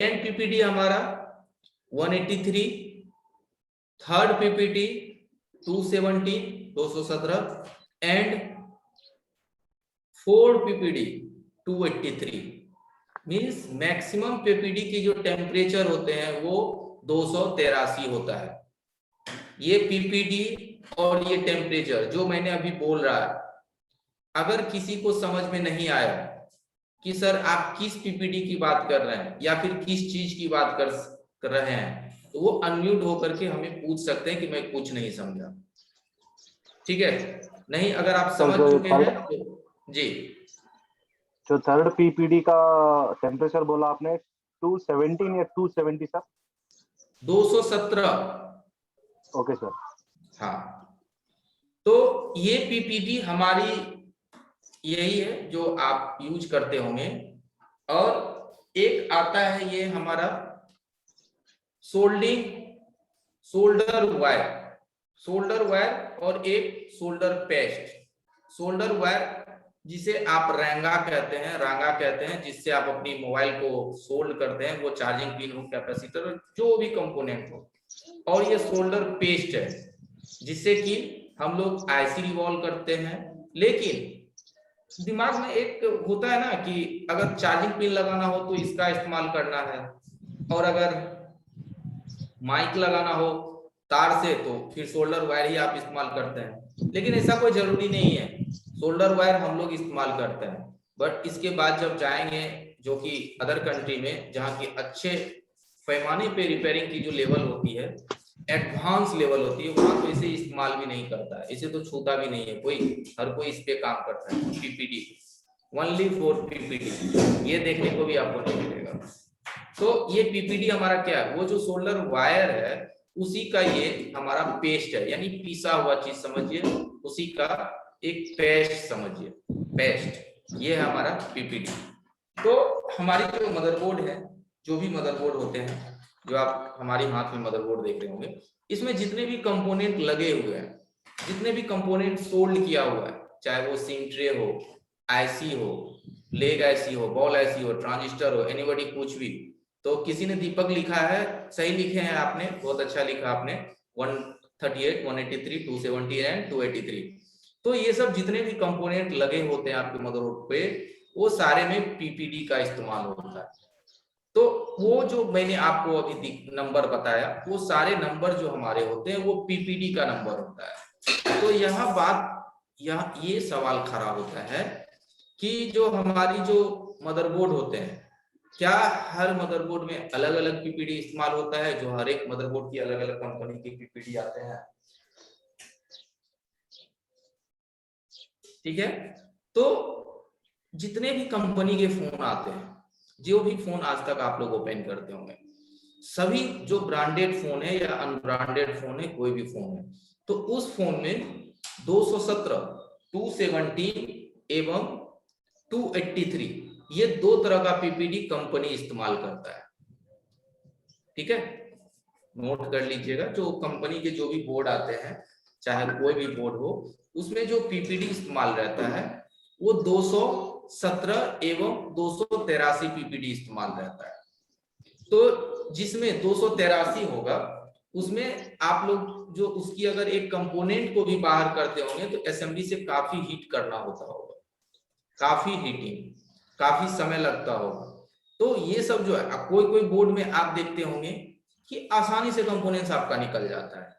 Second PPT हमारा 183, third PPT 217 and fourth PPD 283। Means maximum PPD की जो temperature होते हैं वो 283 होता है। ये पीपीडी और ये टेम्परेचर जो मैंने अभी बोल रहा है, अगर किसी को समझ में नहीं आया कि सर आप किस पीपीडी की बात कर रहे हैं या फिर किस चीज की बात कर रहे हैं, तो वो अनम्यूट होकर के हमें पूछ सकते हैं कि मैं कुछ नहीं समझा। ठीक है, नहीं अगर आप समझ चुके हैं तो जी। जो थर्ड पीपीडी का टेम्परेचर बोला आपने 217 या 270 सर? 217। Okay sir. हाँ, तो ये पीपीडी हमारी यही है जो आप यूज करते होंगे। और एक आता है ये हमारा सोल्डर वायर और एक सोल्डर पेस्ट। सोल्डर वायर जिसे आप रांगा कहते हैं, जिससे आप अपनी मोबाइल को सोल्ड करते हैं, वो चार्जिंग पिन हो, कैपेसिटर हो, जो भी कंपोनेंट हो। और ये सोल्डर पेस्ट है जिससे कि हम लोग आईसी रिवॉल्व करते हैं। लेकिन दिमाग में एक होता है ना कि अगर चार्जिंग पिन लगाना हो तो इसका इस्तेमाल करना है, और अगर माइक लगाना हो तार से तो फिर सोल्डर वायर ही आप इस्तेमाल करते हैं। लेकिन ऐसा कोई जरूरी नहीं है, सोल्डर वायर हम लोग इस्तेमाल करते हैं। बट इसके बाद जब जाएंगे जो कि अदर कंट्री में, जहाँ की अच्छे पैमाने पे रिपेयरिंग की जो लेवल होती है, एडवांस लेवल होती है, वहां तो इसे इस्तेमाल भी नहीं करता है, इसे तो छूता भी नहीं है कोई, हर कोई इस पे काम करता है। पीपीडी ओनली फॉर पीपीडी, ये देखने को भी आपको नहीं मिलेगा। तो ये पीपीडी हमारा क्या है, वो जो सोल्डर वायर है उसी का ये हमारा पेस्ट है, यानी पीसा हुआ चीज समझिए, उसी का एक पेस्ट समझिए, पेस्ट, ये है हमारा पीपीडी। तो हमारी जो मदरबोर्ड है, जो भी मदरबोर्ड होते हैं, जो आप हमारे हाथ में मदरबोर्ड देख रहे होंगे, इसमें जितने भी कंपोनेंट लगे हुए हैं, जितने भी कंपोनेंट सोल्ड किया हुआ है, चाहे वो सिम ट्रे हो, आईसी हो, लेग आईसी हो, बॉल आईसी हो, ट्रांजिस्टर हो, एनीबॉडी कुछ भी। तो किसी ने दीपक लिखा है, सही लिखे हैं आपने, बहुत अच्छा लिखा आपने, 138, 183, 270 एंड 283। तो ये सब जितने भी कंपोनेंट लगे होते हैं आपके मदरबोर्ड पे, वो सारे में पीपीडी का इस्तेमाल होता है। तो वो जो मैंने आपको अभी नंबर बताया, वो सारे नंबर जो हमारे होते हैं वो पीपीडी का नंबर होता है। तो यहाँ ये सवाल खड़ा होता है कि जो हमारी जो मदरबोर्ड होते हैं, क्या हर मदरबोर्ड में अलग अलग पीपीडी इस्तेमाल होता है, जो हर एक मदरबोर्ड की अलग अलग कंपनी की पीपीडी आते हैं? ठीक है, तो जितने भी कंपनी के फोन आते हैं, जो भी फोन आज तक आप लोग ओपन करते होंगे, सभी जो ब्रांडेड फोन है या अनब्रांडेड फोन है, कोई भी फोन है, तो उस फोन में 217, 270 एवं 283, ये दो तरह का पीपीडी कंपनी इस्तेमाल करता है। ठीक है, नोट कर लीजिएगा, जो कंपनी के जो भी बोर्ड आते हैं, चाहे कोई भी बोर्ड हो, उसमें जो पीपीडी इस्तेमाल रहता है वो 217 एवं 283 पीपीडी इस्तेमाल रहता है। तो जिसमें 283 होगा, उसमें आप लोग जो उसकी अगर एक कंपोनेंट को भी बाहर करते होंगे तो असेंबली से काफी हीट करना होता होगा, काफी हीटिंग, काफी समय लगता होगा। तो ये सब जो है, कोई बोर्ड में आप देखते होंगे कि आसानी से कंपोनेंट्स आपका निकल जाता है।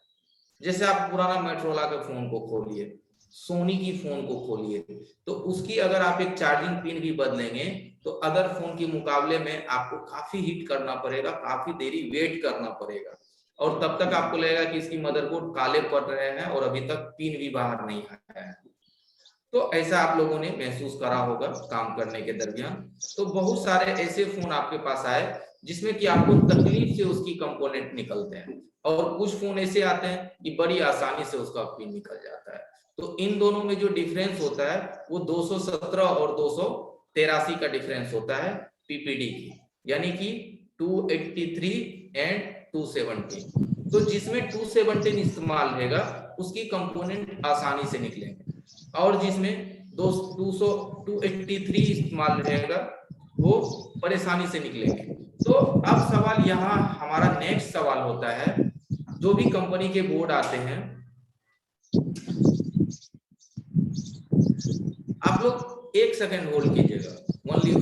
जैसे आप पुराना मोटोरोला के फोन को खोलिए, सोनी की फोन को खोलिए, तो उसकी अगर आप एक चार्जिंग पिन भी बदलेंगे तो अदर फोन के मुकाबले में आपको काफी हीट करना पड़ेगा, काफी देरी वेट करना पड़ेगा, और तब तक आपको लगेगा कि इसकी मदरबोर्ड काले पड़ रहे हैं और अभी तक पिन भी बाहर नहीं आया है। तो ऐसा आप लोगों ने महसूस करा होगा काम करने के दरमियान। तो बहुत सारे ऐसे फोन आपके पास आए जिसमें कि आपको तकलीफ से उसकी कंपोनेंट निकलते हैं, और कुछ फोन ऐसे आते हैं कि बड़ी आसानी से उसका पिन निकल जाता है। तो इन दोनों में जो डिफरेंस होता है वो 217 और 283 का डिफरेंस होता है पीपीडी की, यानी कि 283 एंड 270। तो जिसमें 217 इस्तेमाल रहेगा उसकी कंपोनेंट आसानी से निकलेंगे, और जिसमें 283 इस्तेमाल रहेगा वो परेशानी से निकलेंगे। तो अब सवाल यहाँ हमारा नेक्स्ट सवाल होता है, जो भी कंपनी के बोर्ड आते हैं, आप लोग 1 सेकेंड होल्ड कीजिएगा, ओनली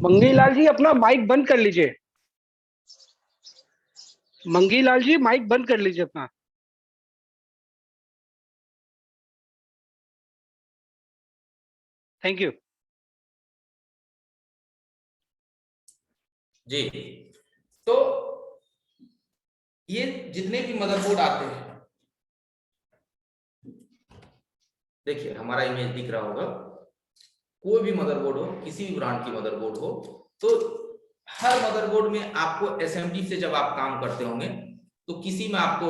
मंगीलाल जी अपना माइक बंद कर लीजिए। मंगीलाल जी माइक बंद कर लीजिए अपना। Thank you. जी। तो ये जितने भी मदरबोर्ड आते हैं, देखिए हमारा इमेज दिख रहा होगा, कोई भी मदरबोर्ड हो, किसी भी ब्रांड की मदरबोर्ड हो, तो हर मदरबोर्ड में आपको एसएमडी से जब आप काम करते होंगे तो किसी में आपको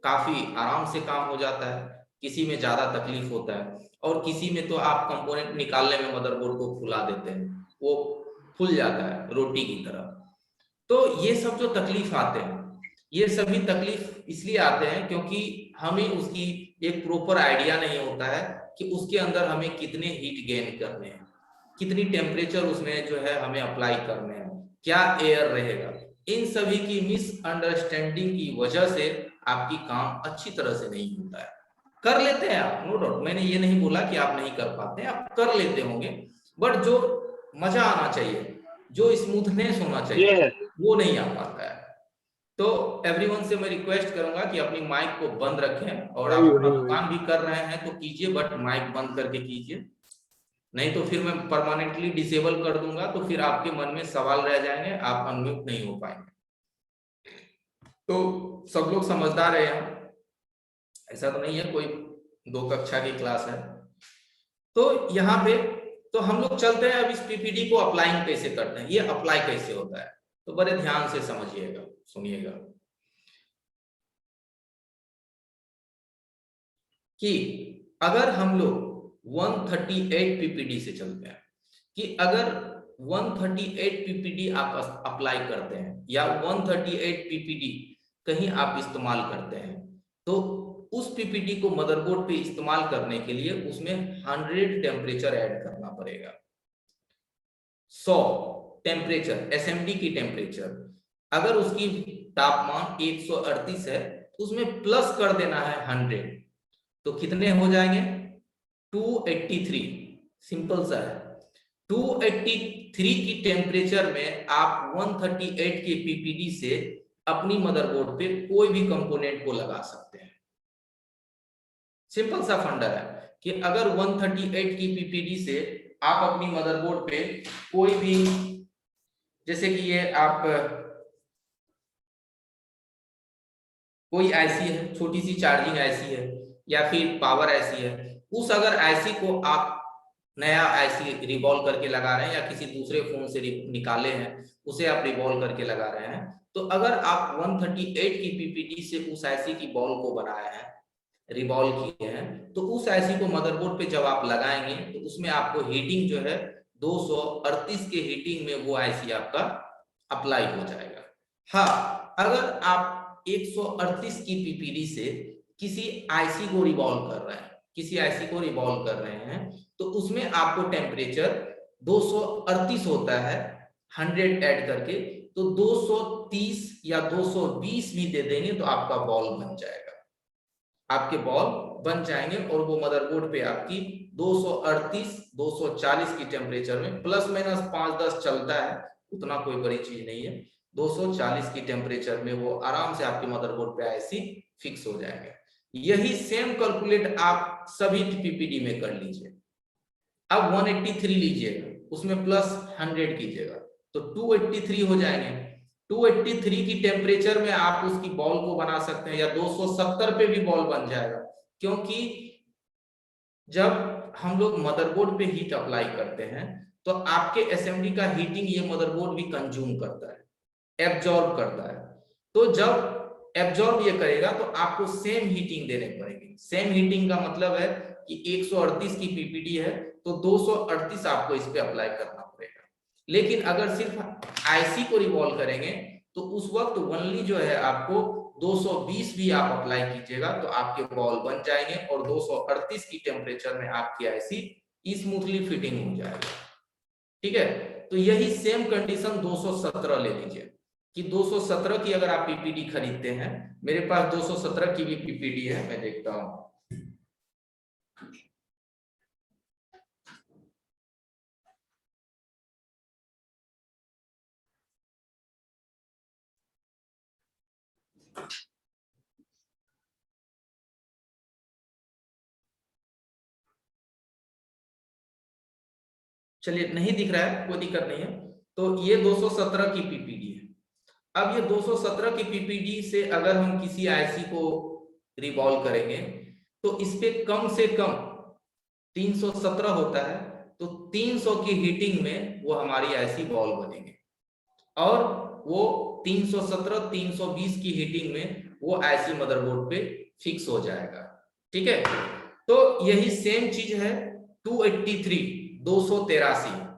काफी आराम से काम हो जाता है, किसी में ज्यादा तकलीफ होता है, और किसी में तो आप कंपोनेंट निकालने में मदरबोर्ड को फुला देते हैं, वो फूल जाता है रोटी की तरह। तो ये सब जो तकलीफ आते हैं, ये सभी तकलीफ इसलिए आते हैं क्योंकि हमें उसकी एक प्रॉपर आइडिया नहीं होता है कि उसके अंदर हमें कितने हीट गेन करने हैं, कितनी टेम्परेचर उसमें जो है हमें अप्लाई करने हैं, क्या एयर रहेगा। इन सभी की मिसअंडरस्टैंडिंग की वजह से आपकी काम अच्छी तरह से नहीं होता है। कर लेते हैं आप, नो डाउट, मैंने ये नहीं बोला कि आप नहीं कर पाते हैं, आप कर लेते होंगे, बट जो मजा आना चाहिए, जो स्मूथनेस होना चाहिए, वो नहीं आ पाता है। तो एवरीवन से मैं रिक्वेस्ट करूंगा कि अपनी माइक को बंद रखें, और आप अपना दुकान भी कर रहे हैं तो कीजिए, बट माइक बंद करके कीजिए, नहीं तो फिर मैं परमानेंटली डिसेबल कर दूंगा, तो फिर आपके मन में सवाल रह जाएंगे, आप अनम्यूट नहीं हो पाएंगे। तो सब लोग समझदार है यहाँ, ऐसा तो नहीं है कोई 2 कक्षा की क्लास है। तो यहाँ पे तो हम लोग चलते हैं अब इस पीपीडी को अप्लाइंग कैसे करते हैं, ये अप्लाई कैसे होता है, तो बड़े ध्यान से समझिएगा, सुनिएगा कि अगर हम लोग 138 पीपीडी से चलते हैं, कि अगर 138 पीपीडी आप अप्लाई करते हैं या 138 पीपीडी कहीं आप इस्तेमाल करते हैं, तो उस पीपीडी को मदरबोर्ड पे इस्तेमाल करने के लिए उसमें 100 टेम्परेचर ऐड करना पड़ेगा। 100 टेम्परेचर, एसएमडी की टेम्परेचर, अगर उसकी तापमान 138 है तो उसमें प्लस कर देना है 100, तो कितने हो जाएंगे 283। सिंपल सा है। 283 की टेम्परेचर में आप 138 के पीपीडी से अपनी मदरबोर्ड पे कोई भी कंपोनेंट को लगा सकते हैं। सिंपल सा फंडा है कि अगर 138 की पीपीडी से आप अपनी मदरबोर्ड पे कोई भी, जैसे कि ये आप कोई आईसी है, छोटी सी चार्जिंग आईसी है या फिर पावर आईसी है, उस अगर आईसी को आप नया आईसी रिवॉल्व करके लगा रहे हैं या किसी दूसरे फोन से निकाले हैं उसे आप रिवॉल्व करके लगा रहे हैं, तो अगर आप 138 की पीपीडी से उस आईसी की बॉल को बनाए हैं, रिवॉल्व किए हैं, तो उस आईसी को मदरबोर्ड पे जब आप लगाएंगे तो उसमें आपको हीटिंग जो है 238 के हीटिंग में वो आईसी आपका अप्लाई हो जाएगा। हाँ, अगर आप 138 की पीपीडी से किसी आईसी को रिवॉल्व कर रहे हैं, किसी आईसी को रिवॉल्व कर रहे हैं, तो उसमें आपको टेम्परेचर 238 होता है 100 ऐड करके, तो 230 या 220 भी दे देंगे तो आपका बॉल बन जाएगा, आपके बॉल बन जाएंगे, और वो मदरबोर्ड पे आपकी 238 240 की टेम्परेचर में प्लस माइनस 5-10 चलता है, उतना कोई बड़ी चीज नहीं है, 240 की टेम्परेचर में वो आराम से आपके मदरबोर्ड पे आईसी फिक्स हो जाएंगे। यही सेम कैलकुलेट आप सभी पीपीडी में कर लीजिए। अब 183 लीजिएगा, उसमें प्लस 100 कीजिएगा तो 283 हो जाएंगे। 283 की टेम्परेचर में आप उसकी बॉल को बना सकते हैं, या 270 पे भी बॉल बन जाएगा, क्योंकि जब हम लोग मदरबोर्ड पे हीट अप्लाई करते हैं तो आपके एसएमडी का हीटिंग ये मदरबोर्ड भी कंज्यूम करता है, एब्जॉर्ब करता है। तो जब एब्जॉर्ब ये करेगा तो आपको सेम हीटिंग देने पड़ेगी। सेम हीटिंग का मतलब है कि 138 की पीपीडी है तो 238 आपको इस पे अप्लाई करना पड़ेगा। लेकिन अगर सिर्फ आईसी को रिवॉल्व करेंगे तो उस वक्त ओनली जो है आपको 220 भी आप अप्लाई कीजिएगा तो आपके बॉल बन जाएंगे और 238 की टेम्परेचर में आपकी आईसी स्मूथली फिटिंग हो जाएगा। ठीक है, तो यही सेम कंडीशन 217 ले लीजिए कि 217 की अगर आप पीपीडी खरीदते हैं, मेरे पास 217 की भी पीपीडी है, मैं देखता हूं। चलिए, नहीं दिख रहा है, कोई दिक्कत नहीं है। तो ये 217 की पीपीडी है। अब ये 217 की पीपीडी से अगर हम किसी आईसी को रिवॉल्व करेंगे तो इस पे कम से कम 317 होता है, तो 300 की हीटिंग में वो हमारी आईसी बॉल बनेंगे और वो 317 320 की हीटिंग में वो आईसी मदरबोर्ड पे फिक्स हो जाएगा। ठीक है, तो यही सेम चीज है 283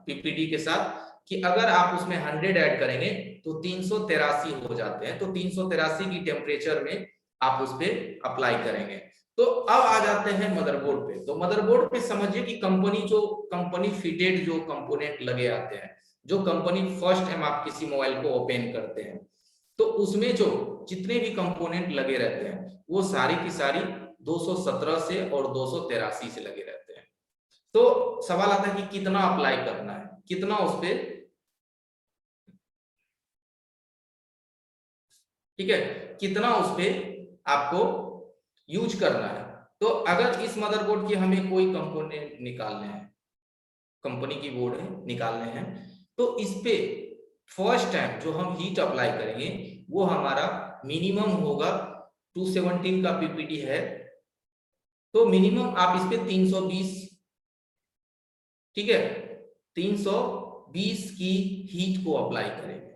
पीपीडी के साथ कि अगर आप उसमें 100 ऐड करेंगे तो 383 हो जाते हैं। तो 383 की टेम्परेचर में आप उस पे अप्लाई करेंगे। तो अब आ जाते हैं मदरबोर्ड पे। तो मदरबोर्ड पे समझिए कि कंपनी फिटेड जो कंपोनेंट लगे आते हैं, जो कंपनी फर्स्ट टाइम आप किसी मोबाइल को ओपन करते हैं तो उसमें जो जितने भी कंपोनेंट लगे रहते हैं वो सारी की सारी 217 से और 283 से लगे रहते हैं। तो सवाल आता है कि कितना अप्लाई करना है, कितना उस पे, ठीक है, कितना उस पे आपको यूज करना है। तो अगर इस मदरबोर्ड की हमें कोई कंपोनेंट निकालने हैं, कंपनी की बोर्ड है, निकालने हैं, तो इस पे फर्स्ट टाइम जो हम हीट अप्लाई करेंगे वो हमारा मिनिमम होगा 217 का पीपीडी है तो मिनिमम आप इस पे 320, ठीक है, 320 की हीट को अप्लाई करेंगे।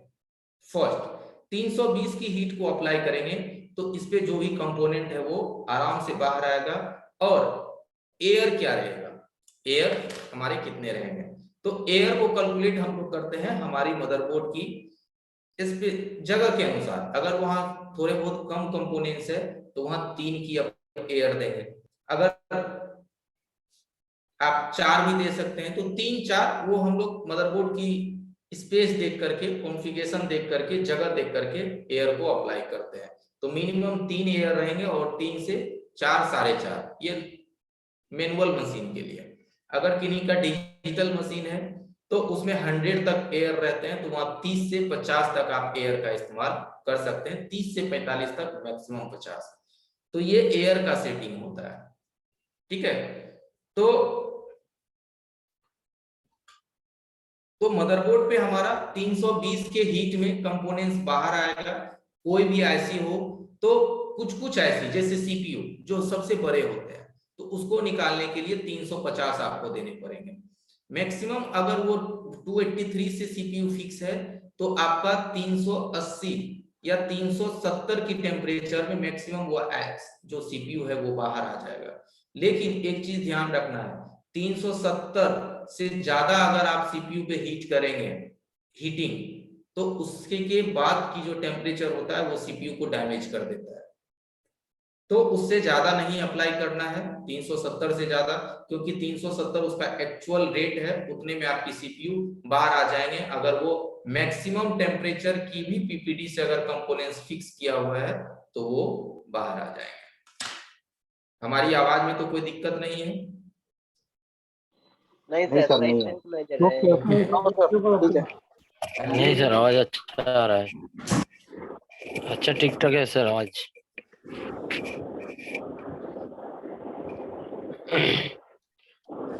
फर्स्ट 320 की हीट को अप्लाई करेंगे तो इस पे जो भी कंपोनेंट है वो आराम से बाहर आएगा। और एयर क्या रहेगा, एयर हमारे कितने रहेंगे, तो एयर को कैलकुलेट हम लोग करते हैं हमारी मदरबोर्ड की इस पे जगह के अनुसार। अगर वहां थोड़े बहुत कम कंपोनेंट्स है तो वहां 3 की एयर देंगे। अगर आप 4 भी दे सकते हैं तो 3 4 वो हम लोग मदरबोर्ड की स्पेस देख करके, कॉन्फ़िगरेशन देख करके, जगह देख करके एयर को अप्लाई करते हैं। तो मिनिमम 3 एयर रहेंगे और 3 से 4 4.5, ये मैनुअल मशीन के लिए। अगर किन्हीं का डिजिटल मशीन है तो उसमें 100 तक एयर रहते हैं तो वहां 30 से 50 तक आप एयर का इस्तेमाल कर सकते हैं, 30 से 45 तक, मैक्सिमम 50। तो ये एयर का सेटिंग होता है। ठीक है, तो मदरबोर्ड पे हमारा 320 के हीट में कंपोनेंट्स बाहर आएगा। कोई भी आईसी हो तो कुछ आईसी जैसे सीपीयू जो सबसे बड़े होते हैं तो उसको निकालने के लिए 350 आपको देने पड़ेंगे मैक्सिमम। अगर वो 283 से सीपीयू फिक्स है तो आपका 380 या 370 की टेम्परेचर में मैक्सिमम वो जो सीपीयू है वो बाहर आ जाएगा। लेकिन एक चीज ध्यान रखना है, 370 से ज्यादा अगर आप सीपीयू पे हीट करेंगे हीटिंग तो उसके के बाद की जो टेम्परेचर होता है वो सीपीयू को डैमेज कर देता है। तो उससे ज्यादा नहीं अप्लाई करना है 370 से ज्यादा, क्योंकि 370 उसका एक्चुअल रेट है, उतने में आपकी सीपीयू बाहर आ जाएंगे। अगर वो मैक्सिमम टेम्परेचर की भी पीपीडी से अगर कंपोनेंट्स फिक्स किया हुआ है तो वो बाहर आ जाएंगे। हमारी आवाज में तो कोई दिक्कत नहीं है? नहीं सर, नहीं सर, आवाज अच्छा आ रहा है, अच्छा ठीक ठाक है सर आवाज।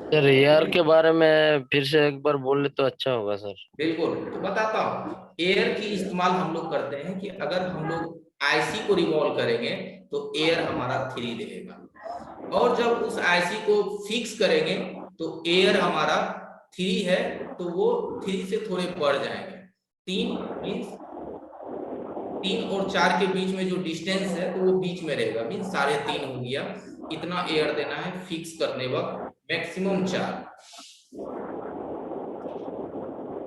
सर एयर के बारे में फिर से एक बार बोल ले तो अच्छा होगा सर। बिल्कुल, तो बताता हूँ। एयर की इस्तेमाल हम लोग करते हैं कि अगर हम लोग आईसी को रिवॉल्व करेंगे तो एयर हमारा 3 देगा, और जब उस आईसी को फिक्स करेंगे तो एयर हमारा 3 है तो वो 3 से थोड़े बढ़ जाएंगे। 3 मीन्स 3 और 4 के बीच में जो डिस्टेंस है तो वो बीच में रहेगा, मीन 3.5 हो गया, इतना एयर देना है फिक्स करने वक्त, मैक्सिमम 4।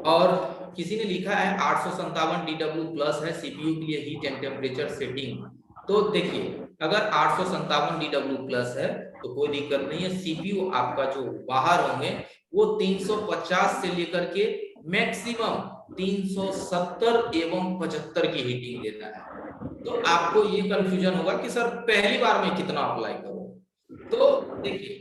और किसी ने लिखा है 857 DW प्लस है सीपीयू के लिए हीट एंड टेम्परेचर सेटिंग। तो देखिए अगर 857 DW प्लस है तो कोई दिक्कत नहीं है, सीपीयू आपका जो बाहर होंगे वो 350 से लेकर के मैक्सिमम 370 एवं 75 की हीटिंग देता है। तो आपको ये कंफ्यूजन होगा कि सर पहली बार में कितना अप्लाई करूं। तो देखिए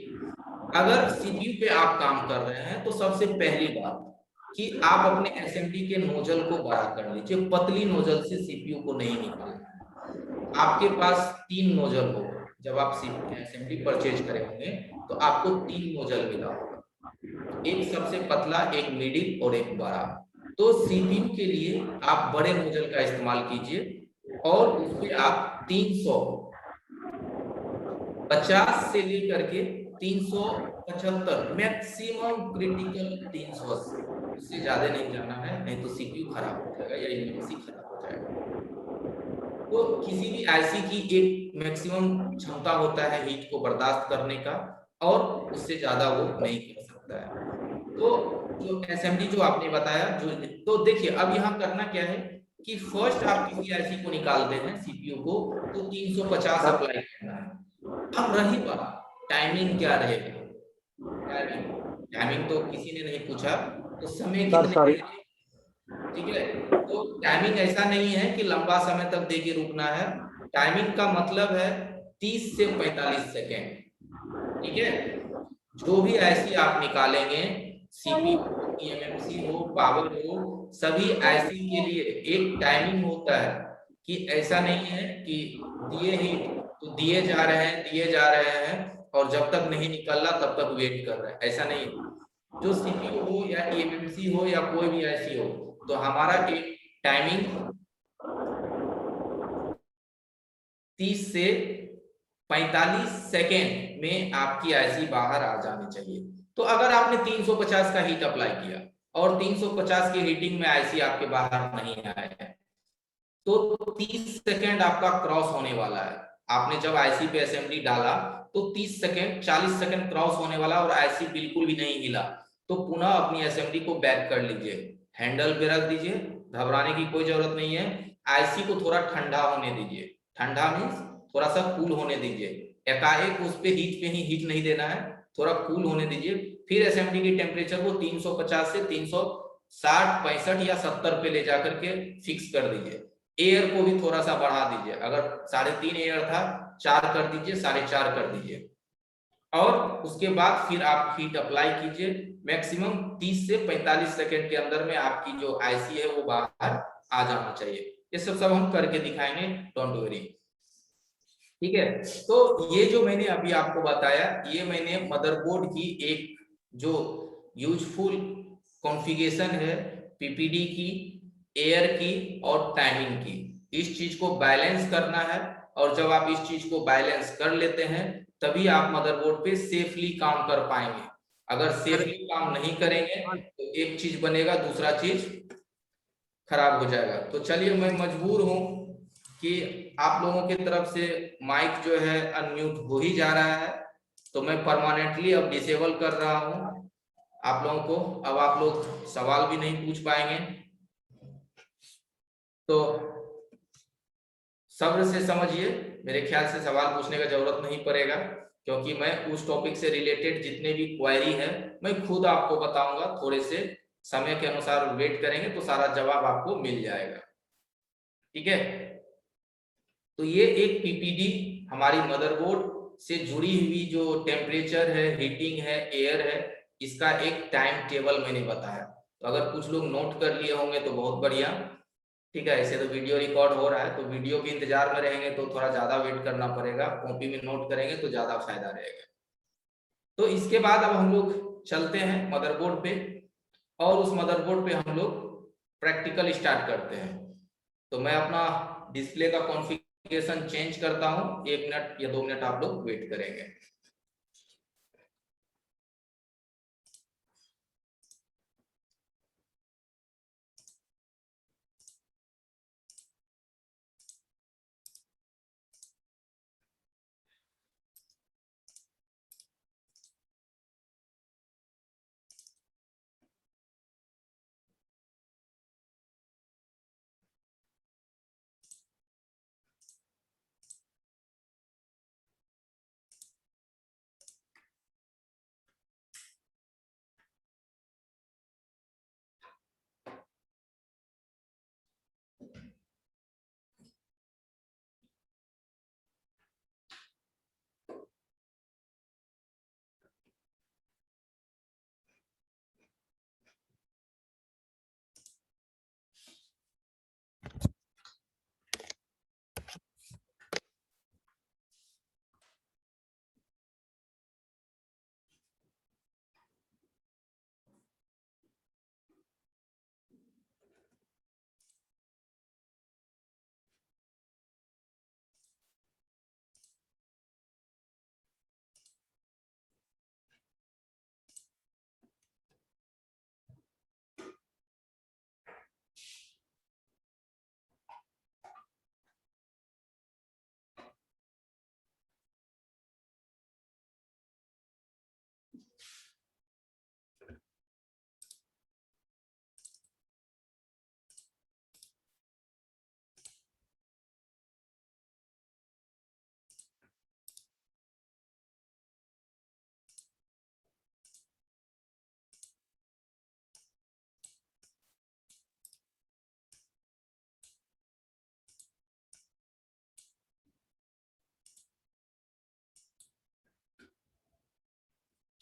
अगर सीपीयू पे आप काम कर रहे हैं तो सबसे पहली बात कि आप अपने एसएमडी के नोजल को बड़ा कर लीजिए, पतली नोजल से सीपीयू को नहीं निकालना है। आपके पास 3 नोजल होगा, जब आप एसएमडी परचेज करे होंगे तो आपको 3 नोजल मिला होगा, एक सबसे पतला, एक मिडिल और एक बड़ा। तो सीपीयू के लिए आप बड़े नोजल का इस्तेमाल कीजिए और उसपे आप 350 से लेकर के 375 मैक्सिमम क्रिटिकल 380, उससे ज्यादा नहीं जाना है, नहीं तो सीपीयू खराब हो जाएगा या यूएमसी खराब हो जाएगा। तो किसी भी आईसी की एक मैक्सिमम क्षमता होता है हीट को बर्दाश्त करने का, और उससे ज्यादा वो नहीं कर सकता है। तो जो एसएमडी जो आपने बताया जो, तो देखिए अब यहाँ करना क्या है कि फर्स्ट आप किसी आईसी को निकालते हैं सीपीयू को तो 350 अप्लाई करना है। अब रही बात टाइमिंग क्या रहेगा, टाइमिंग तो किसी ने नहीं पूछा, तो समय कितने, ठीक है। तो टाइमिंग ऐसा नहीं है कि लंबा समय तक देके रुकना है, टाइमिंग का मतलब है 30 से 45 सेकेंड, ठीक है। जो भी ऐसी आप निकालेंगे, सीपीयू ईएमएमसी हो पावर हो, सभी ऐसी के लिए एक टाइमिंग होता है कि ऐसा नहीं है कि दिए ही तो दिए जा रहे हैं और जब तक नहीं निकल रहा तब तक वेट कर रहे हैं, ऐसा नहीं है। जो सीपीयू हो या ईएमएमसी हो या कोई भी ऐसी हो, तो हमारा एक टाइमिंग 30 से 45 सेकेंड में आपकी आईसी बाहर आ जानी चाहिए। तो अगर आपने 350 का हीट अप्लाई किया और 350 की हीटिंग में आईसी आपके बाहर नहीं आया है, तो 30 सेकेंड आपका क्रॉस होने वाला है। आपने जब आईसी पे असेंबली डाला तो 30 सेकेंड 40 सेकेंड क्रॉस होने वाला और आईसी बिल्कुल भी नहीं हिला, तो पुनः अपनी असेंबली को बैक कर लीजिए, हैंडल पे रख दीजिए, घबराने की कोई जरूरत नहीं है। आईसी को थोड़ा ठंडा होने दीजिए, ठंडा मीन्स थोड़ा सा कूल होने दीजिए, एकाएक उस पे ही हीट नहीं देना है, थोड़ा कूल होने दीजिए। फिर असेंबली की टेम्परेचर को 350 से 360 65 या 70 पे ले जाकर के फिक्स कर दीजिए। एयर को भी थोड़ा सा बढ़ा दीजिए, अगर 3.5 एयर था 4 कर दीजिए, 4.5 कर दीजिए, और उसके बाद फिर आप हीट अप्लाई कीजिए। मैक्सिमम 30 से 45 सेकेंड के अंदर में आपकी जो आईसी है वो बाहर आ जाना चाहिए। ये सब हम करके दिखाएंगे, डोंट वरी, ठीक है। तो ये जो मैंने अभी आपको बताया, ये मैंने मदरबोर्ड की एक जो यूजफुल कॉन्फ़िगरेशन है पीपीडी की, एयर की और टाइमिंग की, इस चीज को बैलेंस करना है। और जब आप इस चीज को बैलेंस कर लेते हैं तभी आप मदरबोर्ड पे सेफली काम कर पाएंगे। अगर सेफली काम नहीं करेंगे तो एक चीज बनेगा, दूसरा चीज खराब हो जाएगा। तो चलिए मैं मजबूर हूं कि आप लोगों की तरफ से माइक जो है अनम्यूट हो ही जा रहा है, तो मैं परमानेंटली अब डिसेबल कर रहा हूं आप लोगों को। अब आप लोग सवाल भी नहीं पूछ पाएंगे, तो सब्र से समझिए, मेरे ख्याल से सवाल पूछने का जरूरत नहीं पड़ेगा, क्योंकि मैं उस टॉपिक से रिलेटेड जितने भी क्वेरी है मैं खुद आपको बताऊंगा। थोड़े से समय के अनुसार वेट करेंगे तो सारा जवाब आपको मिल जाएगा, ठीक है। तो ये एक पीपीडी हमारी मदरबोर्ड से जुड़ी हुई जो टेम्परेचर है, हीटिंग है, एयर है, इसका एक टाइम टेबल मैंने बताया। तो अगर कुछ लोग नोट कर लिए होंगे तो बहुत बढ़िया, ठीक है। ऐसे तो वीडियो रिकॉर्ड हो रहा है, तो वीडियो के इंतजार में रहेंगे तो थोड़ा ज्यादा वेट करना पड़ेगा, कॉपी में नोट करेंगे तो ज्यादा फायदा रहेगा। तो इसके बाद अब हम लोग चलते हैं मदरबोर्ड पे, और उस मदरबोर्ड पे हम लोग प्रैक्टिकल स्टार्ट करते हैं। तो मैं अपना डिस्प्ले का कॉन्फ़िगरेशन चेंज करता हूं, 1 मिनट या 2 मिनट आप लोग वेट करेंगे।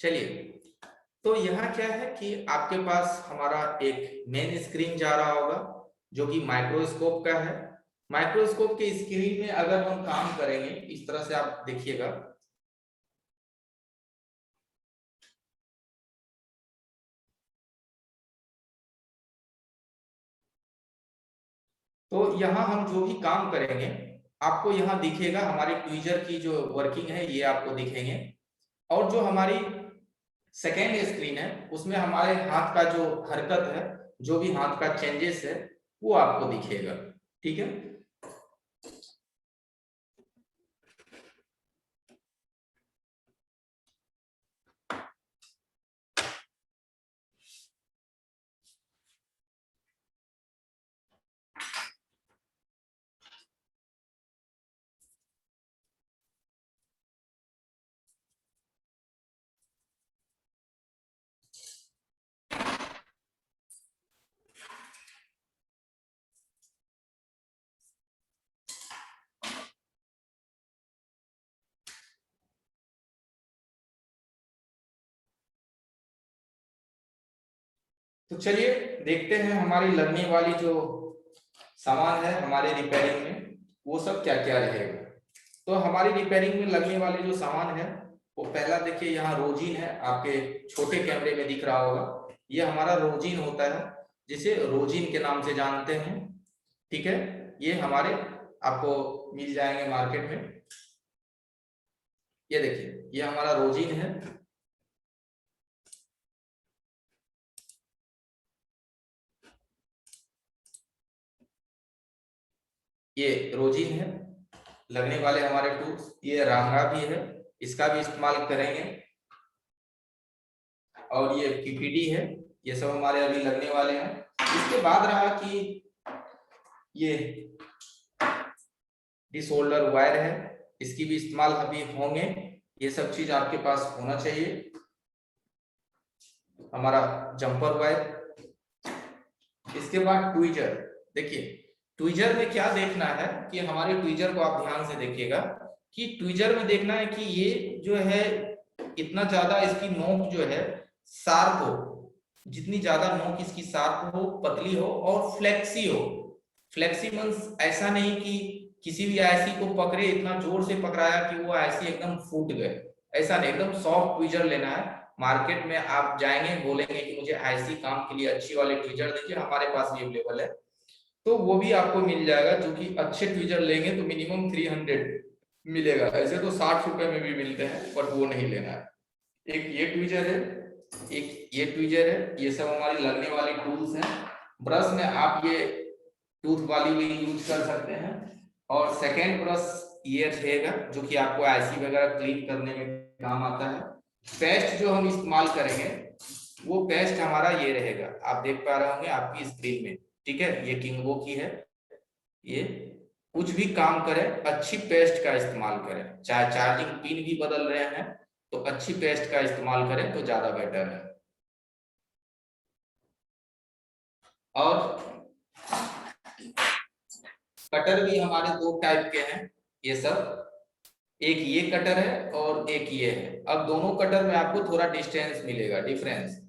चलिए, तो यहाँ क्या है कि आपके पास हमारा एक मेन स्क्रीन जा रहा होगा जो कि माइक्रोस्कोप का है। माइक्रोस्कोप के स्क्रीन में अगर हम काम करेंगे, इस तरह से आप देखिएगा, तो यहाँ हम जो भी काम करेंगे आपको यहाँ दिखेगा, हमारे ट्विजर की जो वर्किंग है ये आपको दिखेंगे, और जो हमारी सेकेंड स्क्रीन है उसमें हमारे हाथ का जो हरकत है, जो भी हाथ का चेंजेस है वो आपको दिखेगा। ठीक है, तो चलिए देखते हैं हमारी लगने वाली जो सामान है हमारे रिपेयरिंग में वो सब क्या क्या रहेगा। तो हमारी रिपेयरिंग में लगने वाले जो सामान है वो पहला देखिए, यहाँ रोजिन है, आपके छोटे कैमरे में दिख रहा होगा, ये हमारा रोजिन होता है जिसे रोजिन के नाम से जानते हैं। ठीक है, ये हमारे आपको मिल जाएंगे मार्केट में। ये देखिए, ये हमारा रोजिन है। ये रोजिन है, लगने वाले हमारे टूल्स। ये रांगा भी है, इसका भी इस्तेमाल करेंगे। और ये पीपीडी है, ये सब हमारे अभी लगने वाले हैं। इसके बाद रहा कि ये डिसोल्डर वायर है, इसकी भी इस्तेमाल अभी होंगे। ये सब चीज आपके पास होना चाहिए। हमारा जंपर वायर, इसके बाद ट्विजर। देखिए ट्विजर में क्या देखना है कि हमारे ट्विजर को आप ध्यान से देखिएगा कि ट्विजर में देखना है कि ये जो है इतना ज्यादा इसकी नोक जो है शार्प हो, जितनी ज्यादा नोक इसकी शार्प हो, पतली हो और फ्लेक्सी हो। फ्लेक्सी मींस ऐसा नहीं कि किसी भी आईसी को पकड़े, इतना जोर से पकड़ाया कि वो आईसी एकदम फूट गए, ऐसा नहीं। एकदम सॉफ्ट ट्विजर लेना है। मार्केट में आप जाएंगे, बोलेंगे कि मुझे आईसी काम के लिए अच्छी वाले ट्विजर दीजिए, हमारे पास भी अवेलेबल है, तो वो भी आपको मिल जाएगा। जो कि अच्छे ट्विजर लेंगे तो मिनिमम 300 मिलेगा। ऐसे तो 60 रुपए में भी मिलते हैं, बट वो नहीं लेना है। एक ये ट्विजर है, एक ये ट्विजर है। ये सब हमारी लगने वाली टूल्स हैं। ब्रश में आप ये टूथ वाली भी यूज कर सकते हैं। और सेकेंड ब्रश ये रहेगा जो कि आपको आईसी वगैरह क्लीन करने में काम आता है। पेस्ट जो हम इस्तेमाल करेंगे वो पेस्ट हमारा ये रहेगा, आप देख पा रहे होंगे आपकी स्क्रीन में। ठीक है, ये किंगबो की है। ये कुछ भी काम करें अच्छी पेस्ट का इस्तेमाल करें, चाहे चार्जिंग पिन भी बदल रहे हैं तो अच्छी पेस्ट का इस्तेमाल करें तो ज्यादा बेटर है। और कटर भी हमारे दो टाइप के हैं ये सब, एक ये कटर है और एक ये है। अब दोनों कटर में आपको थोड़ा डिस्टेंस मिलेगा, डिफरेंस।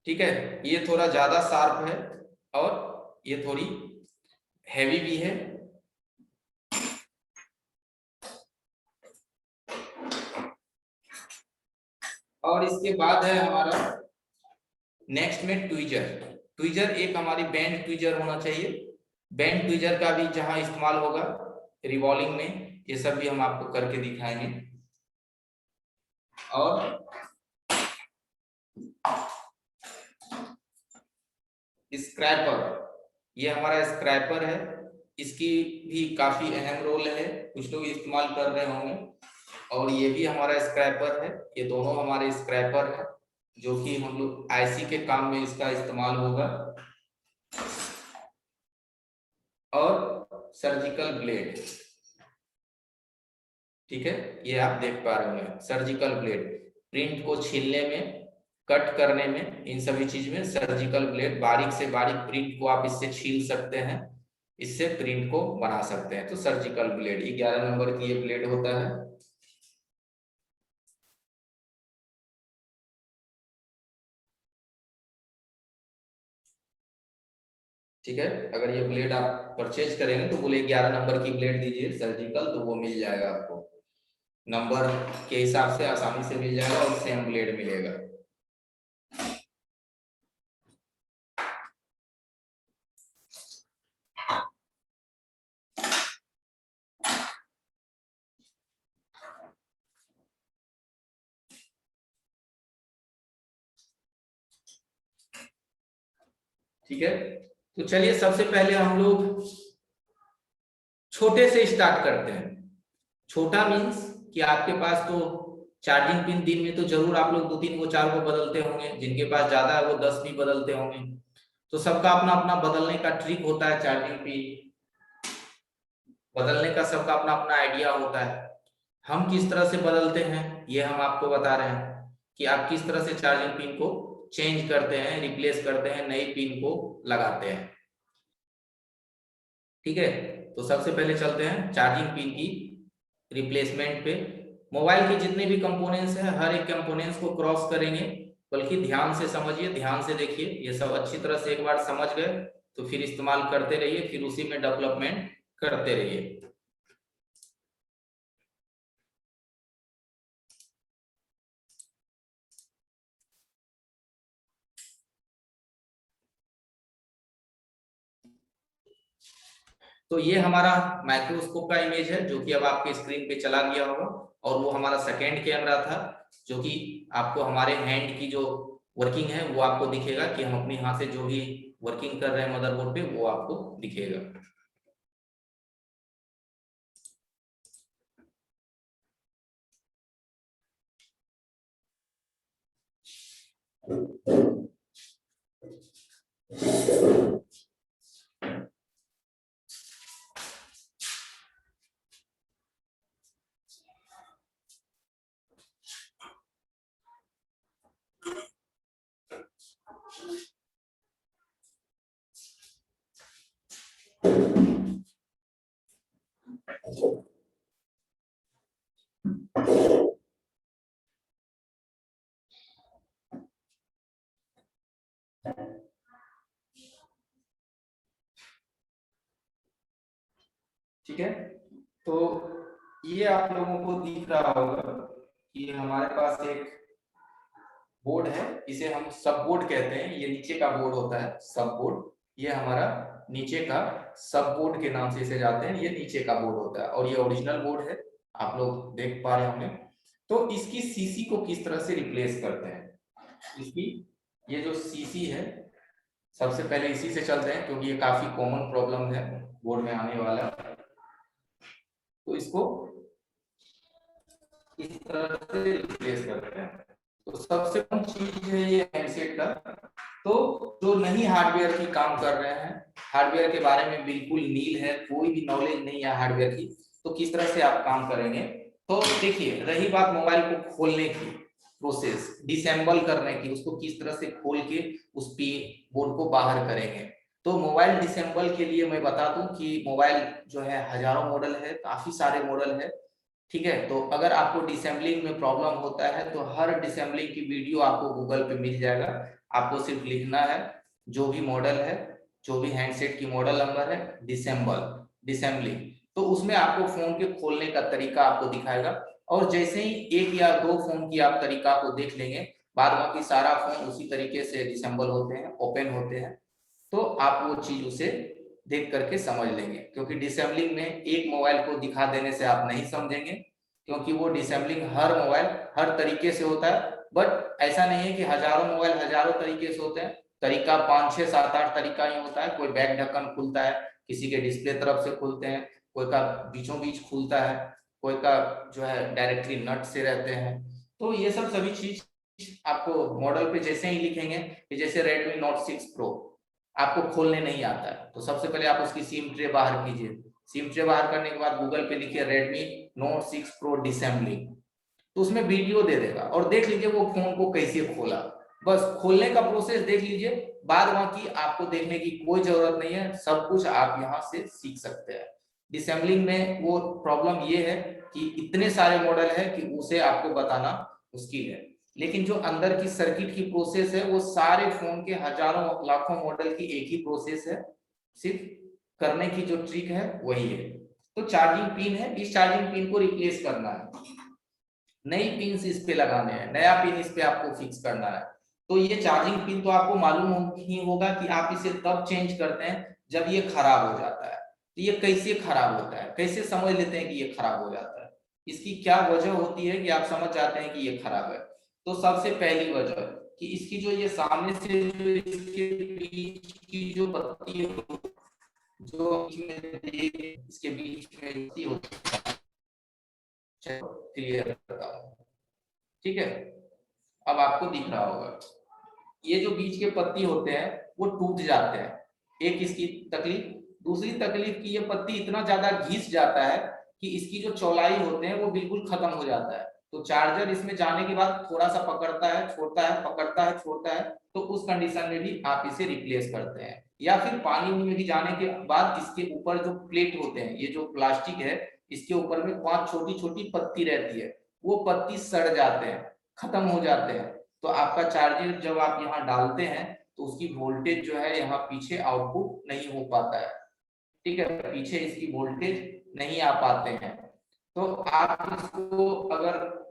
ठीक है, ये थोड़ा ज्यादा शार्प है और ये थोड़ी हैवी भी है। और इसके बाद है हमारा नेक्स्ट में ट्विजर। ट्विजर एक हमारी बैंड ट्विजर होना चाहिए। बैंड ट्विजर का भी जहां इस्तेमाल होगा रिवॉल्विंग में, ये सब भी हम आपको करके दिखाएंगे। और स्क्रैपर, ये हमारा स्क्रैपर है, इसकी भी काफी अहम रोल है, कुछ लोग इस्तेमाल कर रहे होंगे। और ये भी हमारा स्क्रैपर है, ये दोनों हमारे स्क्रैपर है जो कि हम लोग आईसी के काम में इसका इस्तेमाल होगा। और सर्जिकल ब्लेड, ठीक है, ये आप देख पा रहे होंगे सर्जिकल ब्लेड, प्रिंट को छीलने में, कट करने में, इन सभी चीज में सर्जिकल ब्लेड, बारीक से बारीक प्रिंट को आप इससे छील सकते हैं, इससे प्रिंट को बना सकते हैं। तो सर्जिकल ब्लेड 11 नंबर की ये ब्लेड होता है। ठीक है। अगर ये ब्लेड आप परचेज करेंगे तो बोले 11 नंबर की ब्लेड दीजिए सर्जिकल, तो वो मिल जाएगा आपको, नंबर के हिसाब से आसानी से मिल जाएगा और सेम ब्लेड मिलेगा। ठीक है, तो चलिए सबसे पहले हम लोग छोटे से स्टार्ट करते हैं। छोटा मीन्स कि आपके पास तो चार्जिंग पिन दिन में तो जरूर आप लोग 2-3 को 4 को बदलते होंगे, जिनके पास ज्यादा है वो 10 भी बदलते होंगे। तो सबका अपना अपना बदलने का ट्रिक होता है, चार्जिंग पिन बदलने का सबका अपना अपना आइडिया होता है। हम किस तरह से बदलते हैं ये हम आपको बता रहे हैं कि आप किस तरह से चार्जिंग पिन को चेंज करते हैं, रिप्लेस करते हैं, नई पिन को लगाते हैं। ठीक है, तो सबसे पहले चलते हैं चार्जिंग पिन की रिप्लेसमेंट पे। मोबाइल के जितने भी कंपोनेंट्स हैं हर एक कंपोनेंट्स को क्रॉस करेंगे, बल्कि ध्यान से समझिए, ध्यान से देखिए, ये सब अच्छी तरह से एक बार समझ गए तो फिर इस्तेमाल करते रहिए, फिर उसी में डेवलपमेंट करते रहिए। तो ये हमारा माइक्रोस्कोप का इमेज है जो कि अब आपके स्क्रीन पे चला गया होगा, और वो हमारा सेकेंड कैमरा था जो कि आपको हमारे हैंड की जो वर्किंग है वो आपको दिखेगा कि हम अपने हाथ से जो भी वर्किंग कर रहे हैं मदरबोर्ड पे वो आपको दिखेगा। ठीक है, तो ये आप लोगों को दिख रहा होगा कि हमारे पास एक बोर्ड है, इसे हम सब बोर्ड कहते हैं। ये नीचे का बोर्ड होता है सब बोर्ड, ये हमारा नीचे का सब बोर्ड के नाम से इसे जाते हैं, ये नीचे का बोर्ड होता है और ये ओरिजिनल बोर्ड है, आप लोग देख पा रहे होंगे। तो इसकी सीसी को किस तरह से रिप्लेस करते हैं, इसकी ये जो सीसी है सबसे पहले इसी से चलते हैं क्योंकि ये काफी कॉमन प्रॉब्लम है बोर्ड में आने वाला। तो इसको इस तरह से रिप्लेस करते हैं। तो सबसे कम चीज है ये हैंडसेट का। तो जो नहीं हार्डवेयर की काम कर रहे हैं, हार्डवेयर के बारे में बिल्कुल नील है, कोई भी नॉलेज नहीं है हार्डवेयर की, तो किस तरह से आप काम करेंगे। तो देखिए, रही बात मोबाइल को खोलने की प्रोसेस, डिसेंबल करने की, उसको किस तरह से खोल के उस बोर्ड को बाहर करेंगे। तो मोबाइल डिसेंबल के लिए मैं बता दूं कि मोबाइल जो है हजारों मॉडल है, काफी सारे मॉडल है। ठीक है, तो अगर आपको डिसेंबलिंग में प्रॉब्लम होता है तो हर डिसेंबलिंग की वीडियो आपको गूगल पे मिल जाएगा। आपको सिर्फ लिखना है जो भी मॉडल है, जो भी हैंडसेट की मॉडल नंबर है, डिसेंबलिंग, तो उसमें आपको फोन के खोलने का तरीका आपको दिखाएगा। और जैसे ही 1 या 2 फोन की आप तरीका को देख लेंगे, बाद बाकी सारा फोन उसी तरीके से डिसेंबल होते हैं, ओपन होते हैं, तो आप वो चीज उसे देख करके समझ लेंगे। क्योंकि डिसेंबलिंग में एक मोबाइल को दिखा देने से आप नहीं समझेंगे, क्योंकि वो डिसेंबलिंग हर मोबाइल हर तरीके से होता है। बट ऐसा नहीं है कि हजारों मोबाइल हजारों तरीके से होते हैं, तरीका 5, 6, 7, 8 तरीका ही होता है। कोई बैक ढक्कन खुलता है, किसी के डिस्प्ले तरफ से खुलते हैं, कोई का बीचों बीच खुलता है, कोई का जो है डायरेक्टली नट से रहते हैं। तो ये सब सभी चीज आपको मॉडल पे जैसे ही लिखेंगे कि जैसे Redmi Note 6 Pro आपको खोलने नहीं आता है, तो सबसे पहले आप उसकी सिम ट्रे बाहर कीजिए। सिम ट्रे बाहर करने के बाद गूगल पे लिखिए Redmi Note 6 Pro डिसेंबलिंग, तो उसमें वीडियो दे देगा और देख लीजिए वो फोन को कैसे खोला। बस खोलने का प्रोसेस देख लीजिए, बाद बाकी आपको देखने की कोई जरूरत नहीं है, सब कुछ आप यहाँ से सीख सकते हैं। डिसेंबलिंग में वो प्रॉब्लम ये है कि इतने सारे मॉडल है कि उसे आपको बताना मुश्किल है, लेकिन जो अंदर की सर्किट की प्रोसेस है वो सारे फोन के हजारों लाखों मॉडल की एक ही प्रोसेस है। सिर्फ करने की जो ट्रिक है वही है। तो चार्जिंग पिन है, इस चार्जिंग पिन को रिप्लेस करना है, नई पिन इस पे लगाने हैं, नया पिन इस पे आपको फिक्स करना है। तो ये चार्जिंग पिन तो आपको मालूम ही होगा कि आप इसे तब चेंज करते हैं जब ये खराब हो जाता है। तो ये कैसे खराब होता है, कैसे समझ लेते हैं कि ये खराब हो जाता है, इसकी क्या वजह होती है कि आप समझ जाते हैं कि ये खराब है। तो सबसे पहली वजह कि इसकी जो ये सामने से जो इसके बीच की जो पत्ती जो इसके बीच में होती है, क्लियर करता हूं, ठीक है। अब आपको दिख रहा होगा ये जो बीच के पत्ती होते हैं वो टूट जाते हैं, एक इसकी तकलीफ। दूसरी तकलीफ की ये पत्ती इतना ज्यादा घिस जाता है कि इसकी जो चौड़ाई होते हैं वो बिल्कुल खत्म हो जाता है। तो चार्जर इसमें जाने के बाद थोड़ा सा पकड़ता है, छोड़ता है, पकड़ता है, छोड़ता है, तो उस कंडीशन में भी आप इसे रिप्लेस करते हैं। या फिर पानी में भी जाने के बाद इसके ऊपर जो प्लेट होते हैं, ये जो प्लास्टिक है इसके ऊपर में 5 छोटी छोटी पत्ती रहती है, वो पत्ती सड़ जाते हैं, खत्म हो जाते हैं। तो आपका चार्जर जब आप यहाँ डालते हैं तो उसकी वोल्टेज जो है यहाँ पीछे आउटपुट नहीं हो पाता है, ठीक है, पीछे इसकी वोल्टेज नहीं आ पाते हैं। तो आप इसको अगर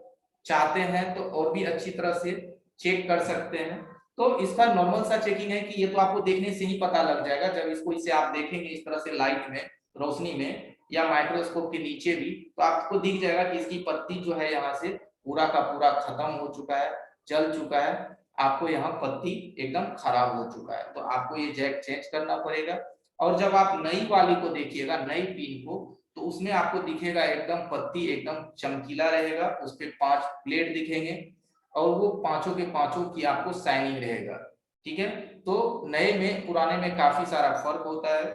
चाहते हैं तो और भी अच्छी तरह से चेक कर सकते हैं। तो इसका नॉर्मल सा चेकिंग है कि ये तो आपको देखने से ही पता लग जाएगा, जब इसको इसे आप देखेंगे इस तरह से लाइट में, रोशनी में या माइक्रोस्कोप के नीचे भी, तो आपको दिख जाएगा कि इसकी पत्ती जो है यहाँ से पूरा का पूरा खत्म हो चुका है, जल चुका है, आपको यहाँ पत्ती एकदम खराब हो चुका है। तो आपको ये जैक चेंज करना पड़ेगा। और जब आप नई वाली को देखिएगा, नई पिन को, तो उसमें आपको दिखेगा एकदम पत्ती एकदम चमकीला रहेगा, उस पे 5 प्लेट दिखेंगे और वो पांचों के पांचों की आपको शाइनिंग रहेगा, ठीक है। तो नए में पुराने में काफी सारा फर्क होता है।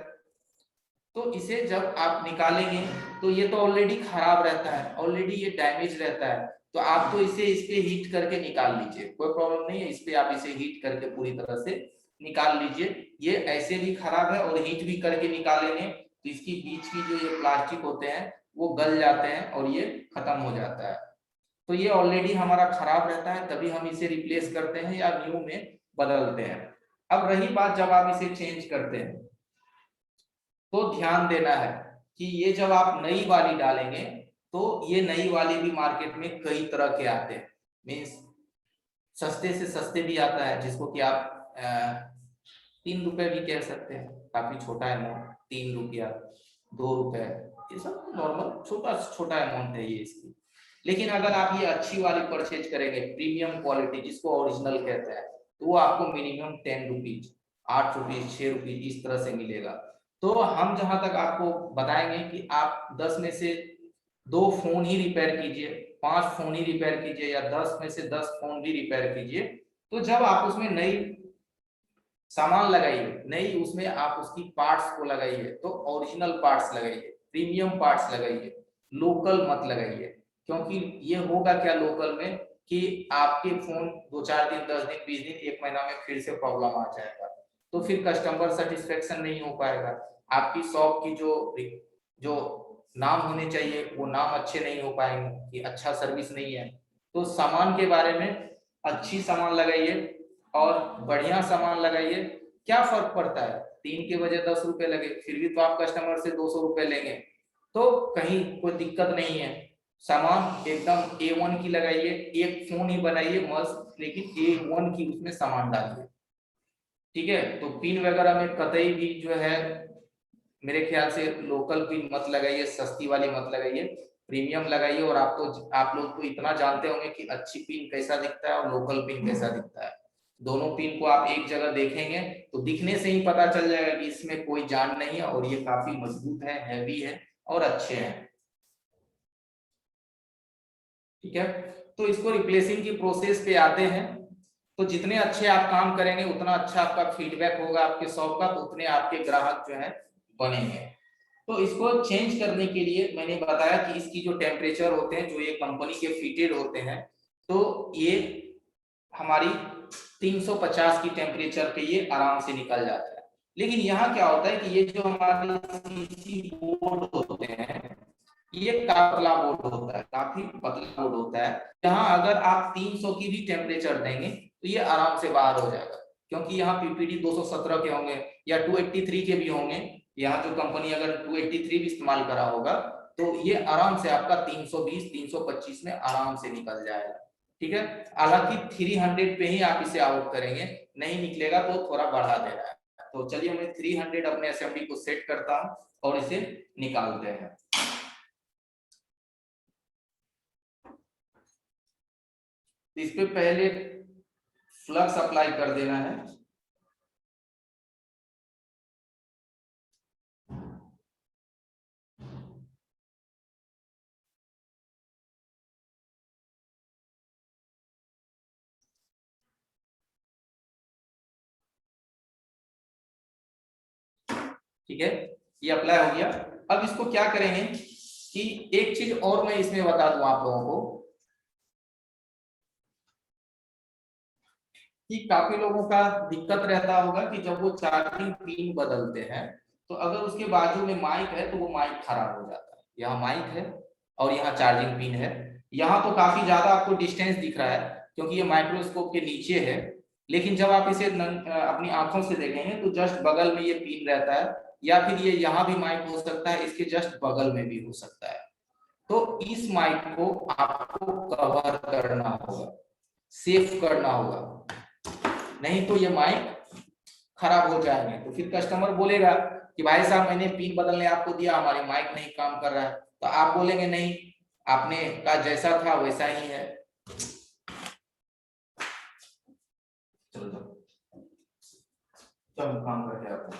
तो इसे जब आप निकालेंगे तो ये तो ऑलरेडी खराब रहता है, ऑलरेडी ये डैमेज रहता है, तो आप तो इसे इस पे हीट करके निकाल लीजिए, कोई प्रॉब्लम नहीं है, इस पे आप इसे हीट करके पूरी तरह से निकाल लीजिए। ये ऐसे भी खराब है और हीट भी करके निकालेंगे तो इसकी बीच की जो ये प्लास्टिक होते हैं वो गल जाते हैं और ये खत्म हो जाता है। तो ये ऑलरेडी हमारा खराब रहता है, तभी हम इसे रिप्लेस करते हैं या न्यू में बदलते हैं। अब रही बात जब आप इसे चेंज करते हैं तो ध्यान देना है कि ये जब आप नई वाली डालेंगे तो ये नई वाली भी मार्केट में कई तरह के आते हैं, मीन्स सस्ते से सस्ते भी आता है, जिसको कि आप 3 रुपए भी कह सकते हैं, काफी छोटा अमाउंट, 3 रुपया, 2 रुपए, ये सब नॉर्मल छोटा छोटा अमाउंट है ये इसकी। लेकिन अगर आप ये अच्छी वाली परचेज करेंगे, प्रीमियम क्वालिटी जिसको ओरिजिनल कहते हैं, तो वो आपको मिनिमम 10 रुपीज, 8 रुपीज, 6 रुपीज इस तरह से मिलेगा। तो हम जहां तक आपको बताएंगे कि आप 10 में से 2 फोन ही रिपेयर कीजिए, 5 फोन ही रिपेयर कीजिए, या 10 में से 10 फोन भी रिपेयर कीजिए। तो जब आप उसमें नई सामान लगाइए, नई उसमें आप उसकी पार्ट्स को लगाइए तो ओरिजिनल पार्ट्स लगाइए, प्रीमियम पार्ट्स लगाइए, लोकल मत लगाइए। क्योंकि ये होगा क्या लोकल में कि आपके फोन 2-4 दिन, 10 दिन, 20 दिन, 1 महीना में फिर से प्रॉब्लम आ जाएगा, तो फिर कस्टमर सेटिस्फेक्शन नहीं हो पाएगा, आपकी शॉप की जो नाम होने चाहिए वो नाम अच्छे नहीं हो पाएंगे कि अच्छा सर्विस नहीं है। तो सामान के बारे में अच्छी सामान लगाइए और बढ़िया सामान लगाइए। क्या फर्क पड़ता है, 3 के वजह 10 रुपए लगे, फिर भी तो आप कस्टमर से 200 रुपए लेंगे, तो कहीं कोई दिक्कत नहीं है। सामान एकदम A1 की लगाइए, एक फोन ही बनाइए मस्त, लेकिन A1 की उसमें सामान डालिए, ठीक है। तो पिन वगैरह में कतई भी जो है मेरे ख्याल से लोकल पिन मत लगाइए, सस्ती वाली मत लगाइए, प्रीमियम लगाइए। और आप लोग तो इतना जानते होंगे कि अच्छी पिन कैसा दिखता है और लोकल पिन कैसा दिखता है। दोनों पिन को आप एक जगह देखेंगे तो दिखने से ही पता चल जाएगा कि इसमें कोई जान नहीं है और ये काफी मजबूत है, हैवी है और अच्छे हैं, ठीक है। तो इसको रिप्लेसिंग की प्रोसेस पे आते हैं। तो जितने अच्छे आप काम करेंगे उतना अच्छा आपका फीडबैक होगा आपके शॉप का, तो उतने आपके ग्राहक जो है बनेंगे। तो इसको चेंज करने के लिए मैंने बताया कि इसकी जो टेम्परेचर होते हैं, जो ये कंपनी के फिटेड होते हैं, तो ये हमारी 350 की टेम्परेचर पे ये आराम से निकल जाता है। लेकिन यहाँ क्या होता है कि ये जो हमारे सीसी बोर्ड होते हैं, ये पतला बोर्ड होता है, काफी पतला बोर्ड होता है। यहाँ अगर आप 300 की भी टेम्परेचर देंगे तो ये आराम से बाहर हो जाएगा, क्योंकि यहाँ पीपीडी 217 के होंगे या 283 के भी होंगे। यहाँ जो कंपनी अगर 283 भी इस्तेमाल करा होगा तो ये आराम से आपका 320 325 में आराम से निकल जाएगा। ठीक है, हालांकि 300 पे ही आप इसे आउट करेंगे, नहीं निकलेगा तो थोड़ा बढ़ा देना है। तो चलिए मैं 300 अपने असेंबली को सेट करता हूं और इसे निकालते हैं। इस पे पहले फ्लक्स अप्लाई कर देना है। ठीक है, ये अप्लाई हो गया। अब इसको क्या करेंगे कि एक चीज और मैं इसमें बता दूं आप लोगों को कि काफी लोगों का दिक्कत रहता होगा कि जब वो चार्जिंग पिन बदलते हैं तो अगर उसके बाजू में माइक है तो वो माइक खराब हो जाता है। यहाँ माइक है और यहाँ चार्जिंग पिन है। यहाँ तो काफी ज्यादा आपको डिस्टेंस दिख रहा है क्योंकि ये माइक्रोस्कोप के नीचे है, लेकिन जब आप इसे अपनी आंखों से देखेंगे तो जस्ट बगल में ये पिन रहता है, या फिर ये यहाँ भी माइक हो सकता है, इसके जस्ट बगल में भी हो सकता है। तो इस माइक को आपको कवर करना होगा, सेफ करना होगा, नहीं तो ये माइक खराब हो जाएंगे। तो फिर कस्टमर बोलेगा कि भाई साहब मैंने पिन बदलने आपको दिया, हमारी माइक नहीं काम कर रहा है। तो आप बोलेंगे नहीं, आपने का जैसा था वैसा ही है। चलो काम करते आपको।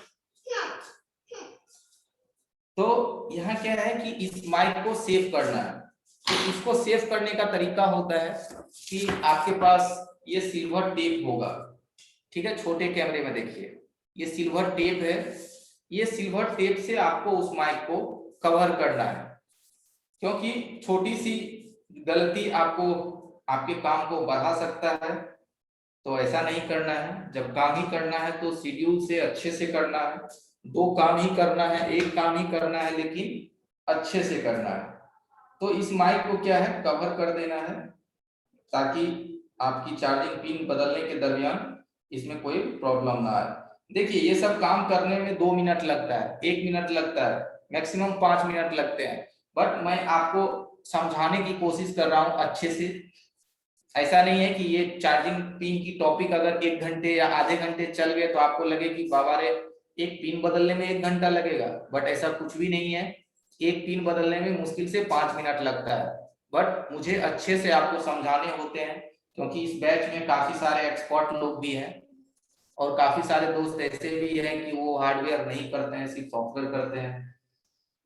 तो यहाँ क्या है कि इस माइक को सेव करना है। तो इसको सेव करने का तरीका होता है कि आपके पास ये सिल्वर टेप होगा। ठीक है, छोटे कैमरे में देखिए ये सिल्वर टेप है। ये सिल्वर टेप से आपको उस माइक को कवर करना है, क्योंकि छोटी सी गलती आपको आपके काम को बढ़ा सकता है। तो ऐसा नहीं करना है। जब काम ही करना है तो शेड्यूल से अच्छे से करना है। 2 काम ही करना है, 1 काम ही करना है, लेकिन अच्छे से करना है। तो इस माइक को क्या है कवर कर देना है ताकि आपकी चार्जिंग पिन बदलने के दरमियान इसमें कोई प्रॉब्लम ना आए। देखिए ये सब काम करने में 2 मिनट लगता है, 1 मिनट लगता है, मैक्सिमम 5 मिनट लगते हैं। बट मैं आपको समझाने की कोशिश कर रहा हूं अच्छे से। ऐसा नहीं है कि ये चार्जिंग पिन की टॉपिक अगर 1 घंटे या आधे घंटे चल गए तो आपको लगे कि बाबा रे एक पिन बदलने में 1 घंटा लगेगा। बट ऐसा कुछ भी नहीं है। एक पिन बदलने में मुश्किल से 5 मिनट लगता है। बट मुझे अच्छे से आपको समझाने होते हैं क्योंकि इस बैच में काफी सारे एक्सपर्ट लोग भी हैं और काफी सारे दोस्त ऐसे भी हैं कि वो हार्डवेयर नहीं करते हैं, सिर्फ सॉफ्टवेयर करते हैं।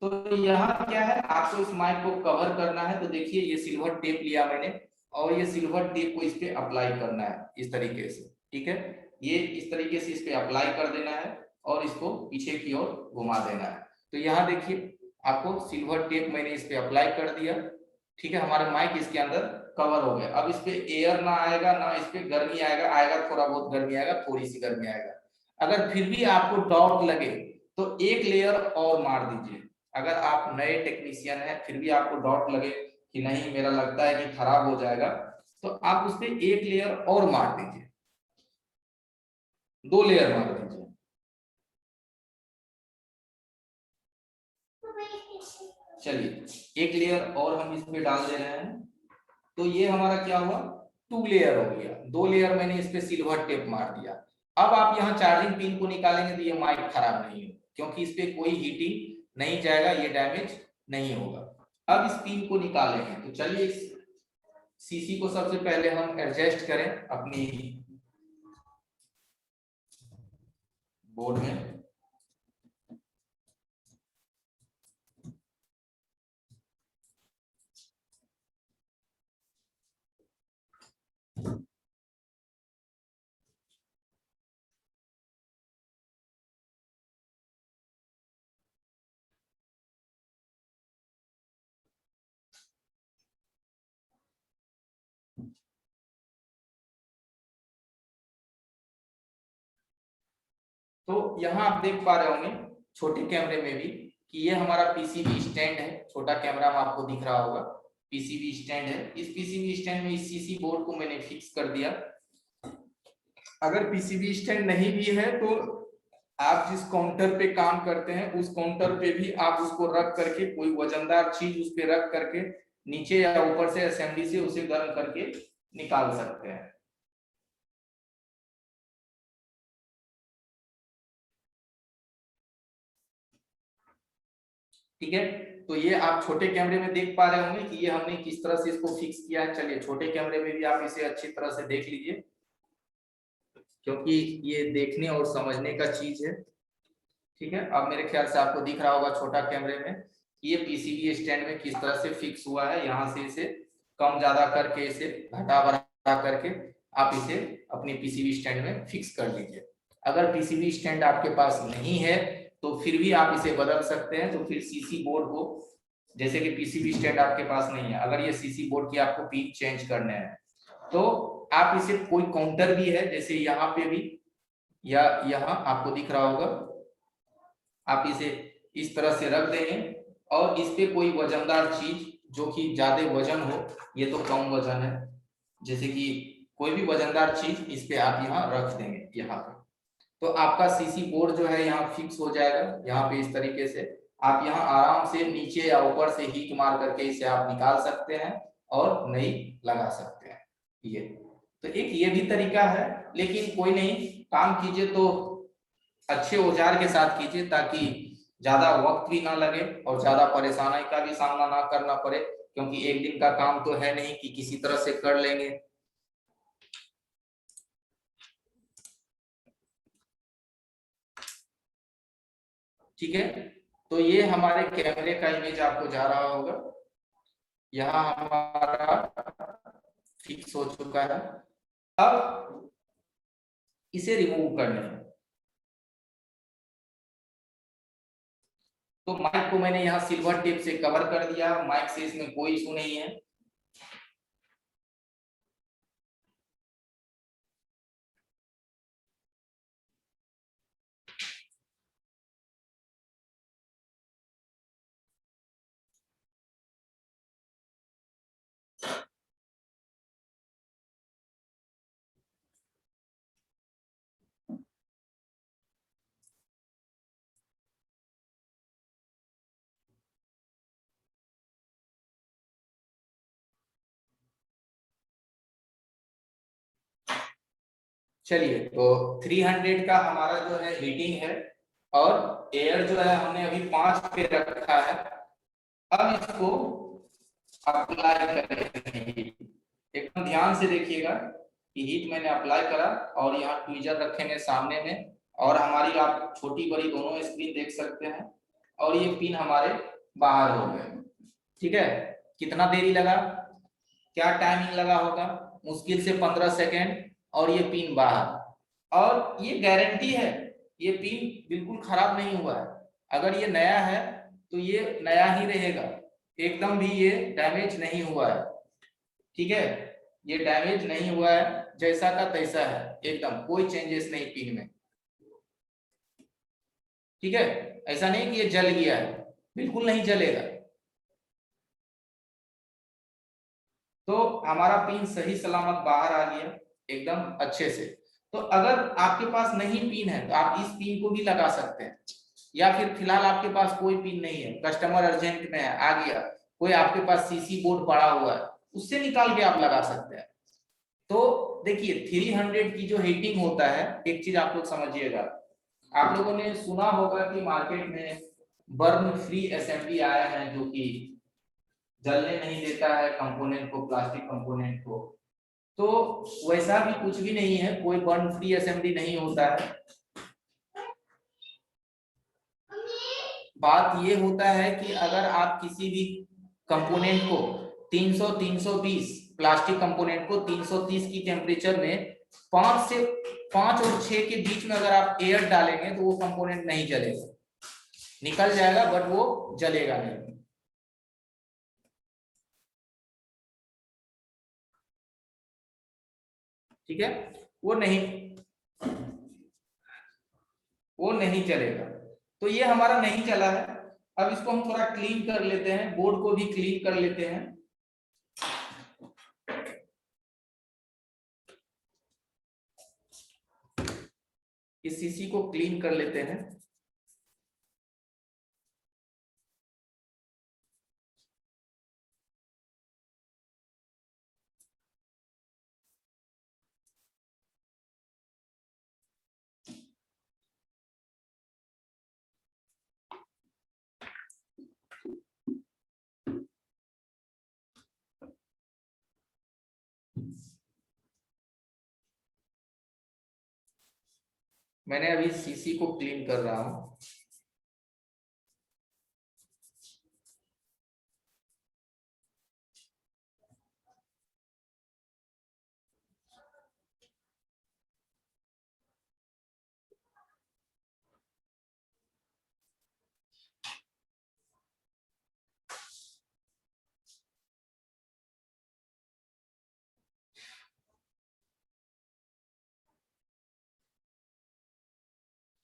तो यहाँ क्या है आपको इस माइक को कवर करना है। तो देखिए ये सिल्वर टेप लिया मैंने और ये सिल्वर टेप को इस पे अप्लाई करना है इस तरीके से। ठीक है, ये इस तरीके से इस पे अप्लाई कर देना है और इसको पीछे की ओर घुमा देना है। तो यहाँ देखिए आपको सिल्वर टेप मैंने इस पे अप्लाई कर दिया। ठीक है, हमारा माइक इसके अंदर कवर हो गया। अब इस पे एयर ना आएगा ना इस पे गर्मी आएगा, आएगा थोड़ा बहुत गर्मी आएगा, थोड़ी सी गर्मी आएगा। अगर फिर भी आपको डाउट लगे तो 1 लेयर और मार दीजिए। अगर आप नए टेक्नीशियन हैं फिर भी आपको डाउट लगे कि नहीं मेरा लगता है कि खराब हो जाएगा, तो आप उस पे 1 लेयर और मार दीजिए, 2 लेयर मार दीजिए। चलिए 1 लेयर और हम इस पे डाल दे रहे हैं। तो ये हमारा क्या हुआ 2 लेयर हो गया। 2 लेयर मैंने इस पे सिल्वर टेप मार दिया। अब आप यहाँ चार्जिंग पिन को निकालेंगे तो ये माइक खराब नहीं होगा क्योंकि इस पे कोई हीटिंग नहीं जाएगा, ये डैमेज नहीं होगा। अब इस पिन को निकालेंगे तो चलिए इस सीसी को सबसे पहले हम एडजस्ट करें अपनी बोर्ड में। तो यहाँ आप देख पा रहे होंगे छोटे कैमरे में भी कि ये हमारा पीसीबी स्टैंड है। छोटा कैमरा में आपको दिख रहा होगा पीसीबी स्टैंड है। इस पीसीबी स्टैंड में इस सीसी बोर्ड को मैंने फिक्स कर दिया। अगर पीसीबी स्टैंड नहीं भी है तो आप जिस काउंटर पे काम करते हैं उस काउंटर पे भी आप उसको रख करके कोई वजनदार चीज उस पे रख करके नीचे या ऊपर से असेंबली से उसे गर्म करके निकाल सकते हैं। ठीक है, तो ये आप छोटे कैमरे में देख पा रहे होंगे कि ये हमने किस तरह से इसको फिक्स किया है। चलिए छोटे कैमरे में भी आप इसे अच्छी तरह से देख लीजिए, क्योंकि ये देखने और समझने का चीज है। ठीक है, अब मेरे ख्याल से आपको दिख रहा होगा छोटा कैमरे में ये पीसीबी स्टैंड में किस तरह से फिक्स हुआ है। यहाँ से इसे कम ज्यादा करके, इसे घटा बढ़ा करके आप इसे अपनी पीसीबी स्टैंड में फिक्स कर लीजिए। अगर पीसीबी स्टैंड आपके पास नहीं है तो फिर भी आप इसे बदल सकते हैं। तो फिर सीसी बोर्ड को, जैसे कि पीसीबी स्टैंड आपके पास नहीं है, अगर ये सीसी बोर्ड की आपको पिन चेंज करने हैं तो आप इसे, कोई काउंटर भी है जैसे यहाँ पे भी या यहाँ आपको दिख रहा होगा, आप इसे इस तरह से रख देंगे और इस पे कोई वजनदार चीज जो कि ज्यादा वजन हो, ये तो कम वजन है, जैसे कि कोई भी वजनदार चीज इस पे आप यहाँ रख देंगे यहाँ पे, तो आपका सीसी बोर्ड जो है यहाँ फिक्स हो जाएगा। यहाँ पे इस तरीके से आप यहाँ आराम से नीचे या ऊपर से हीट मार करके इसे आप निकाल सकते हैं और नई लगा सकते हैं। ये तो एक ये भी तरीका है, लेकिन कोई नहीं, काम कीजिए तो अच्छे औजार के साथ कीजिए ताकि ज्यादा वक्त भी ना लगे और ज्यादा परेशानी का भी सामना ना करना पड़े, क्योंकि एक दिन का काम तो है नहीं कि किसी तरह से कर लेंगे। ठीक है, तो ये हमारे कैमरे का इमेज आपको जा रहा होगा, यहाँ हमारा फिक्स हो चुका है। अब इसे रिमूव करना है, तो माइक को मैंने यहाँ सिल्वर टेप से कवर कर दिया। माइक से इसमें कोई इशू नहीं है। चलिए, तो 300 का हमारा जो है हीटिंग है और एयर जो है हमने अभी 5 पे रखा है। अब इसको अप्लाई करेंगे, एकदम ध्यान से देखिएगा कि हीट मैंने अप्लाई करा और यहाँ ट्वीजर रखेंगे सामने में, और हमारी आप छोटी बड़ी दोनों स्क्रीन देख सकते हैं, और ये पिन हमारे बाहर हो गए। ठीक है, कितना देरी लगा, क्या टाइमिंग लगा होगा, मुश्किल से 15 सेकेंड, और ये पिन बाहर। और ये गारंटी है, ये पिन बिल्कुल खराब नहीं हुआ है। अगर ये नया है तो ये नया ही रहेगा, एकदम भी ये डैमेज नहीं हुआ है। ठीक है, ये डैमेज नहीं हुआ है, जैसा का तैसा है, एकदम कोई चेंजेस नहीं पिन में। ठीक है, ऐसा नहीं कि ये जल गया है, बिल्कुल नहीं जलेगा। तो हमारा पिन सही सलामत बाहर आ गया एकदम अच्छे से। तो अगर आपके पास नहीं पिन है तो आप इस पिन को भी लगा सकते हैं, या फिर फिलहाल आपके पास कोई पिन नहीं है, कस्टमर अर्जेंट में है, आ गया, कोई आपके पास सीसी बोर्ड पड़ा हुआ है, उससे निकाल के आप लगा सकते हैं। तो देखिए 300 की जो हीटिंग होता है, एक चीज आप लोग समझिएगा, आप लोगों ने सुना होगा कि मार्केट में बर्न फ्री असेंबली आया है जो कि जलने नहीं देता है कंपोनेंट को, प्लास्टिक कंपोनेंट को। तो वैसा भी कुछ भी नहीं है, कोई बर्न फ्री असेंबली नहीं होता है। बात ये होता है कि अगर आप किसी भी कंपोनेंट को 300-320 प्लास्टिक कंपोनेंट को 330 की टेम्परेचर में 5 और 6 के बीच में अगर आप एयर डालेंगे तो वो कंपोनेंट नहीं जलेगा, निकल जाएगा बट वो जलेगा नहीं। ठीक है, वो नहीं चलेगा। तो ये हमारा नहीं चला है। अब इसको हम थोड़ा क्लीन कर लेते हैं, बोर्ड को भी क्लीन कर लेते हैं। इस सीसी को क्लीन कर लेते हैं। मैंने अभी सीसी को क्लीन कर रहा हूं।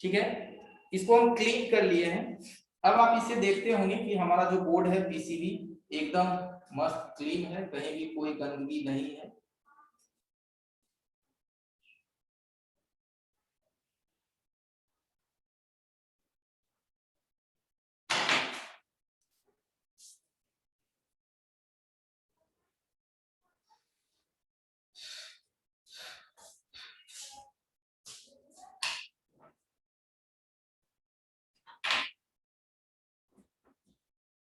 ठीक है, इसको हम क्लीन कर लिए हैं। अब आप इसे देखते होंगे कि हमारा जो बोर्ड है पीसीबी एकदम मस्त क्लीन है, कहीं भी कोई गंदगी नहीं है।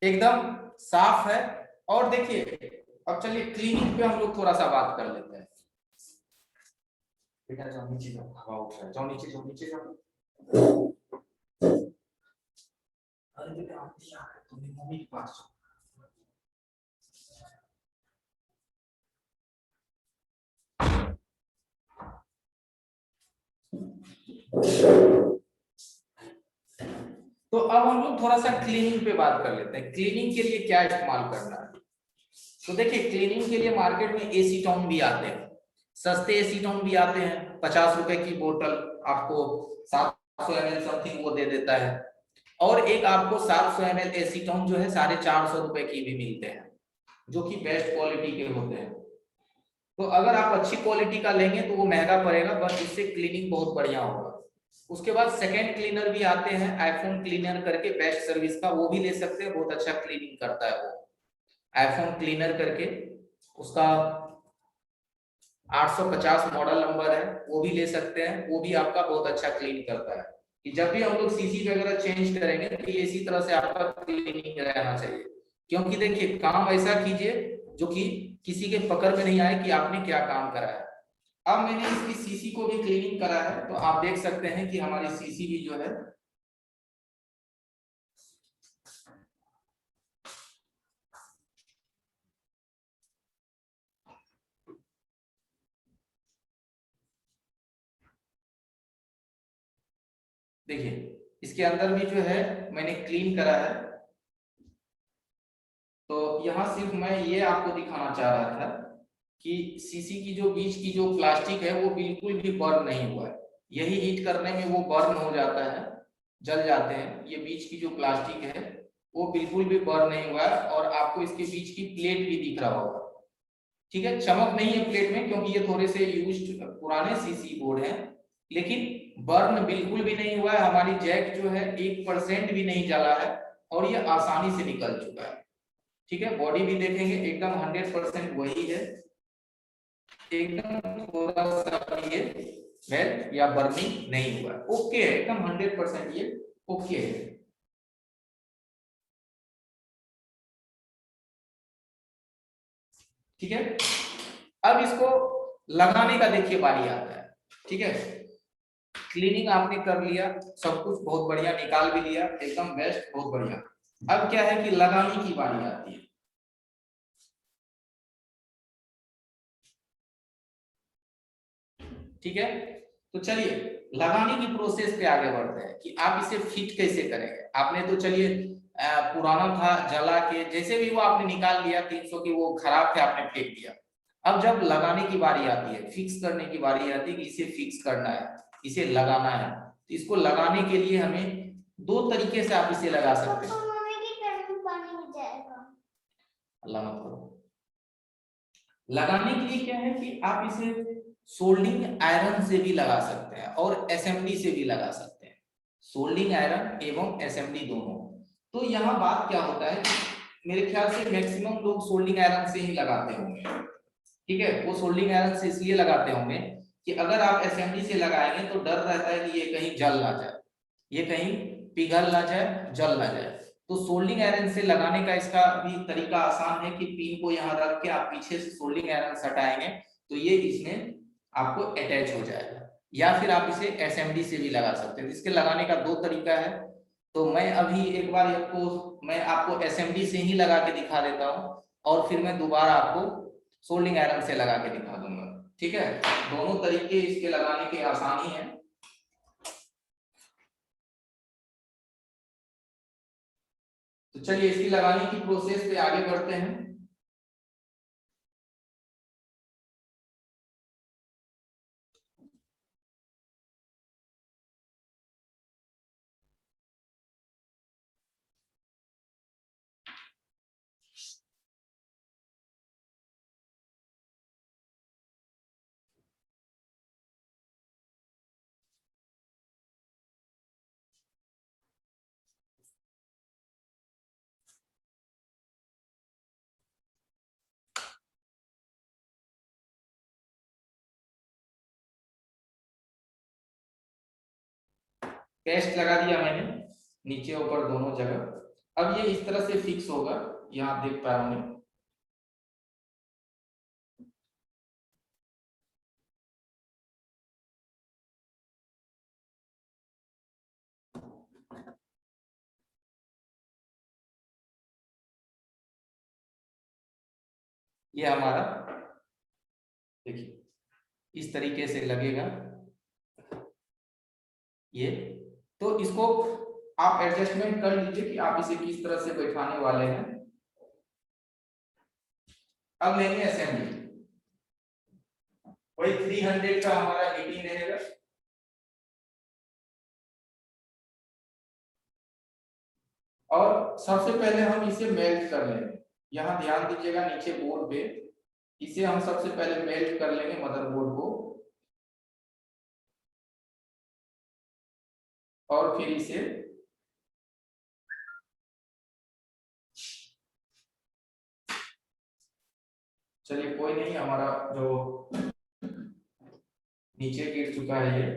एकदम साफ है। और देखिए, अब चलिए क्लीनिंग पे हम लोग थोड़ा सा बात कर लेते हैं। बेटा जाओ नीचे जाओ, हवा उठ रहा है, जाओ नीचे जाओ, नीचे जाओ। अरे बेटा आप क्या कर, तुम्हें मम्मी के पास जाओ। तो अब हम लोग थोड़ा सा क्लीनिंग पे बात कर लेते हैं। क्लीनिंग के लिए क्या इस्तेमाल करना है? तो देखिए, क्लीनिंग के लिए मार्केट में एसीटोन भी आते हैं, सस्ते एसीटोन भी आते हैं। 50 रुपए की बोतल आपको 700 ml समथिंग वो दे देता है। और एक आपको 700 ml एसीटोन जो है 450 रुपए की भी मिलते हैं, जो कि बेस्ट क्वालिटी के होते हैं। तो अगर आप अच्छी क्वालिटी का लेंगे तो वो महंगा पड़ेगा, बट इससे क्लीनिंग बहुत बढ़िया होगा। उसके बाद सेकेंड क्लीनर भी आते हैं, आईफोन क्लीनर करके, बेस्ट सर्विस का, वो भी ले सकते हैं, बहुत अच्छा क्लीनिंग करता है वो। आईफोन क्लीनर करके, उसका 850 मॉडल नंबर है, वो भी ले सकते हैं, वो भी आपका बहुत अच्छा क्लीन करता है। कि जब भी हम लोग सीसी वगैरह चेंज करेंगे तो ये इसी तरह से आपका क्लीनिंग रहना चाहिए। क्योंकि देखिए, काम ऐसा कीजिए जो कि किसी के पकड़ में नहीं आए कि आपने क्या काम करा है। अब मैंने इसकी सीसी को भी क्लीनिंग करा है, तो आप देख सकते हैं कि हमारी सीसी भी जो है देखिए, इसके अंदर भी जो है मैंने क्लीन करा है। तो यहाँ सिर्फ मैं ये आपको दिखाना चाह रहा था कि सीसी की जो बीच की जो प्लास्टिक है वो बिल्कुल भी बर्न नहीं हुआ है। यही हीट करने में वो बर्न हो जाता है, जल जाते हैं। ये बीच की जो प्लास्टिक है वो बिल्कुल भी बर्न नहीं हुआ है, और आपको इसके बीच की प्लेट भी दिख रहा होगा। ठीक है, चमक नहीं है प्लेट में क्योंकि ये थोड़े से यूज्ड पुराने सीसी बोर्ड हैं, लेकिन बर्न बिल्कुल भी नहीं हुआ है। हमारी जैक जो है 1% भी नहीं जला है, और ये आसानी से निकल चुका है। ठीक है, बॉडी भी देखेंगे एकदम 100% वही है, एकदम थोड़ा सा ये मेल्ट या बर्निंग नहीं हुआ है, ओके है, एकदम 100% ये ओके है। ठीक है, अब इसको लगाने का देखिए बारी आता है। ठीक है, क्लीनिंग आपने कर लिया, सब कुछ बहुत बढ़िया निकाल भी लिया, एकदम बेस्ट, बहुत बढ़िया। अब क्या है कि लगाने की बारी आती है। ठीक है, तो चलिए लगाने की प्रोसेस पे आगे बढ़ते हैं कि आप इसे फिट कैसे करेंगे। आपने तो चलिए पुराना था, जला के जैसे भी वो आपने निकाल लिया, 300 की वो खराब थे, आपने फेंक दिया। अब जब लगाने की बारी आती है, फिक्स करने की बारी आती है कि इसे फिक्स करना है, इसे लगाना है, तो इसको लगाने के लिए हमें दो तरीके से आप इसे लगा सकते हैं। अल्लाह मत करो। लगाने के लिए क्या है कि आप इसे सोल्डिंग आयरन से भी लगा सकते हैं और एसएमडी से भी लगा सकते हैं, सोल्डिंग आयरन एवं एसएमडी दोनों। तो यहाँ बात क्या होता है, मेरे ख्याल से मैक्सिमम लोग सोल्डिंग आयरन से ही लगाते होंगे, ठीक है। वो सोल्डिंग आयरन से इसलिए लगाते होंगे कि अगर आप एसएमडी से लगाएंगे तो डर रहता है कि ये कहीं जल ना जाए, ये कहीं पिघल ना जाए, जल ना जाए। तो सोल्डिंग आयरन से लगाने का इसका भी तरीका आसान है कि पिन को यहाँ रख के आप पीछे से सोल्डिंग आयरन सटाएंगे तो ये इसमें आपको अटैच हो जाएगा, या फिर आप इसे एसएमडी से भी लगा सकते हैं। इसके लगाने का दो तरीका है, तो मैं अभी एक बार मैं आपको एसएमडी से ही लगा के दिखा देता हूँ और फिर मैं दोबारा आपको सोल्डिंग आयरन से लगा के दिखा दूंगा, ठीक है। दोनों तरीके इसके लगाने के आसानी है। तो चलिए इसकी लगाने की प्रोसेस पे आगे बढ़ते हैं। पेस्ट लगा दिया मैंने नीचे ऊपर दोनों जगह। अब ये इस तरह से फिक्स होगा, यहाँ आप देख पा रहे होंगे। ये हमारा देखिए इस तरीके से लगेगा ये। तो इसको आप एडजस्टमेंट कर लीजिए कि आप इसे किस तरह से बैठाने वाले हैं। अब लेंगे असेंबली, वही 300 का हमारा हीटिंग रहेगा। और सबसे पहले हम इसे मेल्ट कर लेंगे, यहाँ ध्यान दीजिएगा नीचे बोर्ड पे, इसे हम सबसे पहले मेल्ट कर लेंगे मदरबोर्ड को, और फिर इसे चलिए कोई नहीं, हमारा जो नीचे गिर चुका है ये।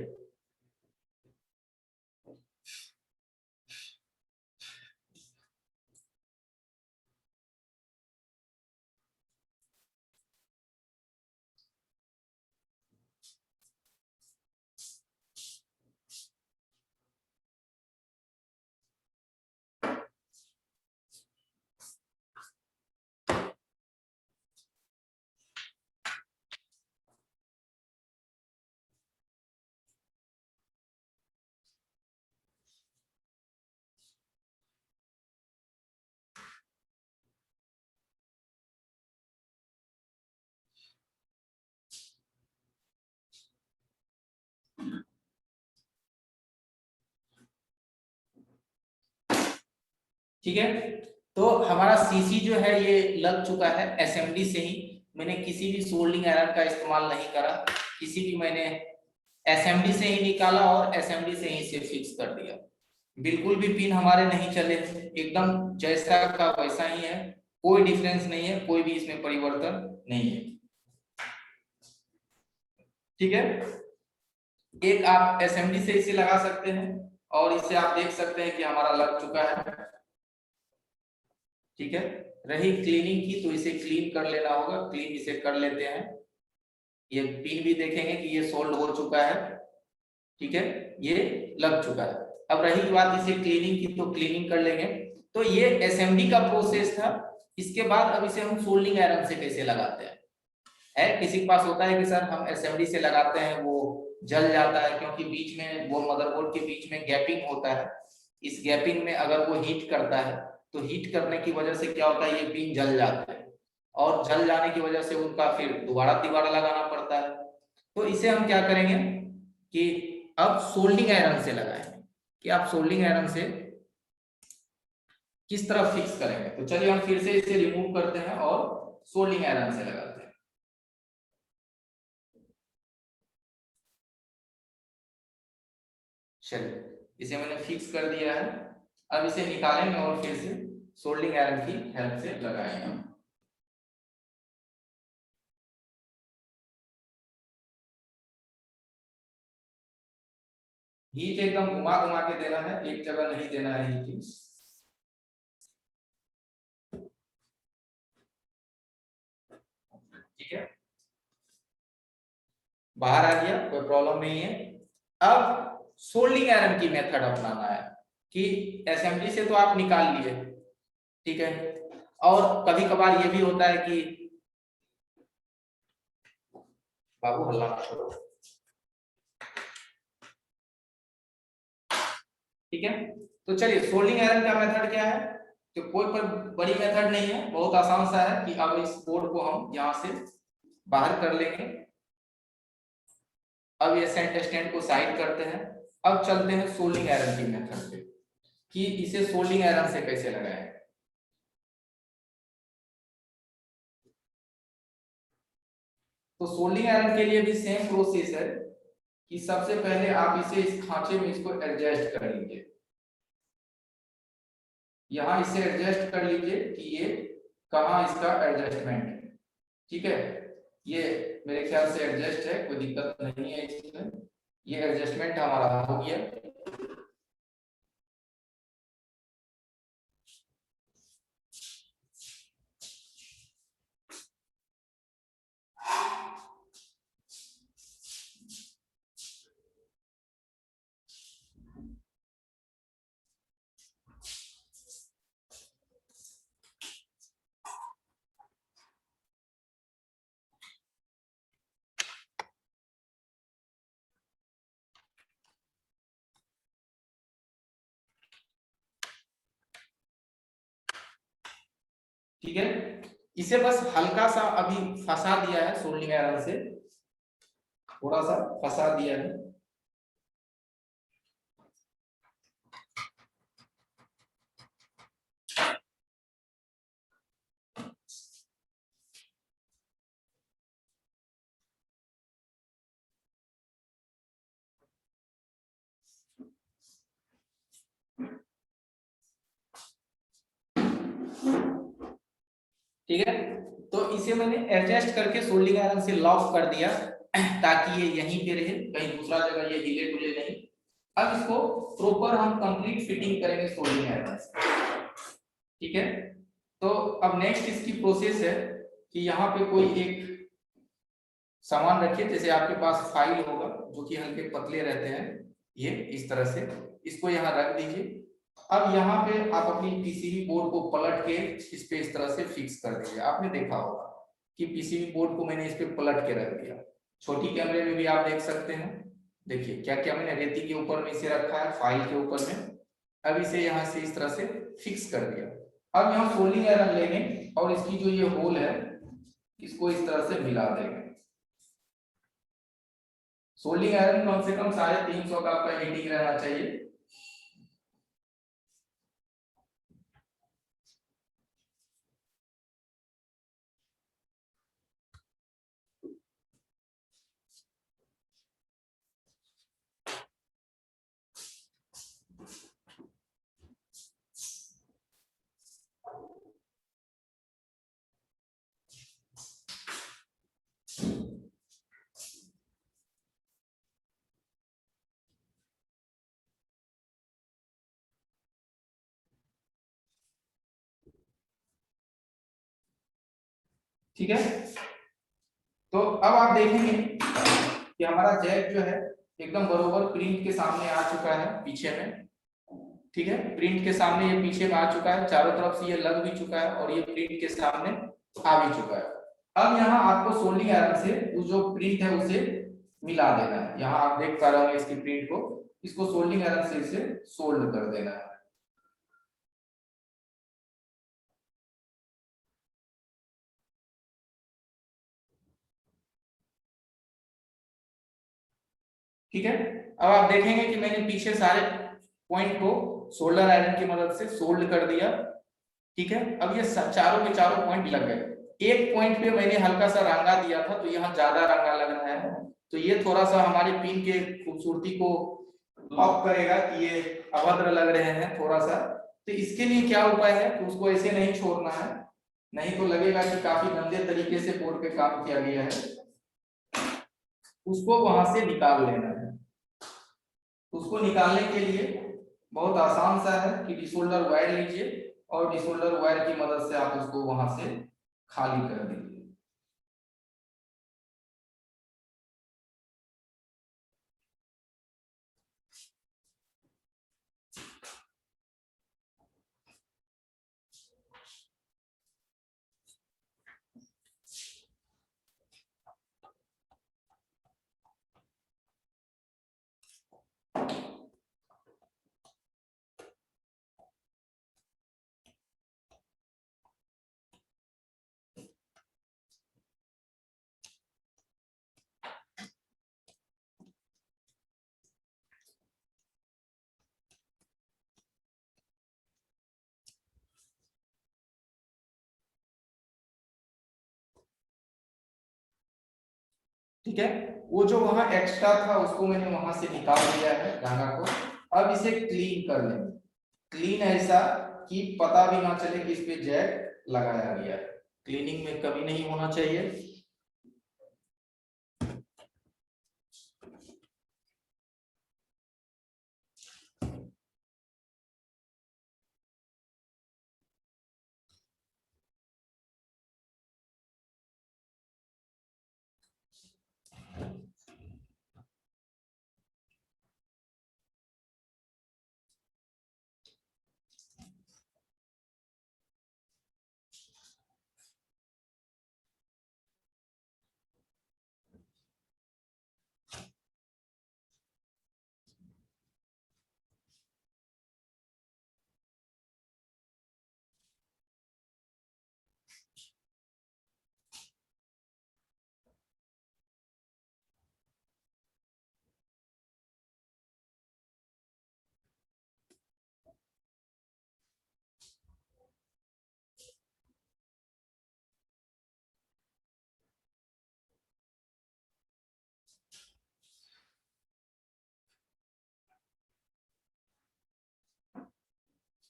ठीक है, तो हमारा सीसी जो है ये लग चुका है एसएमडी से ही। मैंने किसी भी सोल्डिंग आयरन का इस्तेमाल नहीं करा, किसी भी मैंने एसएमडी से ही निकाला और एसएमडी से ही इसे फिक्स कर दिया। बिल्कुल भी पिन हमारे नहीं चले, एकदम जैसा का वैसा ही है, कोई डिफरेंस नहीं है, कोई भी इसमें परिवर्तन नहीं है, ठीक है। एक आप एसएमडी से इसे लगा सकते हैं और इसे आप देख सकते हैं कि हमारा लग चुका है, ठीक है। रही क्लीनिंग की तो इसे क्लीन कर लेना होगा, क्लीन इसे कर लेते हैं। ये पिन भी देखेंगे कि ये सोल्ड हो चुका है, ठीक है, ये लग चुका है। अब रही बात इसे क्लीनिंग की तो क्लीनिंग कर लेंगे। तो ये एसएमडी का प्रोसेस था। इसके बाद अब इसे हम सोल्डिंग आयरन से कैसे लगाते हैं। किसी के पास होता है कि सर हम एसएमडी से लगाते हैं वो जल जाता है, क्योंकि बीच में वो मदरबोर्ड के बीच में गैपिंग होता है, इस गैपिंग में अगर वो हीट करता है तो हीट करने की वजह से क्या होता है, ये पिन जल जाते हैं और जल जाने की वजह से उनका फिर दोबारा लगाना पड़ता है। तो इसे हम क्या करेंगे कि अब सोल्डिंग आयरन से लगाएंगे, कि आप सोल्डिंग आयरन से किस तरह फिक्स करेंगे। तो चलिए हम फिर से इसे रिमूव करते हैं और सोल्डिंग आयरन से लगाते हैं। चलिए इसे मैंने फिक्स कर दिया है। अब इसे निकालेंगे और फिर से सोल्डिंग आयरन की हेल्प से लगाएंगे। हीट एकदम घुमा घुमा के देना है, एक जगह नहीं देना है हीट। ठीक है, बाहर आ गया, कोई प्रॉब्लम नहीं है। अब सोल्डिंग आयरन की मेथड अपनाना है कि असेंबली से तो आप निकाल लिए, ठीक है, और कभी कभार ये भी होता है कि बाबू हल्ला ना करो, ठीक है। तो चलिए सोल्डिंग आयरन का मेथड क्या है, तो कोई पर बड़ी मेथड नहीं है, बहुत आसान सा है कि अब इस बोर्ड को हम यहां से बाहर कर लेंगे। अब ये सेंटर स्टैंड को साइड करते हैं। अब चलते हैं सोल्डिंग आयरन की मेथड पे कि इसे सोल्डिंग आयरन से कैसे लगाएं। तो सोल्डिंग आयरन के लिए भी सेम प्रोसेस है कि सबसे पहले आप इसे इस खांचे में इसको एडजस्ट कर लीजिए, यहां इसे एडजस्ट कर लीजिए कि ये कहां इसका एडजस्टमेंट है, ठीक है। ये मेरे ख्याल से एडजस्ट है, कोई दिक्कत नहीं है इसमें, ये एडजस्टमेंट हमारा हो गया। ठीक है, इसे बस हल्का सा अभी फंसा दिया है सोल्डिंग आयरन से, थोड़ा सा फंसा दिया है। ठीक है, तो इसे मैंने एडजस्ट करके सोल्डिंग आयरन से लॉक कर दिया ताकि ये यहीं पे रहे, कहीं दूसरा जगह ये हिले डुले नहीं। अब इसको प्रॉपर हम कंप्लीट फिटिंग करेंगे सोल्डिंग आयरन से, ठीक है। तो अब नेक्स्ट इसकी प्रोसेस है कि यहाँ पे कोई एक सामान रखिए, जैसे आपके पास फाइल होगा जो कि हल्के पतले रहते हैं, ये इस तरह से इसको यहाँ रख दीजिए। अब यहाँ पे आप अपनी पीसीबी बोर्ड को पलट के इस पे इस तरह से फिक्स कर दीजिए। आपने देखा होगा कि पीसीबी बोर्ड को मैंने इस पे पलट के रख दिया, छोटी कैमरे में भी आप देख सकते हैं। देखिए क्या क्या मैंने रेती के ऊपर में इसे रखा है, फाइल के ऊपर में। अब इसे यहाँ से इस तरह से फिक्स कर दिया। अब यहाँ सोल्डिंग आयरन लेंगे और इसकी जो ये होल है इसको इस तरह से मिला देंगे। सोल्डिंग आयरन कम से कम 350 का आपका हीटिंग रहना चाहिए। ठीक है, तो अब आप देखेंगे कि हमारा जैक जो है एकदम बरोबर प्रिंट के सामने आ चुका है पीछे में, ठीक है। प्रिंट के सामने ये पीछे में आ चुका है, चारों तरफ से ये लग भी चुका है और ये प्रिंट के सामने आ भी चुका है। अब यहाँ आपको सोल्डिंग आयरन से वो जो प्रिंट है उसे मिला देना है। यहाँ आप देख पा रहे होंगे इसकी प्रिंट को, इसको सोल्डिंग आयरन से इसे सोल्ड कर देना है। ठीक है, अब आप देखेंगे कि मैंने पीछे सारे पॉइंट को सोल्डर आयरन की मदद से सोल्ड कर दिया, ठीक है। अब ये चारों के चारों पॉइंट लग गए। एक पॉइंट पे मैंने हल्का सा रंगा दिया था तो यहाँ ज्यादा रंगा लग रहा है, तो ये थोड़ा सा हमारे पिन के खूबसूरती को लॉक करेगा कि ये अभद्र लग रहे हैं थोड़ा सा, तो इसके लिए क्या उपाय है कि उसको ऐसे नहीं छोड़ना है, नहीं तो लगेगा कि काफी गंदे तरीके से बोर्ड पे काम किया गया है, उसको वहां से निकाल लेना है। उसको निकालने के लिए बहुत आसान सा है कि डिसोल्डर वायर लीजिए और डिसोल्डर वायर की मदद से आप उसको वहां से खाली कर दीजिए। ठीक है, वो जो वहां एक्स्ट्रा था उसको मैंने वहां से निकाल दिया है गाना को। अब इसे क्लीन कर लेंगे, क्लीन ऐसा कि पता भी ना चले कि इस पे जैक लगाया गया है। क्लीनिंग में कभी नहीं होना चाहिए।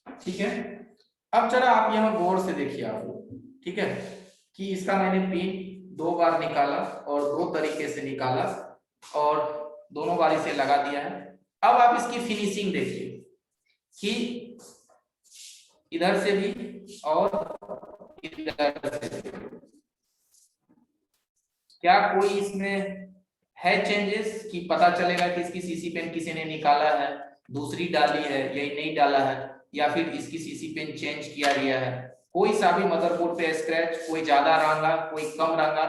ठीक है, अब जरा आप यहाँ गौर से देखिए आप लोग, ठीक है, कि इसका मैंने पिन 2 बार निकाला और 2 तरीके से निकाला और दोनों बार इसे लगा दिया है। अब आप इसकी फिनिशिंग देखिए कि इधर से भी और इधर से भी क्या कोई इसमें है चेंजेस कि पता चलेगा कि इसकी सीसी पेन किसी ने निकाला है, दूसरी डाली है, यही नहीं डाला है, या फिर इसकी सीसी पेन चेंज किया गया है। कोई सा भी मदरबोर्ड पे स्क्रैच, कोई ज्यादा रंगा, कोई कम रंगा,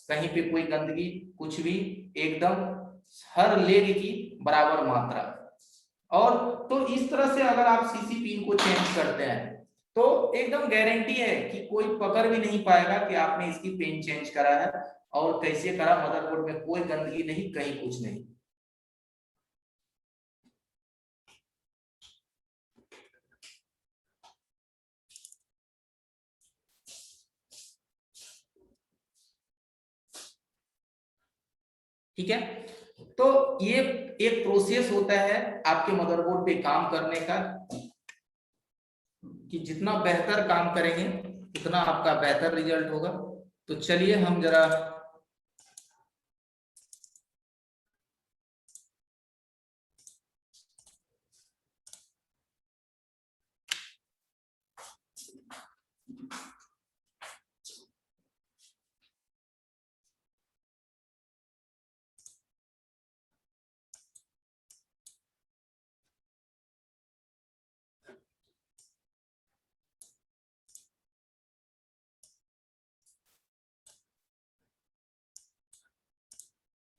कहीं पे कोई गंदगी, कुछ भी, एकदम हर लेग की बराबर मात्रा। और तो इस तरह से अगर आप सीसी पिन को चेंज करते हैं तो एकदम गारंटी है कि कोई पकड़ भी नहीं पाएगा कि आपने इसकी पिन चेंज करा है और कैसे करा। मदरबोर्ड में कोई गंदगी नहीं, कहीं कुछ नहीं। ठीक है, तो ये एक प्रोसेस होता है आपके मदरबोर्ड पे काम करने का कि जितना बेहतर काम करेंगे उतना आपका बेहतर रिजल्ट होगा। तो चलिए हम जरा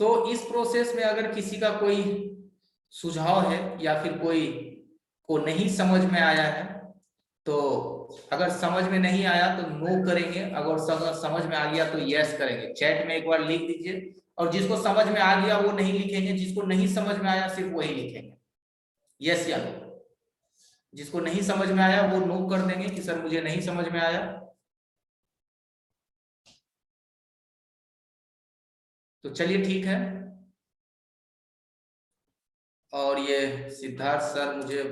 तो इस प्रोसेस में अगर किसी का कोई सुझाव है या फिर कोई को नहीं समझ में आया है तो अगर समझ में नहीं आया तो नो करेंगे, अगर समझ में आ गया तो यस करेंगे। चैट में एक बार लिख दीजिए और जिसको समझ में आ गया वो नहीं लिखेंगे, जिसको नहीं समझ में आया सिर्फ वही लिखेंगे यस या नो। जिसको नहीं समझ में आया वो नो कर देंगे कि सर मुझे नहीं समझ में आया। तो चलिए ठीक है, और ये सिद्धार्थ सर मुझे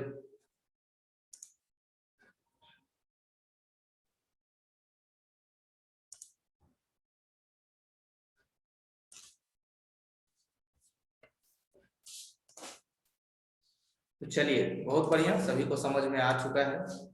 तो चलिए, बहुत बढ़िया, सभी को समझ में आ चुका है।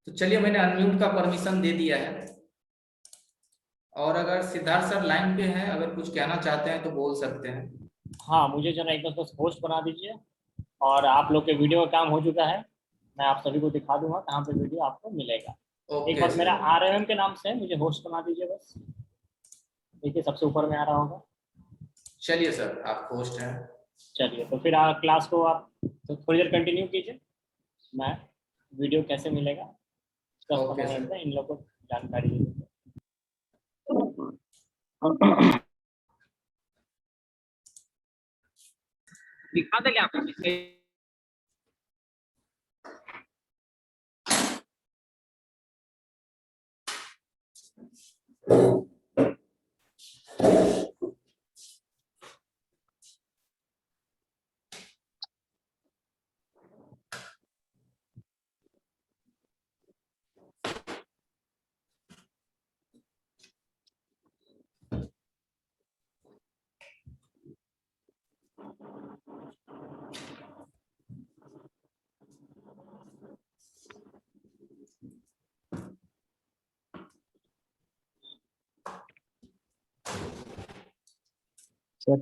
तो चलिए, मैंने अनम्यूट का परमिशन दे दिया है, और अगर सिद्धार्थ सर लाइन पे हैं, अगर कुछ कहना चाहते हैं तो बोल सकते हैं। हाँ, मुझे जरा एक बस होस्ट बना दीजिए, और आप लोग के वीडियो का काम हो चुका है। मैं आप सभी को दिखा दूंगा कहाँ पे वीडियो आपको मिलेगा। एक बार मेरा RMM के नाम से मुझे होस्ट बना दीजिए बस। देखिए सबसे ऊपर में आ रहा होगा। चलिए सर, आप होस्ट हैं। चलिए, तो फिर क्लास को आप तो थोड़ी देर कंटिन्यू कीजिए। मैं वीडियो कैसे मिलेगा 10-15 मिनट में इन लोगों को जानकारी दे दूँगा। दिखा दे क्या आपको?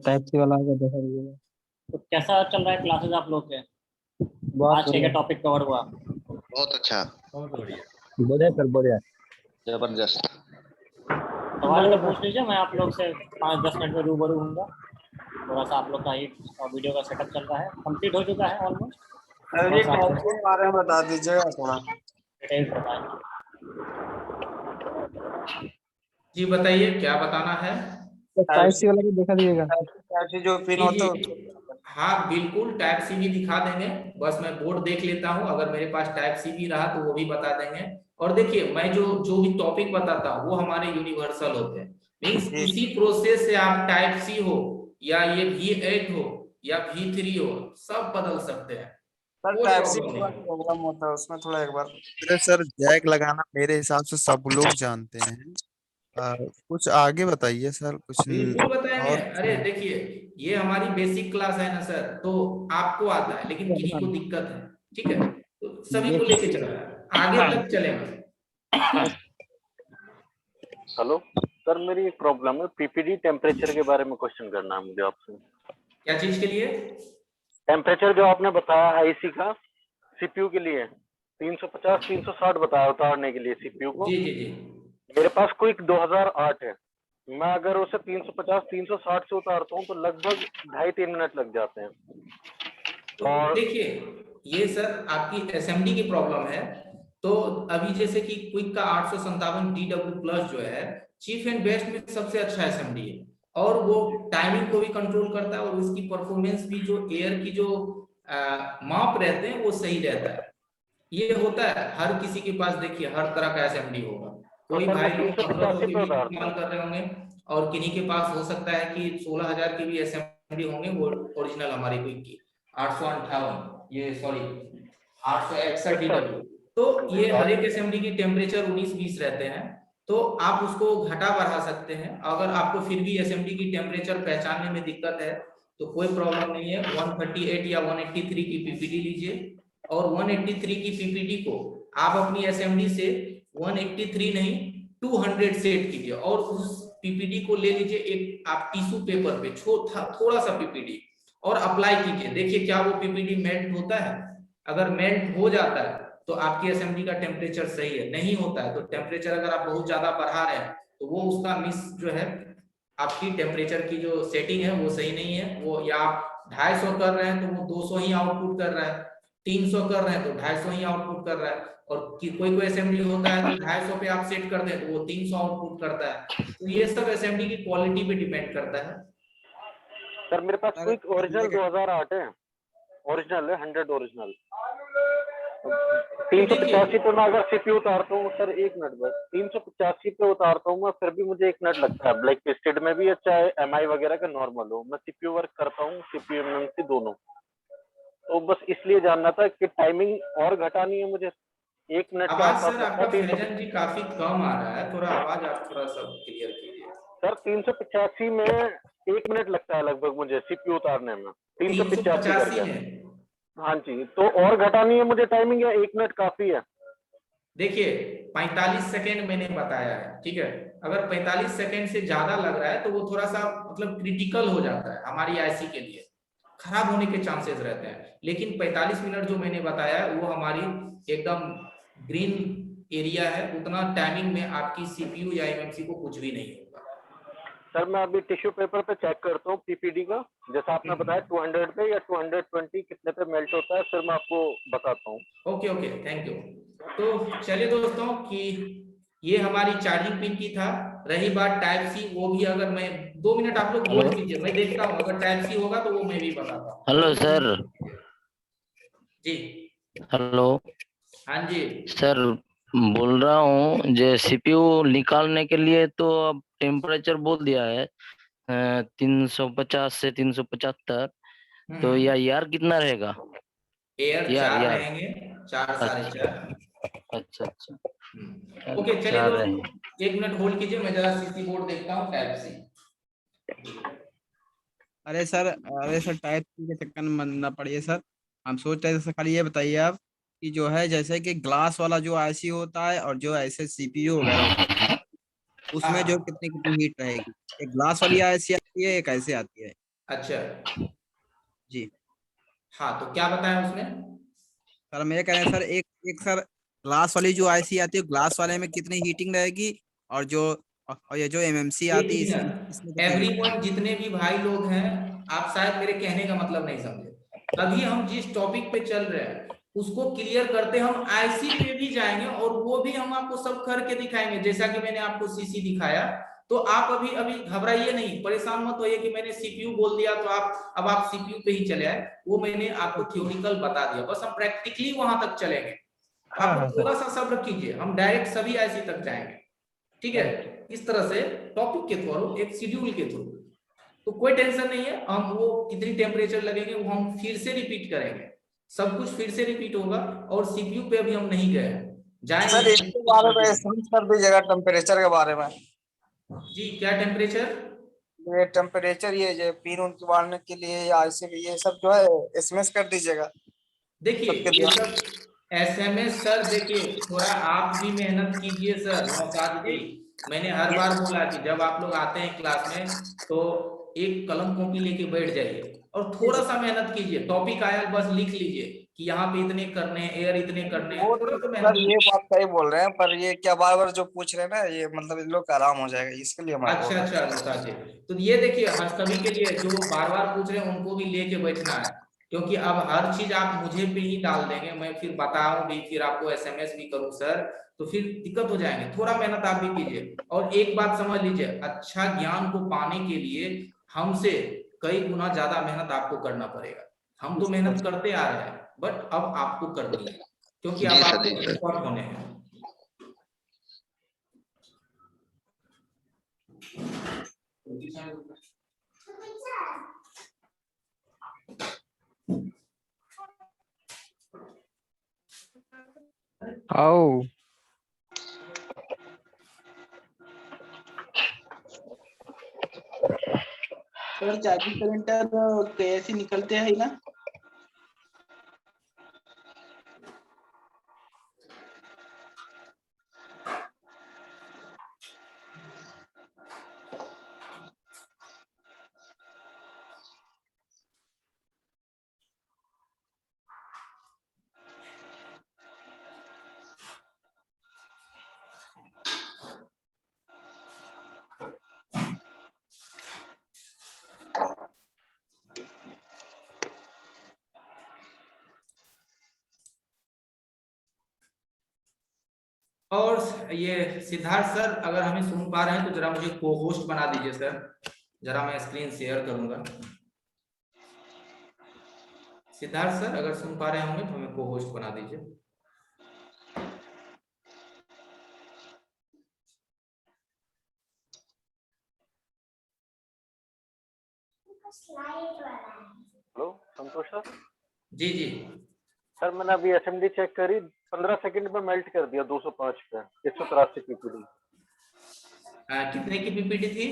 टाइप सी वाला आगे देखा दीजिएगा। तो कैसा चल रहा है क्लासेस आप लोग के? आज क्या टॉपिक कवर हुआ? बहुत अच्छा, बढ़िया सर, बढ़िया, जबरदस्त। सवाल तो पूछ लीजिए, मैं आप लोग से 5-10 मिनट में रूबरू हूँगा। थोड़ा सा आप लोग का ही वीडियो का सेटअप चल रहा है, कंप्लीट हो चुका है ऑलमोस्ट। अरे टॉपिक के बारे में बता दीजिएगा थोड़ा। डिटेल्स बताएं। जी बताइए, क्या बताना है? टाइप सी वाला भी देखा दीजिएगा। टाइप सी जो पिन होता है। हाँ बिल्कुल, टाइप सी भी दिखा देंगे। बस मैं बोर्ड देख लेता हूँ, अगर मेरे पास टाइप सी भी रहा तो वो भी बता देंगे। और देखिए, मैं जो जो भी टॉपिक बताता हूँ वो हमारे यूनिवर्सल होते हैं। मीन्स उसी प्रोसेस से आप टाइप सी हो या ये V8 हो या V3 हो, सब बदल सकते हैं। सर टाइप सी प्रॉब्लम होता है उसमें थोड़ा एक बार। अरे सर, जैक लगाना मेरे हिसाब से सब लोग जानते हैं। कुछ आगे बताइए सर, कुछ बिल्कुल बताएंगे। और अरे देखिए, ये हमारी बेसिक क्लास है ना सर, तो आपको आता है लेकिन किन्हीं को दिक्कत है, ठीक है, तो सभी को लेके चल रहा है, आगे तक चलेगा। हेलो सर, मेरी एक प्रॉब्लम है, पीपीडी टेम्परेचर के बारे में क्वेश्चन करना है मुझे आपसे। क्या चीज के लिए? टेम्परेचर जो आपने बताया आईसी का सीपीयू के लिए 350-360 बताया उतारने के लिए सीपीयू को। जी जी जी। मेरे पास क्विक 2008 है, मैं अगर उसे 350-360 से उतारता हूँ तो लगभग 2.5-3 मिनट लग जाते हैं। तो देखिए, ये सर आपकी एसएमडी की प्रॉब्लम है। तो अभी जैसे कि क्विक का 857 DW प्लस जो है, चीफ एंड बेस्ट में सबसे अच्छा एसएमडी है, और वो टाइमिंग को भी कंट्रोल करता है, और उसकी परफॉर्मेंस भी, जो एयर की जो माप रहते हैं वो सही रहता है। ये होता है हर किसी के पास, देखिए हर तरह का एसएमडी होगा। कोई भाई लोग 1500 के भी इस्तेमाल कर रहे होंगे, और किन्हीं के पास हो सकता है कि 16,000 के भी एसएमडी होंगे, वो ओरिजिनल हमारी क्विक की 858, ये सॉरी 861 DW। तो ये हर एक एसएमडी की टेम्परेचर 19-20 रहते हैं, तो आप उसको घटा बढ़ा सकते हैं। अगर आपको फिर भी एसएमडी की टेम्परेचर पहचानने में दिक्कत है तो कोई प्रॉब्लम नहीं है, 138 या 183 की पीपीडी लीजिए, और 183 की पीपीडी को आप अपनी एसएमडी से 183 नहीं 200 सेट कीजिए, और उस पीपीडी को ले लीजिए एक आप टिश्यू पेपर पे थोड़ा सा पीपीडी, और अप्लाई कीजिए। देखिए क्या वो पीपीडी मेल्ट होता है? अगर मेल्ट हो जाता है तो आपकी एसएमडी का टेम्परेचर सही है, नहीं होता है तो टेम्परेचर अगर आप बहुत ज्यादा बढ़ा रहे हैं तो वो उसका मिस जो है आपकी टेम्परेचर की जो सेटिंग है वो सही नहीं है। वो या आप 250 कर रहे हैं तो वो 200 ही आउटपुट कर रहा है, 300 कर रहे हैं तो 250 ही आउटपुट कर रहा है, और कोई कोई असेंबली होता है तो 250 पे आप सेट कर दें तो वो 300 आउटपुट करता है। तो ये सब असेंबली की क्वालिटी पे डिपेंड करता है। सर मेरे पास क्विक ओरिजिनल 2008 है, ओरिजिनल है 100 ओरिजिनल। 385 पे मैं अगर सीपीयू उतारता हूँ सर, एक मिनट बस, 385 पे उतारता हूँ मैं, फिर भी मुझे 1 मिनट लगता है। ब्लैक लिस्टेड में भी अच्छा है, एमआई वगैरह का नॉर्मल हो, मैं सीपीयू वर्क करता हूँ, सीपीयू एमएमसी दोनों। तो बस इसलिए जानना था कि टाइमिंग और घटानी है मुझे, 1 मिनट के आवाज आसपास सर लगता आपका है। फैजन जी काफी कम आ रहा है, थोड़ा आवाज आप थोड़ा सा क्लियर कीजिए। सर 385 में 1 मिनट लगता है लगभग मुझे सीपीयू उतारने में, 385 385 करके। में? हाँ जी, तो और घटानी है मुझे टाइमिंग या 1 मिनट काफी है? देखिए 45 सेकेंड मैंने बताया है, ठीक है। अगर 45 सेकेंड से ज्यादा लग रहा है तो वो थोड़ा सा मतलब क्रिटिकल हो जाता है, हमारी आईसी के लिए खराब होने के चांसेस रहते हैं। लेकिन 45 मिनट जो मैंने बताया है वो हमारी एकदम ग्रीन एरिया है, उतना टाइमिंग में आपकी सीपीयू या एमएमसी को कुछ भी नहीं होगा। सर मैं अभी टिश्यू पेपर पे चेक करता हूँ पीपीडी का, जैसा आपने बताया 200 पे या 220 कितने पे मेल्ट होता है, फिर मैं आपको बताता हूँ। Okay okay, thank you. तो चलिए दोस्तों कि ये हमारी चार्जिंग पिन की था। रही बात टाइप सी, वो भी अगर मैं 2 मिनट आप लोग होल्ड कीजिए, मैं देखता हूँ अगर टाइप सी होगा तो वो मैं भी बताता हूँ। Hello sir. जी हेलो हाँ जी। सर, बोल रहा हूँ जो सीपीयू निकालने के लिए तो अब टेम्परेचर बोल दिया है 350 से 375, तो यार कितना रहेगा? एयर यार 4 यार रहेंगे, 4 साढ़े अच्छा 4। अच्छा अच्छा। ओके चलिए चार दोस्तों, रहेंगे। 1 मिनट होल्ड कीजिए, मैं जरा सीसी बोर्ड देखता हूँ टाइप सी। अरे सर टाइप सी के चक्कर में मत ना पड़िए सर। हम सोच रहे थे सर, खाली ये बताइए आप कि जो है जैसे कि ग्लास वाला जो आईसी होता है और जो ऐसे सीपीयू वगैरह होता है, उसमें जो हाँ कितनी कितनी हीट रहेगी? एक ग्लास वाली आईसी आती है, एक ऐसे आती है। अच्छा, जी हाँ तो क्या बताया उसमें? सर, हम ये कह रहे हैं सर, एक एक सर ग्लास वाली जो आईसी आती है, ग्लास वाले में कितनी हीटिंग रहेगी, और जो और ये जो एमएमसी एक आती है इसमें मिनट कितनी हीटिंग एवरीवन, रहेगी? जितने भी भाई लोग हैं, आप शायद मेरे कहने का मतलब नहीं समझे। अभी हम जिस टॉपिक पे चल रहे हैं उसको क्लियर करते, हम आईसी पे भी जाएंगे और वो भी हम आपको सब करके दिखाएंगे, जैसा कि मैंने आपको सीसी दिखाया। तो आप अभी अभी घबराइए नहीं, परेशान मत होइए कि मैंने सीपीयू बोल दिया तो आप सीपीयू पे ही चले आए। वो मैंने आपको थ्योरिकल बता दिया, बस हम प्रैक्टिकली वहां तक चलेंगे। हाँ आप हाँ लोग सर। थोड़ा सा सब्र कीजिए, हम डायरेक्ट सभी आईसी तक जाएंगे, ठीक है। इस तरह से टॉपिक के थ्रू, एक शेड्यूल के थ्रू, तो कोई टेंशन नहीं है। हम वो कितनी टेम्परेचर लगेंगे वो हम फिर से रिपीट करेंगे, सब कुछ फिर से रिपीट होगा। और सीपीयू पे अभी हम नहीं गए हैं, सर जाएंगे इसके बारे में कंटिन्यू। समझ कर दीजिएगा, टेम्परेचर के बारे में। जी क्या टेम्परेचर? ये टेम्परेचर, ये जो पिन उन बांधने के लिए या ऐसे भी, ये सब जो है एसएमएस कर दीजिएगा देखिए सबके ये दिमाग सब एसएमएस सर, देखिए थोड़ा आप भी मेहनत कीजिए सर नौशाद जी। मैंने हर बार बोला कि जब आप लोग आते हैं क्लास में तो एक कलम कॉपी लेके बैठ जाइए और थोड़ा सा मेहनत कीजिए। टॉपिक आया बस लिख लीजिए कि यहाँ पे इतने करने हैं, एयर इतने करने हैं, वो थोड़ा तो सा सर, मेहनत। ये बात सही बोल रहे हैं, पर ये क्या बार बार जो पूछ रहे हैं ना, ये मतलब इन लोग का आराम हो जाएगा, इसके लिए मैं बोल अच्छा रहा अच्छा अनुसार जी, तो ये देखिए हर सभी के लिए जो बार बार पूछ रहे हैं उनको भी लेके बैठना है, क्योंकि अब हर चीज आप मुझे पे ही डाल देंगे, मैं फिर बताऊं भी, फिर आपको एसएमएस भी करूं सर, तो फिर दिक्कत हो जाएंगे। थोड़ा मेहनत आप भी कीजिए। और एक बात समझ लीजिए, अच्छा ज्ञान को पाने के लिए हमसे कई गुना ज्यादा मेहनत आपको करना पड़ेगा। हम तो है। मेहनत करते आ रहे हैं, बट अब आपको करनी है, क्योंकि जी अब सर, आपको जी सर। एक्सपर्ट होने हैं। आओ सर, चार्जिंग करंट कैसे निकलते हैं ना? और ये सिद्धार्थ सर अगर हमें सुन पा रहे हैं तो जरा मुझे को होस्ट बना दीजिए सर, जरा मैं स्क्रीन शेयर करूंगा। सिद्धार्थ सर अगर सुन पा रहे होंगे तो हमें को होस्ट बना दीजिए। हेलो संतोष सर। जी जी सर मैंने अभी एसएमडी चेक करी, 15 सेकंड में मेल्ट कर दिया 205 पे 183 पीपीडी। कितने की पीपीटी थी?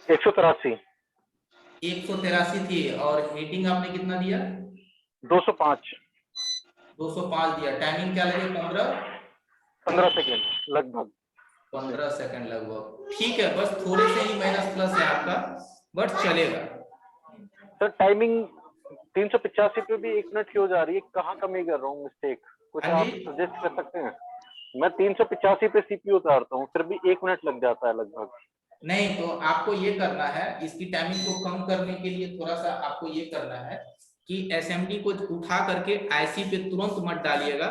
183 थी। और हीटिंग आपने कितना दिया? 205 दिया। टाइमिंग क्या लगे? 15 सेकंड लगभग। 15 सेकंड लगभग, ठीक है। बस थोड़े से ही माइनस प्लस है आपका, बट चलेगा। सर टाइमिंग 385 पे भी 1 मिनट क्यों जा रही है? कहाँ कमी कर रहा हूँ मिस्टेक? कुछ हाँ आप जी। सजेस्ट कर सकते हैं? मैं 385 पे सीपीयू उतारता हूँ, फिर भी 1 मिनट लग जाता है लगभग। नहीं तो आपको ये करना है, इसकी टाइमिंग को कम करने के लिए थोड़ा सा आपको ये करना है कि एसएमडी को उठा करके आईसी पे तुरंत मत डालिएगा।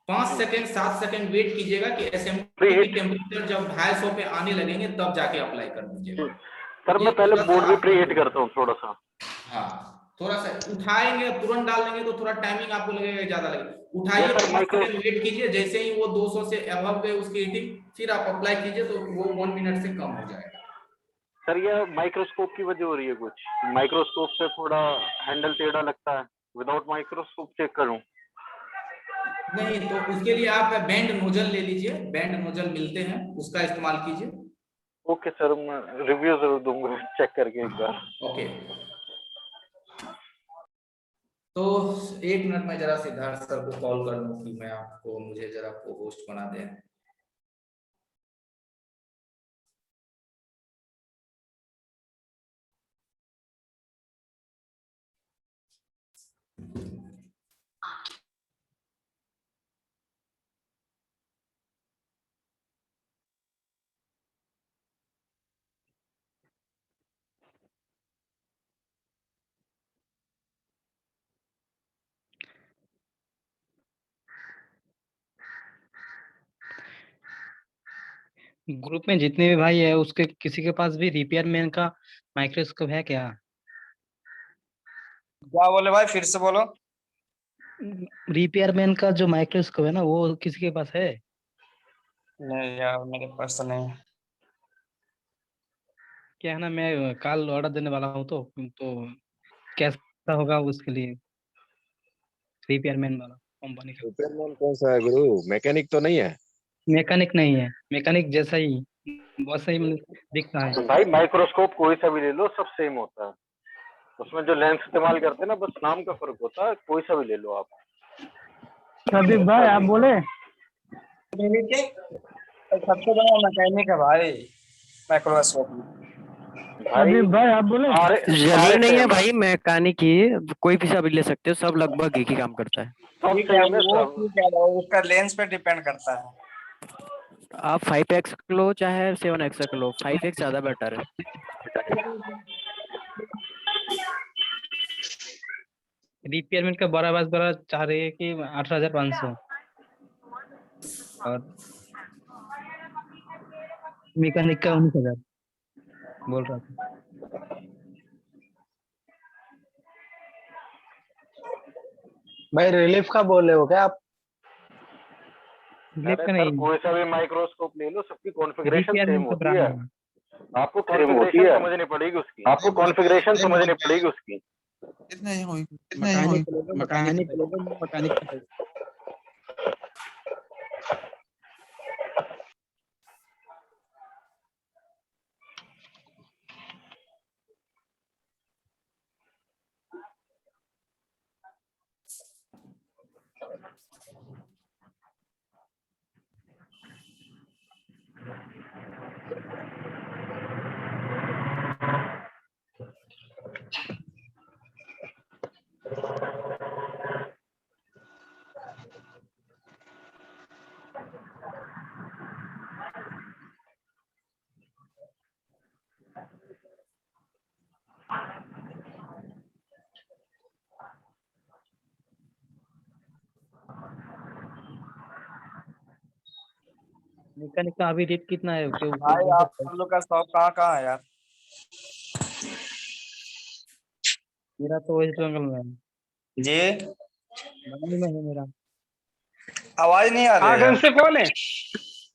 5 सेकंड 7 सेकंड वेट कीजिएगा कि एसएमडी की टेम्परेचर जब 250 पे आने लगेंगे तब जाके अप्लाई कर दीजिएगा। सर मैं पहले बोर्ड भी प्री हीट करता हूँ थोड़ा सा। हाँ थोड़ा सा उठाएंगे, तुरंत डाल देंगे तो थोड़ा टाइमिंग आपको लगेगा ज्यादा लगेगा। उठाइए, 5 सेकंड वेट कीजिए, जैसे ही वो 200 से अबव गए उसकी हीटिंग, फिर आप अप्लाई कीजिए तो वो 1 मिनट से कम हो जाएगा। सर ये माइक्रोस्कोप की वजह हो रही है कुछ? माइक्रोस्कोप से थोड़ा हैंडल टेढ़ा लगता है, विदाउट माइक्रोस्कोप चेक करूं? नहीं तो उसके लिए आप बैंड नोजल ले लीजिए, बैंड नोजल मिलते हैं, उसका इस्तेमाल कीजिए। ओके सर, मैं रिव्यू जरूर दूंगा चेक करके एक बार। ओके तो 1 मिनट में जरा सिद्धार्थ सर को कॉल कर लूं कि मैं आपको, मुझे जरा को होस्ट बना दें। ग्रुप में जितने भी भाई है उसके किसी के पास भी रिपेयर मैन का माइक्रोस्कोप है क्या? क्या बोले भाई, फिर से बोलो। रिपेयर मैन का जो माइक्रोस्कोप है ना, वो किसी के पास है? नहीं यार, मेरे पास तो नहीं। क्या है ना, मैं कल ऑर्डर देने वाला हूँ तो कैसा होगा उसके लिए रिपेयर मैन वाला कंपनी का? सुपरमैन कौन सा है गुरु? मैकेनिक तो नहीं है? मैकेनिक नहीं है, मैकेनिक जैसा ही वैसा ही मतलब दिखता है। तो भाई माइक्रोस्कोप कोई सा भी ले लो, सब सेम होता है। उसमें जो लेंस इस्तेमाल करते हैं ना, बस नाम का फर्क होता है। कोई सा भी ले लो आप। प्रदीप भाई आप बोले? सबसे बड़ा मैकेनिक है भाई माइक्रोस्कोप। प्रदीप भाई आप बोले? जरूरी नहीं है भाई मैकेनिक ही, कोई भी सब ले सकते हो, सब लगभग एक ही काम करता है। ठीक है, वो उसका लेंस पे डिपेंड करता है। आप 5x लो चाहे 7x का लो, 5x ज्यादा बेटर है। रिपेयरमैन का बड़ा चाह रही है कि 18,500 और मैकेनिक का 19,000 बोल रहा था। भाई रिलीफ का बोल रहे हो क्या आप? रिलीफ का सर नहीं, कोई सा भी माइक्रोस्कोप ले लो, सबकी कॉन्फ़िगरेशन सेम रिपेयरमैन का होती ब्रांड है। है। आपको कॉन्फ़िगरेशन समझनी पड़ेगी उसकी। आपको कॉन्फ़िगरेशन समझनी पड़ेगी उसकी। मैकेनिक मैकेनिक का अभी रेट कितना है भाई आप सब लोग का शॉप कहाँ कहाँ है यार? मेरा तो वेस्ट बंगाल में है, जी बंगाल में है मेरा। आवाज नहीं आ रही है कहाँ यार। से कौन है?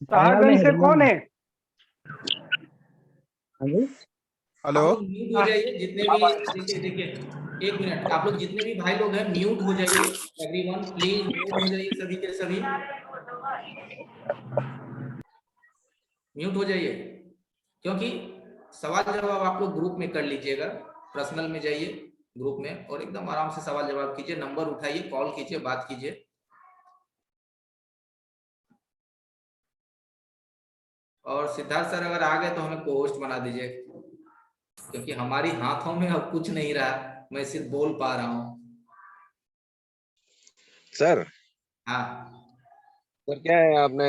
बंगाल में कहाँ है, से बंगाल कौन में। है? हाँ जी। आप हेलो। लोग म्यूट हो जाइए जितने भी, देखिए देखिए, एक मिनट, आप लोग जितने भी भाई लोग हैं म्यूट हो जाइए, एवरीवन प्लीज म्यूट हो जाइए, सभी के सभी म्यूट हो जाइए, क्योंकि सवाल जवाब आप लोग ग्रुप में कर लीजिएगा, पर्सनल में जाइए ग्रुप में और एकदम आराम से सवाल जवाब कीजिए, नंबर उठाइए, कॉल कीजिए, बात कीजिए। और सिद्धार्थ सर अगर आ गए तो हमें को होस्ट बना दीजिए, क्योंकि हमारी हाथों में अब कुछ नहीं रहा, मैं सिर्फ बोल पा रहा हूँ। सर हाँ सर क्या है, आपने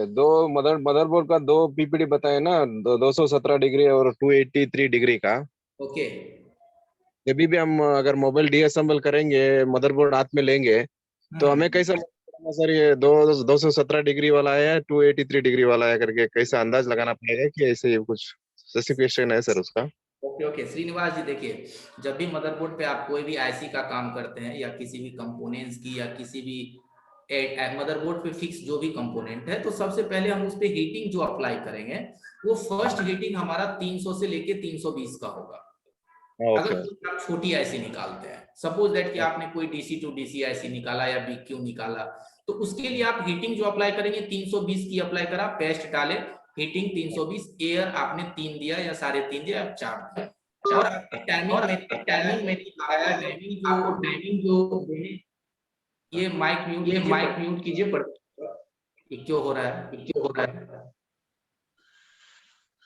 दो मदरबोर्ड का 2 पीपीडी बताए ना, 217 डिग्री और 283 डिग्री का। ओके। जब भी हम अगर मोबाइल डीअसेंबल करेंगे, मदरबोर्ड हाथ में लेंगे, तो हमें कैसा लगेगा सर, ये 217 डिग्री वाला है या 283 डिग्री वाला है करके कैसा अंदाज लगाना पड़ेगा, कि ऐसे ही कुछ स्पेसिफिकेशन है सर उसका? ओके ओके श्रीनिवास जी, देखिए जब भी मदरबोर्ड पे आप कोई भी आईसी का काम करते हैं या किसी भी कंपोनेंट्स की या किसी भी मदरबोर्ड पे फिक्स जो भी कंपोनेंट है, तो सबसे पहले हम उस पे हीटिंग जो अप्लाई करेंगे वो फर्स्ट हीटिंग हमारा 300 से लेके 320 का होगा। अगर ओके। आप छोटी आईसी निकालते हैं, सपोज दैट कि आपने कोई डीसी टू डीसी आईसी निकाला या बीक्यू निकाला, तो उसके लिए आप हीटिंग जो अप्लाई करेंगे 320 की अप्लाई करा, पेस्ट डाले, हीटिंग 320, एयर आपने 3 दिया या 3.5 दिया या 4 दिया, और आपके टाइमिंग में आया, टाइमिंग जो ये माइक म्यूट कीजिए, पर ये क्यों हो रहा है,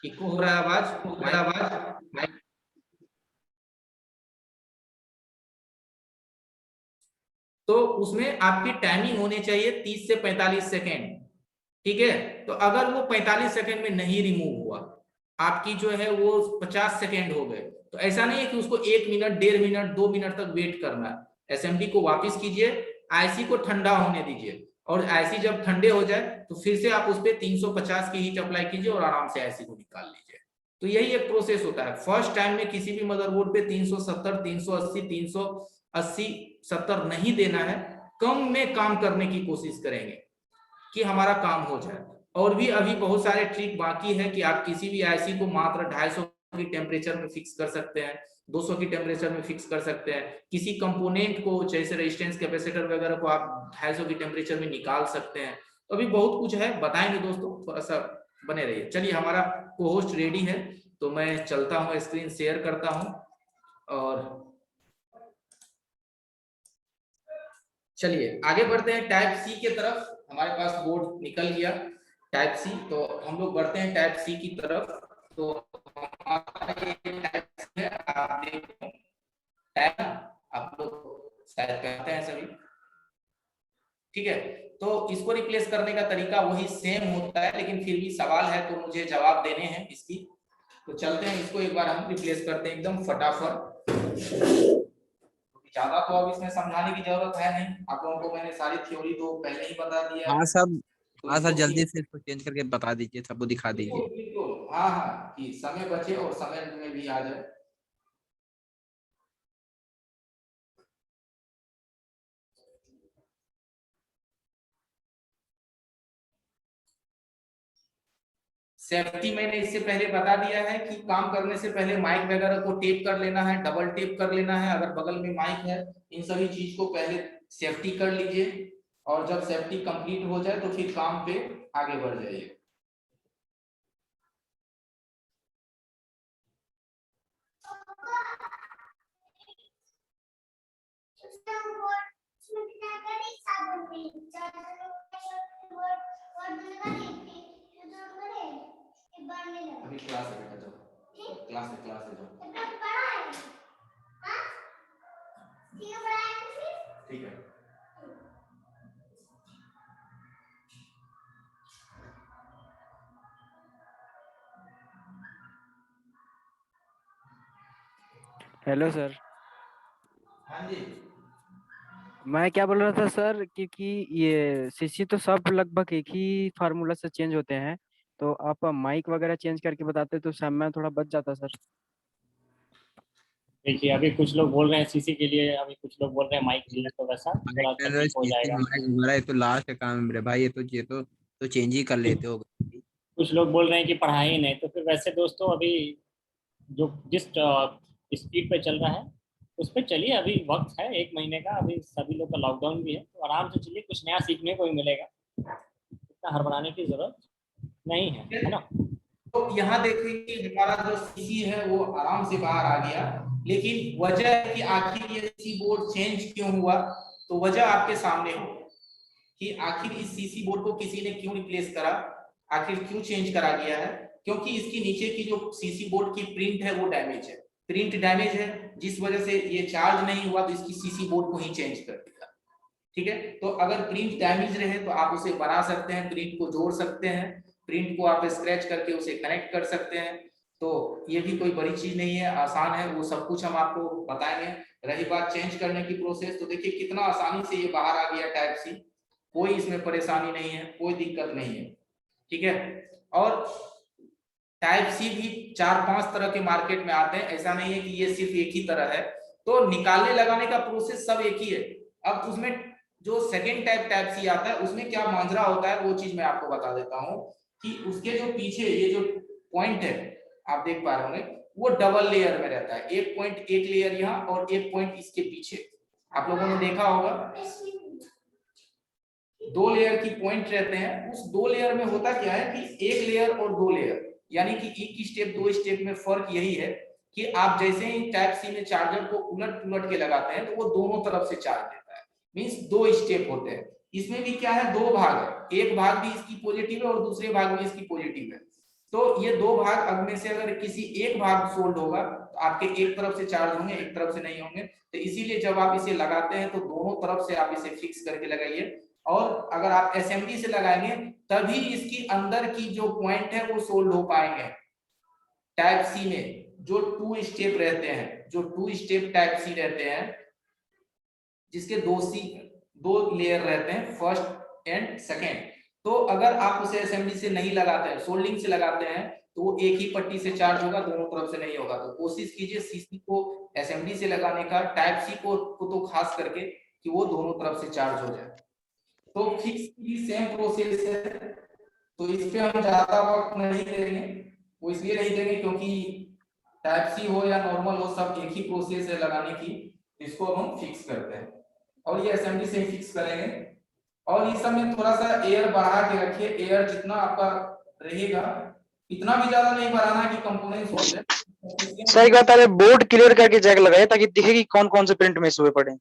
इको हो रहा है आवाज माइक। तो उसमें आपकी टाइमिंग होनी चाहिए 30 से 45 सेकेंड, ठीक है। तो अगर वो 45 सेकेंड में नहीं रिमूव हुआ, आपकी जो है वो 50 सेकेंड हो गए, तो ऐसा नहीं है कि उसको 1 मिनट 1.5 मिनट 2 मिनट तक वेट करना है। एसएमडी को वापस कीजिए, आईसी को ठंडा होने दीजिए, और आईसी जब ठंडे हो जाए तो फिर से आप उस पर 350 की हीट अप्लाई कीजिए और आराम से आईसी को निकाल लीजिए। तो यही एक प्रोसेस होता है। फर्स्ट टाइम में किसी भी मदरबोर्ड पे 370 380 380 70 नहीं देना है, कम में काम करने की कोशिश करेंगे कि हमारा काम हो जाए। और भी अभी बहुत सारे ट्रिक बाकी है कि आप किसी भी आईसी को मात्र 250 की टेम्परेचर में फिक्स कर सकते हैं, 200 की टेम्परेचर में फिक्स कर सकते हैं, किसी कंपोनेंट को जैसे रेजिस्टेंस कैपेसिटर वगैरह को आप 250 की टेम्परेचर में निकाल सकते हैं। तो अभी बहुत कुछ है, बताएंगे दोस्तों, थोड़ा सा बने रहिए। चलिए हमारा को होस्ट रेडी है, तो मैं चलता हूँ, स्क्रीन शेयर करता हूँ और चलिए आगे बढ़ते हैं टाइप सी के तरफ। हमारे पास बोर्ड निकल गया टाइप सी, तो हम लोग बढ़ते हैं टाइप सी की तरफ। तो हमारा ये टाइप सी है, आप देखो टाइप, आप लोग शायद कहते हैं सभी, ठीक है। तो इसको रिप्लेस करने का तरीका वही सेम होता है, लेकिन फिर भी सवाल है तो मुझे जवाब देने हैं इसकी। तो चलते हैं, इसको एक बार हम रिप्लेस करते हैं एकदम फटाफट। ज्यादा तो अब इसमें समझाने की जरूरत है नहीं, आप लोगों को मैंने सारी थ्योरी तो पहले ही बता दिया। हाँ सर, तो हाँ सर, इसको जल्दी से इसको चेंज करके बता दीजिए, सबको दिखा दीजिए। बिल्कुल, हाँ हाँ, कि समय बचे और समय में भी आ जाए। सेफ्टी मैंने इससे पहले बता दिया है कि काम करने से पहले माइक वगैरह को टेप कर लेना है, डबल टेप कर लेना है, अगर बगल में माइक है, इन सभी चीज को पहले सेफ्टी कर लीजिए, और जब सेफ्टी कंप्लीट हो जाए तो फिर काम पे आगे बढ़ जाइए। अभी क्लास है बेटा, जाओ क्लास है जाओ, ठीक है। हेलो सर, हाँ जी, मैं क्या बोल रहा था सर, क्योंकि ये सीसी तो सब लगभग एक ही फार्मूला से चेंज होते हैं, तो आप माइक वगैरह चेंज करके बताते तो समय थोड़ा बच जाता सर। देखिए अभी कुछ लोग बोल रहे हैं सीसी के लिए, अभी कुछ लोग बोल रहे हैं माइक के लिए, तो वैसा थोड़ा टेक्निक हो जाएगा। हमारा ये तो लास्ट का काम है मेरे भाई, ये तो चेंज ही कर लेते हो। कुछ लोग बोल रहे हैं कि पढ़ाई नहीं, तो फिर वैसे दोस्तों अभी जो जिस स्पीड पे चल रहा है उस पर चलिए, अभी वक्त है 1 महीने का, अभी सभी लोग का लॉकडाउन भी है, तो आराम से चलिए, कुछ नया सीखने को भी मिलेगा, इतना हड़बड़ाने की जरूरत नहीं है ना। तो यहाँ देखिए कि हमारा जो सीसी है वो आराम से बाहर आ गया, लेकिन वजह है कि आखिर ये सीसी बोर्ड चेंज क्यों हुआ, तो वजह आपके सामने हो कि आखिर इस सीसी बोर्ड को किसी ने क्यों रिप्लेस करा, आखिर क्यों चेंज करा गया है। क्योंकि इसकी नीचे की जो सीसी बोर्ड की प्रिंट है वो डैमेज है, प्रिंट डैमेज है, जिस वजह से ये चार्ज नहीं हुआ, तो इसकी सीसी बोर्ड को ही चेंज कर दिया। ठीक है, तो अगर प्रिंट डैमेज रहे तो आप उसे बना सकते हैं, प्रिंट को जोड़ सकते हैं, प्रिंट को आप स्क्रैच करके उसे कनेक्ट कर सकते हैं। तो ये भी कोई बड़ी चीज नहीं है, आसान है, वो सब कुछ हम आपको बताएंगे। रही बात चेंज करने की प्रोसेस, तो देखिए कितना आसानी से ये बाहर आ गया टाइप सी, कोई इसमें परेशानी नहीं है, कोई दिक्कत नहीं है। ठीक है, और टाइप सी भी 4-5 तरह के मार्केट में आते हैं, ऐसा नहीं है कि ये सिर्फ एक ही तरह है। तो निकालने लगाने का प्रोसेस सब एक ही है। अब उसमें जो सेकेंड टाइप सी आता है उसमें क्या मांजरा होता है वो चीज मैं आपको बता देता हूँ कि उसके जो पीछे ये जो पॉइंट है आप देख पा रहे होंगे, वो डबल लेयर में रहता है, एक पॉइंट एक लेयर यहाँ और एक पॉइंट इसके पीछे। आप लोगों ने देखा होगा 2 लेयर की पॉइंट रहते हैं। उस 2 लेयर में होता क्या है कि 1 लेयर और 2 लेयर, यानी कि एक स्टेप 2 स्टेप में फर्क यही है कि आप जैसे ही टाइप सी में चार्जर को उलट के लगाते हैं तो वो दोनों तरफ से चार्ज देता है, मींस 2 स्टेप होते हैं। इसमें भी क्या है, 2 भाग है, एक भाग भी इसकी पॉजिटिव है और दूसरे भाग में इसकी पॉजिटिव है। तो ये 2 भाग में से अगर किसी एक भाग सोल्ड होगा तो आपके एक तरफ से चार्ज होंगे, एक तरफ से नहीं होंगे। तो इसीलिए जब आप इसे लगाते हैं तो दोनों तरफ से आप इसे फिक्स करके लगाइए, और अगर आप एसएमडी से लगाएंगे तभी इसकी अंदर की जो पॉइंट है वो सोल्ड हो पाएंगे। टाइप सी में जो 2 स्टेप रहते हैं, जो 2 स्टेप टाइप सी रहते हैं, जिसके 2 लेयर रहते हैं, फर्स्ट एंड सेकेंड, तो अगर आप उसे एसएमडी से नहीं लगाते हैं, सोल्डिंग से लगाते हैं, तो वो एक ही पट्टी से चार्ज होगा, दोनों तरफ से नहीं होगा। तो कोशिश कीजिए सीसी को एसएमडी से लगाने का, टाइप सी को तो खास करके, कि वो दोनों तरफ से चार्ज हो जाए। तो फिक्स की सेम प्रोसेस है, तो इस पे हम ज्यादा वक्त नहीं देंगे, वो इसलिए नहीं देंगे क्योंकि टाइप सी हो या नॉर्मल हो, सब एक ही प्रोसेस है लगाने की। इसको हम फिक्स करते हैं और ये असेंबली से ही फिक्स करेंगे। और इस समय थोड़ा सा एयर बढ़ा के रखिए, एयर जितना आपका रहेगा इतना भी ज्यादा नहीं बढ़ाना कि कंपोनेंट्स हो जाए। सही बात है, बोर्ड क्लियर करके जैक लगाए ताकि दिखे कि कौन कौन से प्रिंट मिस हुए पड़े।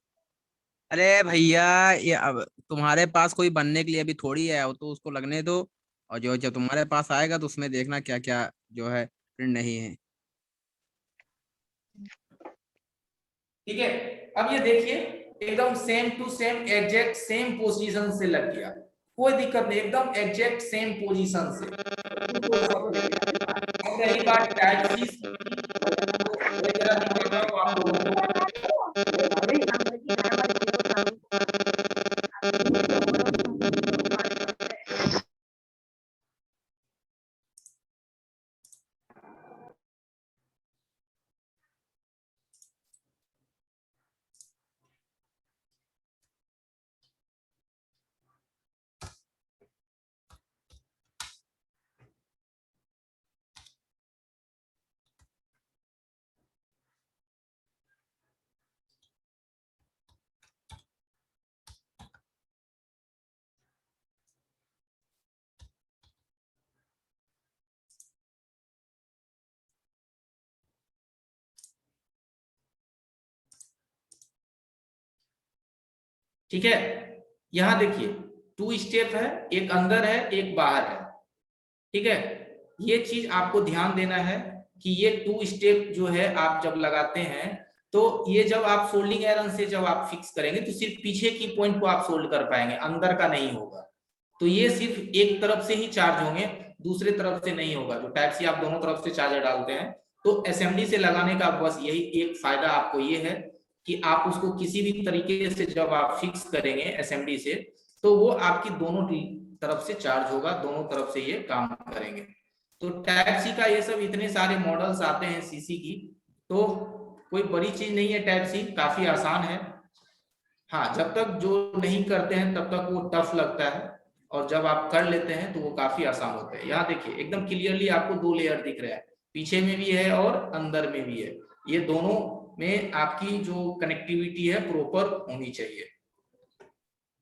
अरे भैया, ये अब तुम्हारे पास कोई बनने के लिए अभी थोड़ी है, वो तो उसको लगने दो, और जो जब तुम्हारे पास आएगा तो उसमें देखना क्या क्या जो है प्रिंट नहीं है। ठीक है, अब ये देखिए एकदम same to same exact same position से लग गया, कोई दिक्कत नहीं, एकदम एग्जैक्ट सेम पोजीशन से। अब रही बात टाइप सी, ठीक है, यहां देखिए 2 स्टेप है, एक अंदर है एक बाहर है। ठीक है, ये चीज आपको ध्यान देना है कि ये 2 स्टेप जो है आप जब लगाते हैं तो ये जब आप सोल्डिंग आयरन से जब आप फिक्स करेंगे तो सिर्फ पीछे की पॉइंट को आप सोल्ड कर पाएंगे, अंदर का नहीं होगा। तो ये सिर्फ एक तरफ से ही चार्ज होंगे, दूसरे तरफ से नहीं होगा। जो टाइप सी आप दोनों तरफ से चार्जर डालते हैं, तो एसएमडी से लगाने का बस यही एक फायदा आपको ये है कि आप उसको किसी भी तरीके से जब आप फिक्स करेंगे एसएमडी से, तो वो आपकी दोनों तरफ से चार्ज होगा, दोनों तरफ से ये काम करेंगे। तो टाइप सी का ये सब इतने सारे मॉडल्स आते हैं सीसी की, तो कोई बड़ी चीज नहीं है, टाइप सी काफी आसान है। हाँ, जब तक जो नहीं करते हैं तब तक वो टफ लगता है, और जब आप कर लेते हैं तो वो काफी आसान होते हैं। यहाँ देखिए एकदम क्लियरली आपको 2 लेयर दिख रहा है, पीछे में भी है और अंदर में भी है। ये दोनों में आपकी जो कनेक्टिविटी है प्रॉपर होनी चाहिए,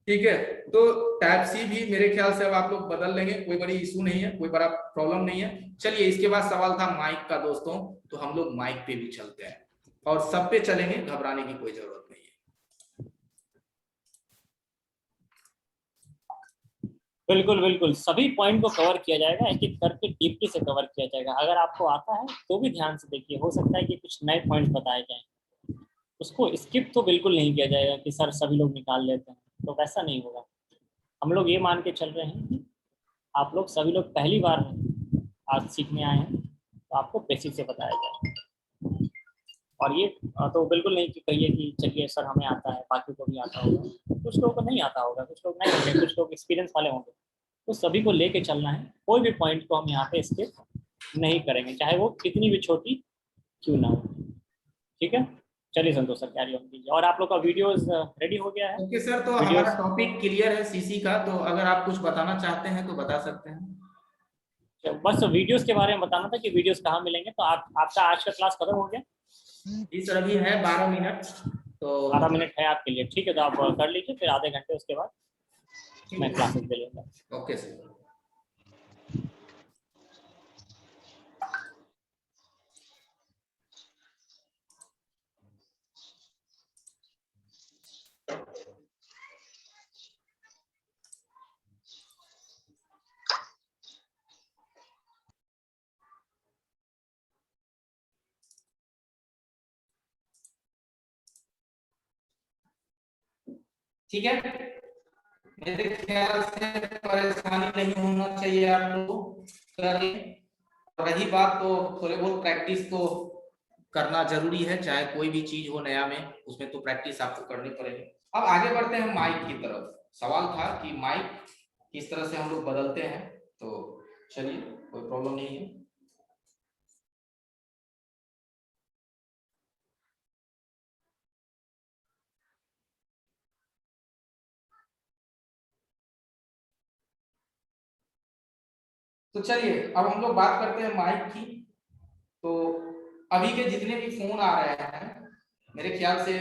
ठीक है। तो टाइप सी भी मेरे ख्याल से अब आप लोग बदल लेंगे, कोई बड़ी इशू नहीं है, कोई बड़ा प्रॉब्लम नहीं है। चलिए, इसके बाद सवाल था माइक का दोस्तों, तो हम लोग माइक पे भी चलते हैं और सब पे चलेंगे, घबराने की कोई जरूरत नहीं है। बिल्कुल बिल्कुल, सभी पॉइंट को कवर किया जाएगा, एक एक करके डीपली से कवर किया जाएगा। अगर आपको आता है तो भी ध्यान से देखिए, हो सकता है कि कुछ नए पॉइंट बताए जाएं, उसको स्किप तो बिल्कुल नहीं किया जाएगा कि सर सभी लोग निकाल लेते हैं, तो वैसा नहीं होगा। हम लोग ये मान के चल रहे हैं कि आप लोग सभी लोग पहली बार आज सीखने आए हैं, तो आपको बेसिक से बताया जाए। और ये तो बिल्कुल नहीं कि कहिए कि चलिए सर हमें आता है, बाकी को भी आता होगा। कुछ लोगों को नहीं आता होगा, कुछ लोग नहीं होंगे, कुछ लोग एक्सपीरियंस वाले होंगे, तो सभी को लेके चलना है। कोई भी पॉइंट को हम यहाँ पे स्किप नहीं करेंगे, चाहे वो कितनी भी छोटी क्यों ना हो, ठीक है। चलिए संतोष सर कैरी ऑन कीजिए। और आप लोग का वीडियोस रेडी हो गया है? ओके सर, तो हमारा टॉपिक क्लियर है सीसी का, तो अगर आप कुछ बताना चाहते हैं तो बता सकते हैं। बस वीडियोस के बारे में बताना था कि वीडियोस कहाँ मिलेंगे। तो आपका आज का क्लास खत्म हो गया? जी सर, अभी है 12 मिनट, तो 12 मिनट है आपके लिए, ठीक है। तो आप कर लीजिए, फिर आधे घंटे उसके बाद मैं क्लासेस दे लूँगा। Okay sir. ठीक है, मेरे ख्याल से परेशानी नहीं होना चाहिए, आप लोग कर लें। रही बात, तो थोड़े बहुत प्रैक्टिस तो करना जरूरी है, चाहे कोई भी चीज हो नया में, उसमें तो प्रैक्टिस आपको करनी पड़ेगी। अब आगे बढ़ते हैं माइक की तरफ। सवाल था कि माइक किस तरह से हम लोग बदलते हैं, तो चलिए कोई प्रॉब्लम नहीं है। तो चलिए अब हम लोग बात करते हैं माइक की। तो अभी के जितने भी फोन आ रहे हैं, मेरे ख्याल से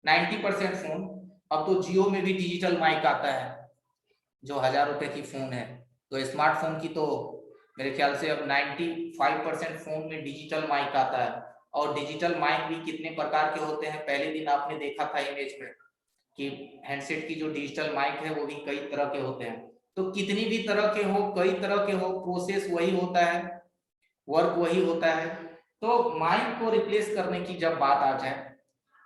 90% फोन, अब तो जियो में भी डिजिटल माइक आता है, जो 1000 रुपए की फोन है। तो स्मार्टफोन की तो मेरे ख्याल से अब 95% फोन में डिजिटल माइक आता है। और डिजिटल माइक भी कितने प्रकार के होते हैं, पहले दिन आपने देखा था इमेज में कि हैंडसेट की जो डिजिटल माइक है वो भी कई तरह के होते हैं। तो कितनी भी तरह के हो, कई तरह के हो, प्रोसेस वही होता है, वर्क वही होता है। तो माइक को रिप्लेस करने की जब बात आ जाए,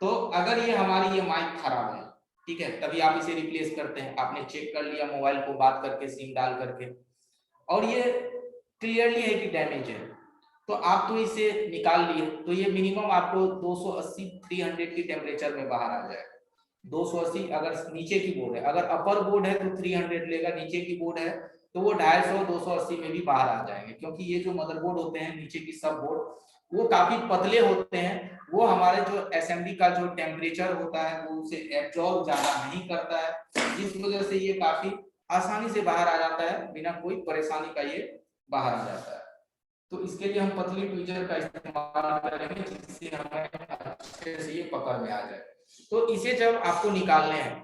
तो अगर ये हमारी ये माइक खराब है, ठीक है, तभी आप इसे रिप्लेस करते हैं। आपने चेक कर लिया मोबाइल को बात करके, सिम डाल करके, और ये क्लियरली है कि डैमेज है, तो आप तो इसे निकाल लिए, तो ये मिनिमम आपको 280-300 की टेम्परेचर में बाहर आ जाएगा। 280 अगर नीचे की बोर्ड है, अगर अपर बोर्ड है तो 300 लेगा, नीचे की बोर्ड है तो वो 250-280 में भी बाहर आ जाएंगे। क्योंकि ये जो मदरबोर्ड होते हैं नीचे की सब बोर्ड वो काफी पतले होते हैं, वो हमारे जो एसएमडी का जो टेम्परेचर होता है वो उसे एब्जॉर्ब ज्यादा नहीं करता है, जिस वजह से ये काफी आसानी से बाहर आ जाता है, बिना कोई परेशानी का ये बाहर आ जाता है। तो इसके लिए हम पतली ट्वीजर का इस्तेमाल करेंगे, जिससे हमें अच्छे से ये पकड़ में आ जाए। तो इसे जब आपको निकालने हैं,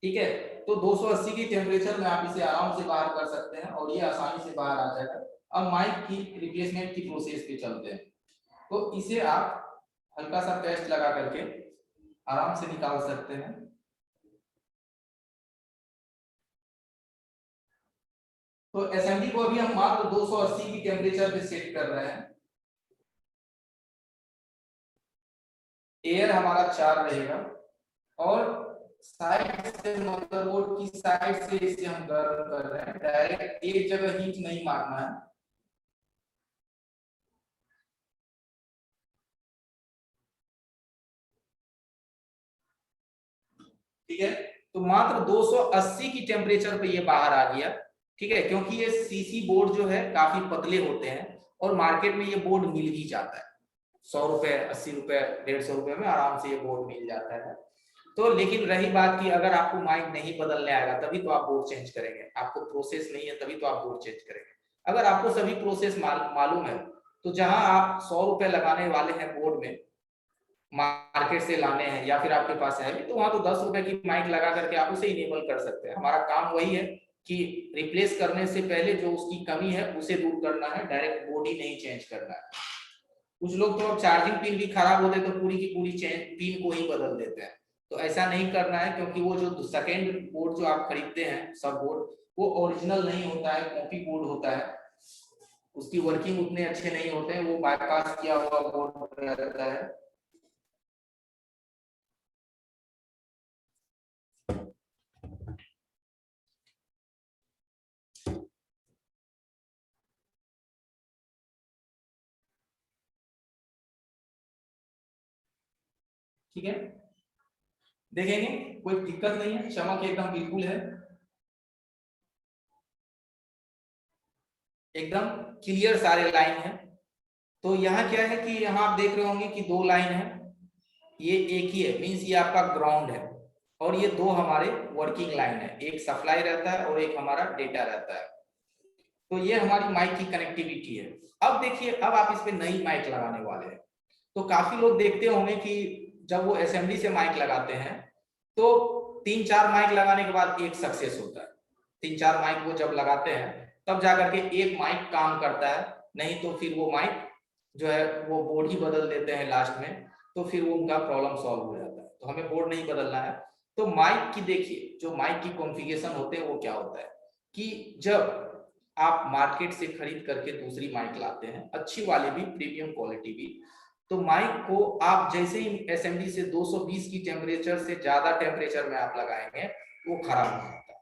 ठीक है, तो 280 की टेम्परेचर में आप इसे आराम से बाहर कर सकते हैं और ये आसानी से बाहर आ जाएगा। अब माइक की रिप्लेसमेंट की प्रोसेस पे चलते हैं। तो इसे आप हल्का सा पेस्ट लगा करके आराम से निकाल सकते हैं। तो एसएमडी को अभी हम मात्र 280 की टेम्परेचर पे सेट कर रहे हैं। एयर हमारा 4 रहेगा और साइड से मदरबोर्ड की साइड से इसे हम गर्म कर रहे हैं, डायरेक्ट एक जगह हीट नहीं मारना है। ठीक है। तो मात्र 280 की टेम्परेचर पे ये बाहर आ गया, ठीक है, क्योंकि ये सीसी बोर्ड जो है काफी पतले होते हैं और मार्केट में ये बोर्ड मिल ही जाता है 100 रुपए, 80 रुपए, 150 रुपए में आराम से ये बोर्ड मिल जाता है। तो लेकिन रही बात की अगर आपको माइक नहीं बदलने आएगा तभी तो आप बोर्ड चेंज करेंगे, आपको प्रोसेस नहीं है तभी तो आप बोर्ड चेंज करेंगे। अगर आपको सभी प्रोसेस मालूम है तो जहां आप 100 रुपए लगाने वाले हैं बोर्ड में, मार्केट से लाने हैं या फिर आपके पास है भी, तो वहां तो 10 रुपए की माइक लगा करके आप उसे इनेबल कर सकते हैं। हमारा काम वही है कि रिप्लेस करने से पहले जो उसकी कमी है उसे दूर करना है, डायरेक्ट बोर्ड ही नहीं चेंज करना है। कुछ लोग तो अब चार्जिंग पिन भी खराब होते तो पूरी की पूरी पिन को ही बदल देते हैं, तो ऐसा नहीं करना है, क्योंकि वो जो सेकेंड बोर्ड जो आप खरीदते हैं सब बोर्ड, वो ओरिजिनल नहीं होता है, कॉपी बोर्ड होता है, उसकी वर्किंग उतने अच्छे नहीं होते हैं, वो बाईपास किया हुआ बोर्ड रहता है। ठीक है, देखेंगे कोई दिक्कत नहीं है, चमक एकदम बिल्कुल है, एकदम क्लियर सारे लाइन है। तो यहाँ क्या है कि यहाँ आप देख रहे होंगे कि 2 लाइन है, ये एक ही है, मींस ये आपका ग्राउंड है, और ये 2 हमारे वर्किंग लाइन है, एक सप्लाई रहता है और एक हमारा डेटा रहता है। तो ये हमारी माइक की कनेक्टिविटी है। अब देखिए, अब आप इस पे नई माइक लगाने वाले हैं, तो काफी लोग देखते होंगे कि जब वो असेंबली से माइक लगाते हैं तो 3-4 माइक लगाने के बाद एक सक्सेस होता है। 3-4 माइक वो जब लगाते हैं तब जाकर के एक माइक काम करता है, नहीं तो फिर वो माइक जो है वो बोर्ड ही बदल देते हैं लास्ट में, तो फिर वो उनका प्रॉब्लम सॉल्व हो जाता है। तो हमें बोर्ड नहीं बदलना है। तो माइक की देखिए, जो माइक की कॉन्फ़िगरेशन होते हैं वो क्या होता है कि जब आप मार्केट से खरीद करके दूसरी माइक लाते हैं, अच्छी वाली भी, प्रीमियम क्वालिटी भी, तो माइक को आप जैसे ही असेंबली से 220 की टेम्परेचर से ज्यादा टेम्परेचर में आप लगाएंगे वो खराब हो जाता है।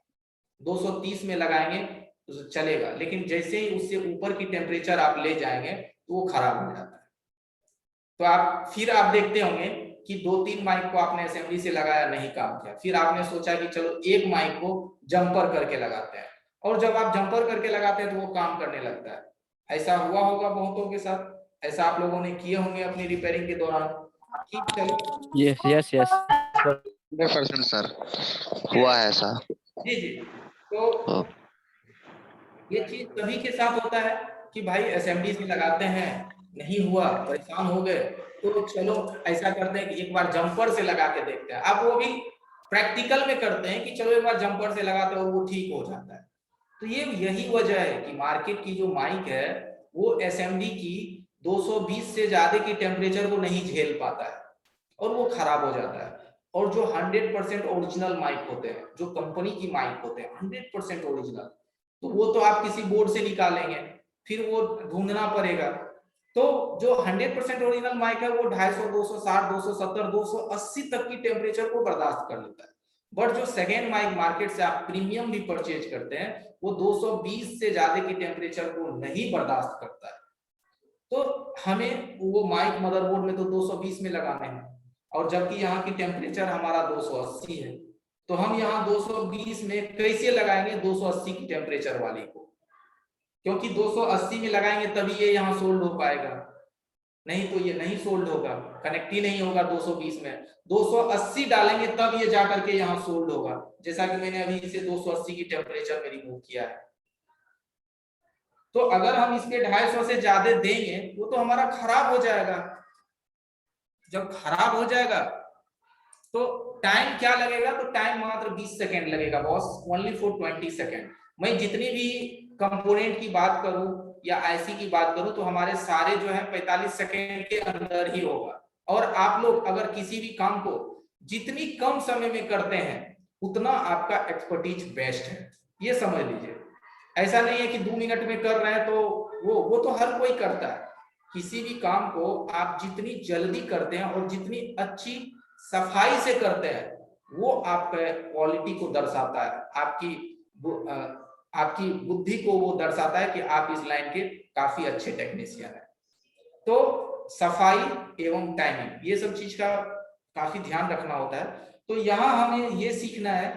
230 में लगाएंगे तो चलेगा, लेकिन जैसे ही उससे ऊपर की टेम्परेचर आप ले जाएंगे तो वो खराब हो जाता है। तो आप देखते होंगे कि 2-3 माइक को आपने असेंबली से लगाया, नहीं काम किया, फिर आपने सोचा कि चलो एक माइक को जंपर करके लगाते हैं, और जब आप जंपर करके लगाते हैं तो वो काम करने लगता है। ऐसा हुआ होगा बहुतों के साथ, ऐसा आप लोगों ने किए होंगे अपनी रिपेयरिंग के दौरान। यस 100% सर, हुआ है ऐसा। जी जी, तो ये चीज तभी के साथ होता है कि भाई असेंबली से लगाते हैं, नहीं हुआ, परेशान हो गए, तो चलो ऐसा करते हैं कि एक बार जंपर से लगा के देखते हैं। अब वो भी प्रैक्टिकल में करते हैं कि चलो एक बार जंपर से लगाते हैं और वो ठीक हो जाता है। तो ये यही वजह है कि मार्केट की जो माइक है वो असेंबली की 220 से ज्यादा की टेम्परेचर को नहीं झेल पाता है और वो खराब हो जाता है। और जो 100% ओरिजिनल माइक होते हैं, जो कंपनी की माइक होते हैं 100% ओरिजिनल, तो वो तो आप किसी बोर्ड से निकालेंगे, फिर वो ढूंढना पड़ेगा। तो जो 100% ओरिजिनल माइक है वो 250, 260, 270, 280 तक की टेम्परेचर को बर्दाश्त कर लेता है। बट जो सेकेंड माइक मार्केट से आप प्रीमियम भी परचेज करते हैं वो 220 से ज्यादा की टेम्परेचर को नहीं बर्दाश्त करता है। तो हमें वो माइक मदरबोर्ड में तो 220 में लगाने हैं, और जबकि यहाँ की टेम्परेचर हमारा 280 है, तो हम यहाँ 220 में कैसे लगाएंगे 280 की टेम्परेचर वाली को, क्योंकि 280 में लगाएंगे तभी ये यहाँ सोल्ड हो पाएगा, नहीं तो ये नहीं सोल्ड होगा, कनेक्ट ही नहीं होगा 220 में। 280 डालेंगे तब ये जाकर के यहाँ सोल्ड होगा, जैसा कि मैंने अभी इसे 280 की टेम्परेचर में रिमूव किया है। तो अगर हम इस पे 250 से ज्यादा देंगे वो तो हमारा खराब हो जाएगा। जब खराब हो जाएगा तो टाइम क्या लगेगा, तो टाइम मात्र 20 सेकेंड लगेगा बॉस, ओनली फॉर 20 सेकेंड। मैं जितनी भी कंपोनेंट की बात करूं या आईसी की बात करूं तो हमारे सारे जो है 45 सेकेंड के अंदर ही होगा। और आप लोग अगर किसी भी काम को जितनी कम समय में करते हैं उतना आपका एक्सपर्टीज बेस्ट है, ये समझ लीजिए। ऐसा नहीं है कि 2 मिनट में कर रहे हैं तो वो तो हर कोई करता है। किसी भी काम को आप जितनी जल्दी करते हैं और जितनी अच्छी सफाई से करते हैं वो आपके क्वालिटी को दर्शाता है, आपकी बुद्धि को वो दर्शाता है कि आप इस लाइन के काफी अच्छे टेक्नीशियन हैं। तो सफाई एवं टाइमिंग ये सब चीज का काफी ध्यान रखना होता है। तो यहाँ हमें ये सीखना है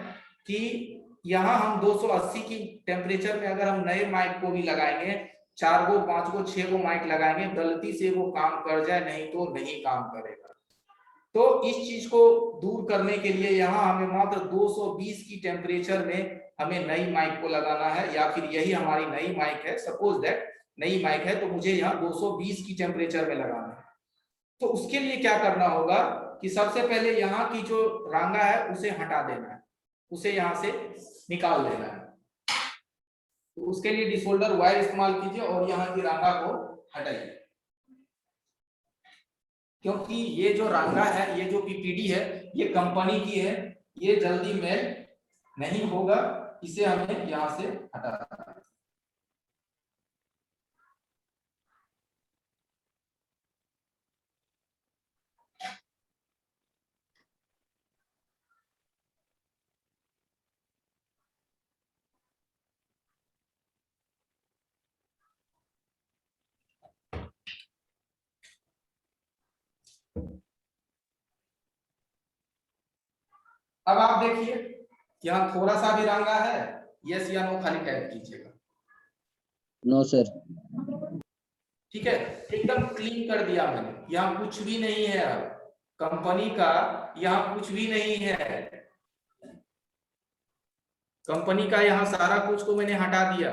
कि यहाँ हम 280 की टेम्परेचर में अगर हम नए माइक को भी लगाएंगे, 4 गो 5 गो 6 गो माइक लगाएंगे, गलती से वो काम कर जाए नहीं तो नहीं काम करेगा। तो इस चीज को दूर करने के लिए यहाँ हमें मात्र 220 की टेम्परेचर में हमें नई माइक को लगाना है, या फिर यही हमारी नई माइक है, सपोज दैट नई माइक है तो मुझे यहाँ 220 की टेम्परेचर में लगाना है। तो उसके लिए क्या करना होगा कि सबसे पहले यहाँ की जो रांगा है उसे हटा देना है, उसे यहाँ से निकाल देना है। तो उसके लिए डिसोल्डर वायर इस्तेमाल कीजिए और यहाँ की रांगा को हटाइए, क्योंकि ये जो रांगा है, ये जो पीपीडी है, ये कंपनी की है, ये जल्दी मेल्ट नहीं होगा, इसे हमें यहाँ से हटाना है। अब आप देखिए यहाँ थोड़ा सा भी रांगा है, यस या नो खाली टाइप कीजिएगा। No sir. ठीक है, एकदम क्लीन कर दिया मैंने, यहाँ कुछ भी नहीं है। अब कंपनी का यहाँ कुछ भी नहीं है, कंपनी का यहाँ सारा कुछ को मैंने हटा दिया।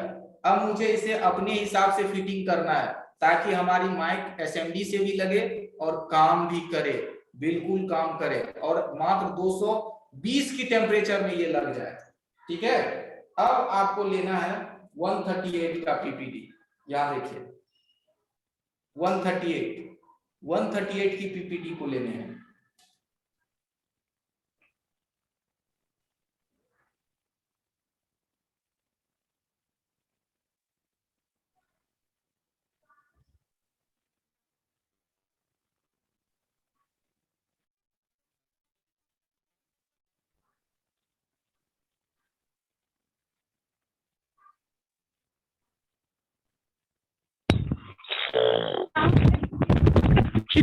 अब मुझे इसे अपने हिसाब से फिटिंग करना है ताकि हमारी माइक एसएमडी से भी लगे और काम भी करे, बिल्कुल काम करे, और मात्र 220 की टेम्परेचर में ये लग जाए। ठीक है, अब आपको लेना है 138 का पीपीडी। यहाँ देखिए 138 की पीपीडी को लेने हैं।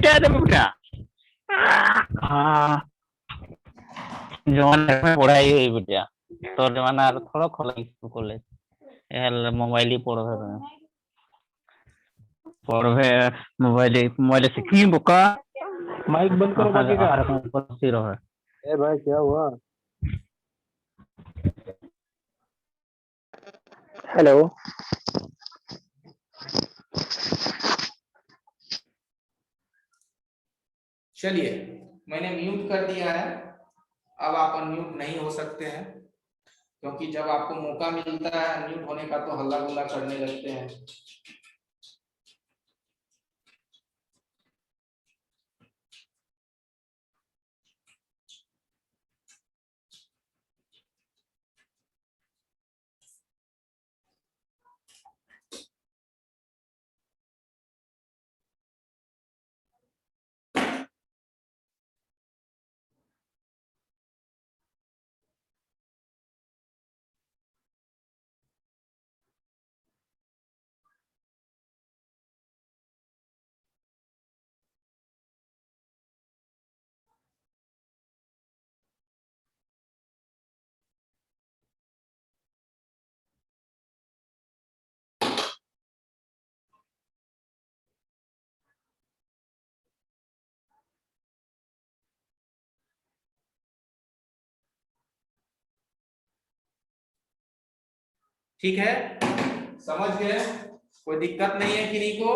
बेटा हाँ जमाना में पढ़ाई हुई बेटा, तो जमाना थोड़ा खोला स्कूल कॉलेज यार मोबाइल ही पढ़वे मोबाइल सीखी बुका माइक बंद करो बाकी का। ए भाई क्या हुआ? हेलो चलिए मैंने म्यूट कर दिया है, अब आप अनम्यूट नहीं हो सकते हैं, क्योंकि जब आपको मौका मिलता है अनम्यूट होने का तो हल्ला गुल्ला करने लगते हैं। ठीक है, समझ गए? कोई दिक्कत नहीं है किन्हीं को?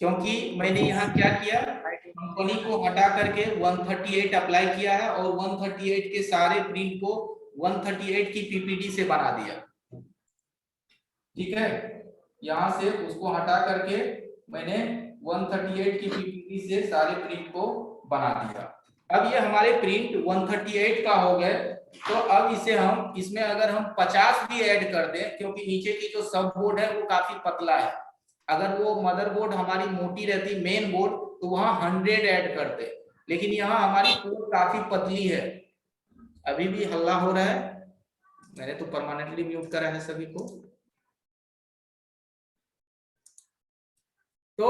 क्योंकि मैंने यहाँ क्या किया, कंपनी को हटा करके 138 अप्लाई किया है और 138 के सारे प्रिंट को 138 की पीपीडी से बना दिया। ठीक है, यहाँ से उसको हटा करके मैंने 138 की पीपीडी से सारे प्रिंट को बना दिया। अब ये हमारे प्रिंट 138 का हो गए, तो अब इसे हम इसमें अगर हम 50 भी ऐड कर दें, क्योंकि नीचे की जो सब बोर्ड है वो काफी पतला है, अगर वो मदरबोर्ड हमारी मोटी रहती मेन बोर्ड तो वहां 100 ऐड करते, लेकिन यहाँ हमारी कोर काफी पतली है। अभी भी हल्ला हो रहा है, मैंने तो परमानेंटली म्यूट करा है सभी को। तो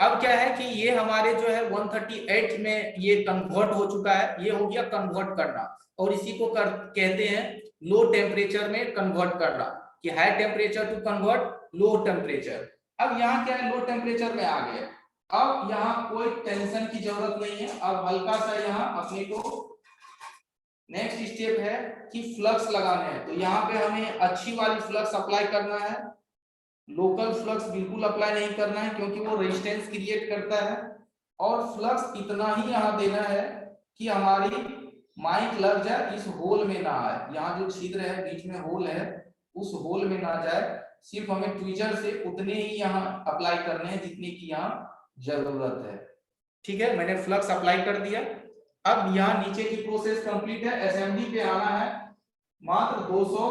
अब क्या है कि ये हमारे जो है 138 में ये कन्वर्ट हो चुका है, ये हो गया कन्वर्ट करना, और इसी को कहते हैं लो टेम्परेचर में कन्वर्ट करना, कि high temperature to convert low temperature. अब यहाँ क्या है, लो टेम्परेचर में आ गया। अब यहाँ कोई टेंशन की जरूरत नहीं है। अब हल्का सा यहाँ अपने को नेक्स्ट स्टेप है कि फ्लक्स लगाने हैं। तो यहाँ पे हमें अच्छी वाली फ्लक्स अप्लाई करना है, लोकल फ्लक्स बिल्कुल अप्लाई नहीं करना है क्योंकि वो रेजिस्टेंस क्रिएट करता है। और फ्लक्स इतना ही यहाँ देना है कि हमारी माइक लग जाए, इस होल में ना आए, यहाँ जो छिद्र है बीच में होल है उस होल में ना जाए। सिर्फ हमें ट्विजर से उतने ही यहाँ अप्लाई करने हैं जितनी की यहाँ जरूरत है। ठीक है, मैंने फ्लक्स अप्लाई कर दिया। अब यहाँ नीचे की प्रोसेस कंप्लीट है, असेंबली पे आना है। मात्र 200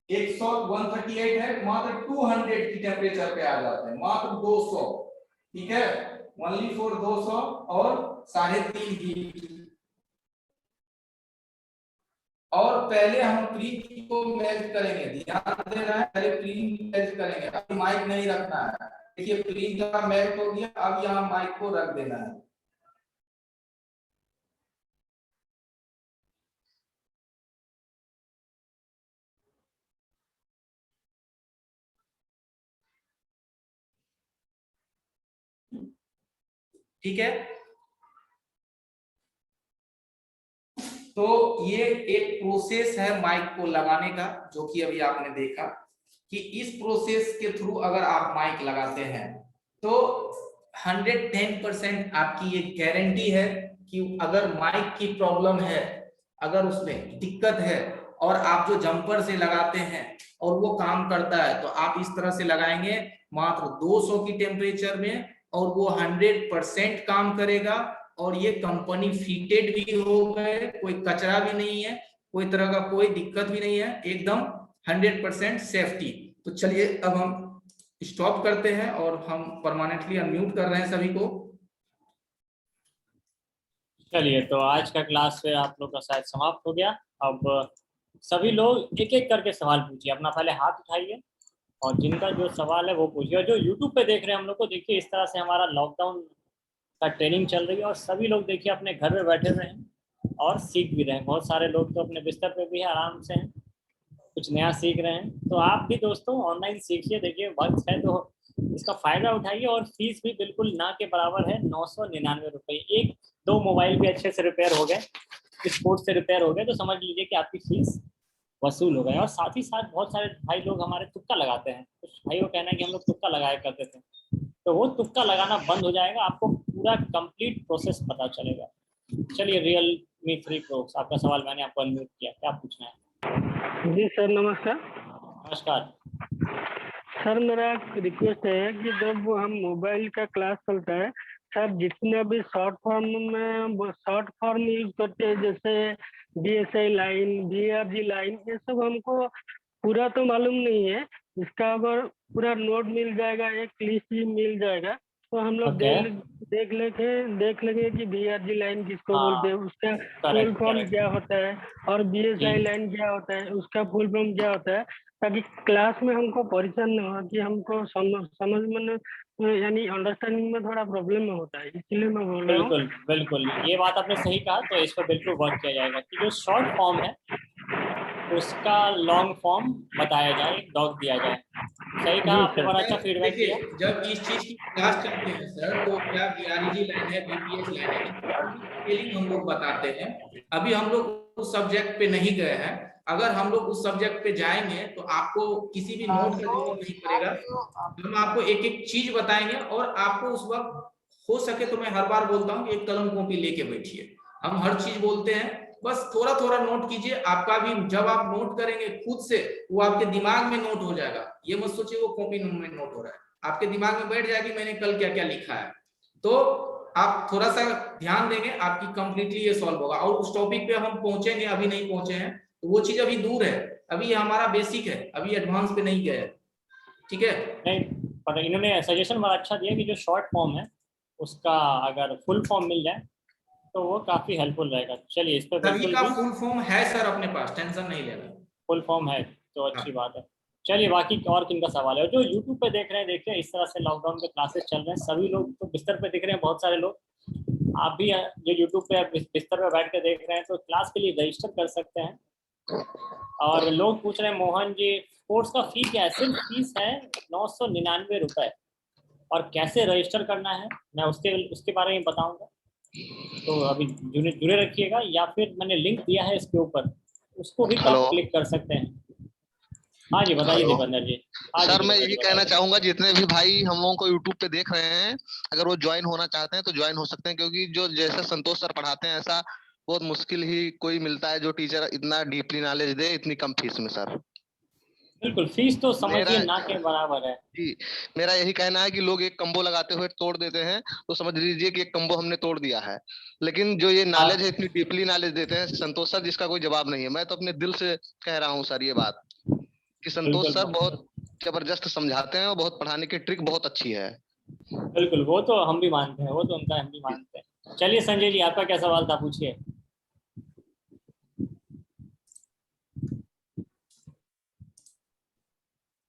138 है, मात्र 200 की टेम्परेचर पे आ जाते हैं, मात्र 200। ठीक है, ओनली फॉर 200 और 3.5 हीट। और पहले हम क्रीम को मेल्ट करेंगे, ध्यान देना है, पहले क्रीम मेल्ट करेंगे, अभी माइक नहीं रखना है। देखिए क्रीम का मेल्ट हो गया, अब यहाँ माइक को रख देना है। ठीक है, तो ये एक प्रोसेस है माइक को लगाने का, जो कि अभी आपने देखा कि इस प्रोसेस के थ्रू अगर आप माइक लगाते हैं तो 110% आपकी ये गारंटी है कि अगर माइक की प्रॉब्लम है, अगर उसमें दिक्कत है और आप जो जंपर से लगाते हैं और वो काम करता है, तो आप इस तरह से लगाएंगे मात्र 200 की टेम्परेचर में और वो 100% काम करेगा। और ये कंपनी फिटेड भी हो गए, कोई कचरा भी नहीं है, कोई तरह का कोई दिक्कत भी नहीं है, एकदम 100% सेफ्टी। तो चलिए अब हम स्टॉप करते हैं और हम परमानेंटली अनम्यूट कर रहे हैं सभी को। चलिए, तो आज का क्लास से आप लोग का शायद समाप्त हो गया। अब सभी लोग एक एक करके सवाल पूछिए, अपना पहले हाथ उठाइए और जिनका जो सवाल है वो पूछिए। जो यूट्यूब पे देख रहे हैं हम लोग को, देखिए इस तरह से हमारा लॉकडाउन का ट्रेनिंग चल रही है और सभी लोग देखिए अपने घर में बैठे हुए हैं और सीख भी रहे हैं। बहुत सारे लोग तो अपने बिस्तर पे भी है, आराम से हैं, कुछ नया सीख रहे हैं। तो आप भी दोस्तों ऑनलाइन सीखिए, देखिए वक्त है तो इसका फायदा उठाइए। और फीस भी बिल्कुल ना के बराबर है, 999 रुपये। 1-2 मोबाइल भी अच्छे से रिपेयर हो गए, स्पोर्ट से रिपेयर हो गए, तो समझ लीजिए कि आपकी फीस वसूल हो गए। और साथ ही साथ बहुत सारे भाई लोग हमारे तुक्का लगाते हैं। कुछ भाई को कहना है कि हम लोग तुक्का लगाया करते थे, तो वो तुक्का लगाना बंद हो जाएगा, आपको पूरा कंप्लीट प्रोसेस पता चलेगा। चलिए, Realme 3 Pro, आपका सवाल मैंने आपको अनम्यूट किया, क्या पूछना है? जी सर नमस्कार। नमस्कार सर, मेरा रिक्वेस्ट है कि जब हम मोबाइल का क्लास चलता है सर, जितने भी शॉर्ट फॉर्म यूज करते हैं, जैसे DSI लाइन, BRG लाइन, ये सब हमको पूरा तो मालूम नहीं है। इसका अगर पूरा नोट मिल जाएगा, एक लिस्ट ही मिल जाएगा, तो हम लोग देख लेंगे कि BRG लाइन किसको बोलते हैं, उसका फुल फॉर्म क्या होता है, और BSI लाइन क्या होता है, उसका फुल फॉर्म क्या होता है, ताकि क्लास में हमको परेशान न हो, कि हमको समझ में यानी अंडरस्टैंडिंग में थोड़ा प्रॉब्लम होता है, इसलिए मैं बोल रहा हूँ। बिल्कुल बिल्कुल, ये बात आपने सही कहा। तो इस पर बिल्कुल वर्क किया जाएगा कि जो शॉर्ट फॉर्म है उसका लॉन्ग फॉर्म बताया जाए, डॉग दिया जाए। सही कहा आपने, बड़ा अच्छा फीडबैक दिया। जब इस चीज की क्लास चलते हैं सर, तो क्या BRG लाइन है, BPS लाइन है, डिटेलिंग हम लोग बताते हैं। अभी हम लोग उस सब्जेक्ट पे नहीं गए हैं। अगर हम लोग उस सब्जेक्ट पे जाएंगे तो आपको किसी भी नोट की जरूरत नहीं पड़ेगा, हम आपको एक एक चीज बताएंगे। और आपको उस वक्त हो सके तो मैं हर बार बोलता हूँ कि एक कलम कॉपी लेके बैठिए। हम हर चीज बोलते हैं, बस थोड़ा थोड़ा नोट कीजिए। आपका भी जब आप नोट करेंगे खुद से, वो आपके दिमाग में नोट हो जाएगा। ये मत सोचिए वो कॉपी में नोट हो रहा है, आपके दिमाग में बैठ जाएगी मैंने कल क्या क्या लिखा है। तो आप थोड़ा सा ध्यान देंगे, आपकी कंप्लीटली ये सॉल्व होगा। और उस टॉपिक पे हम पहुंचेंगे, अभी नहीं पहुंचे हैं, तो वो चीज अभी दूर है, अभी हमारा बेसिक है, अभी एडवांस पे नहीं गए। ठीक है, नहीं पर इन्होंने सजेशन बड़ा अच्छा दिया कि जो शॉर्ट फॉर्म है उसका अगर फुल फॉर्म मिल जाए तो वो काफी हेल्पफुल रहेगा। चलिए, इस पर सभी का फुल फॉर्म है सर अपने पास, टेंशन नहीं लेना। फुल फॉर्म है तो अच्छी बात है। चलिए बाकी और किन का सवाल है? जो यूट्यूब पे देख रहे हैं, देखिए इस तरह से लॉकडाउन के क्लासेस चल रहे हैं, सभी लोग तो बिस्तर पे दिख रहे हैं, बहुत सारे लोग। आप भी जो यूट्यूब पे बिस्तर पे बैठ के देख रहे हैं तो क्लास के लिए रजिस्टर कर सकते हैं। और लोग पूछ रहे हैं मोहन जी कोर्स का फी क्या है? सिर्फ फीस है 999 रुपए। और कैसे रजिस्टर करना है मैं उसके बारे में बताऊंगा, तो अभी जुड़े रखिएगा, या फिर मैंने लिंक दिया है इसके ऊपर, उसको भी आप क्लिक कर सकते हैं। हाँ जी बताइए दीपेंद्र जी। सर मैं यही कहना चाहूंगा, जितने भी भाई हम लोगों को यूट्यूब पे देख रहे हैं, अगर वो ज्वाइन होना चाहते हैं तो ज्वाइन हो सकते हैं, क्योंकि जो जैसे संतोष सर पढ़ाते हैं ऐसा बहुत मुश्किल ही कोई मिलता है जो टीचर इतना डीपली नॉलेज दे इतनी कम फीस में। सर बिल्कुल, फीस तो समझिए ना के बराबर है जी। मेरा यही कहना है कि लोग एक कम्बो लगाते हुए तोड़ देते हैं, तो समझ लीजिए कि एक कम्बो हमने तोड़ दिया है। लेकिन जो ये नॉलेज है, इतनी डीपली नॉलेज देते हैं संतोष सर, जिसका कोई जवाब नहीं है। मैं तो अपने दिल से कह रहा हूँ सर ये बात, कि संतोष सर बहुत जबरदस्त समझाते हैं और बहुत पढ़ाने की ट्रिक बहुत अच्छी है। बिल्कुल, वो तो हम भी मानते हैं, वो तो उनका हम भी मानते हैं। चलिए संजय जी आपका क्या सवाल था, पूछिए।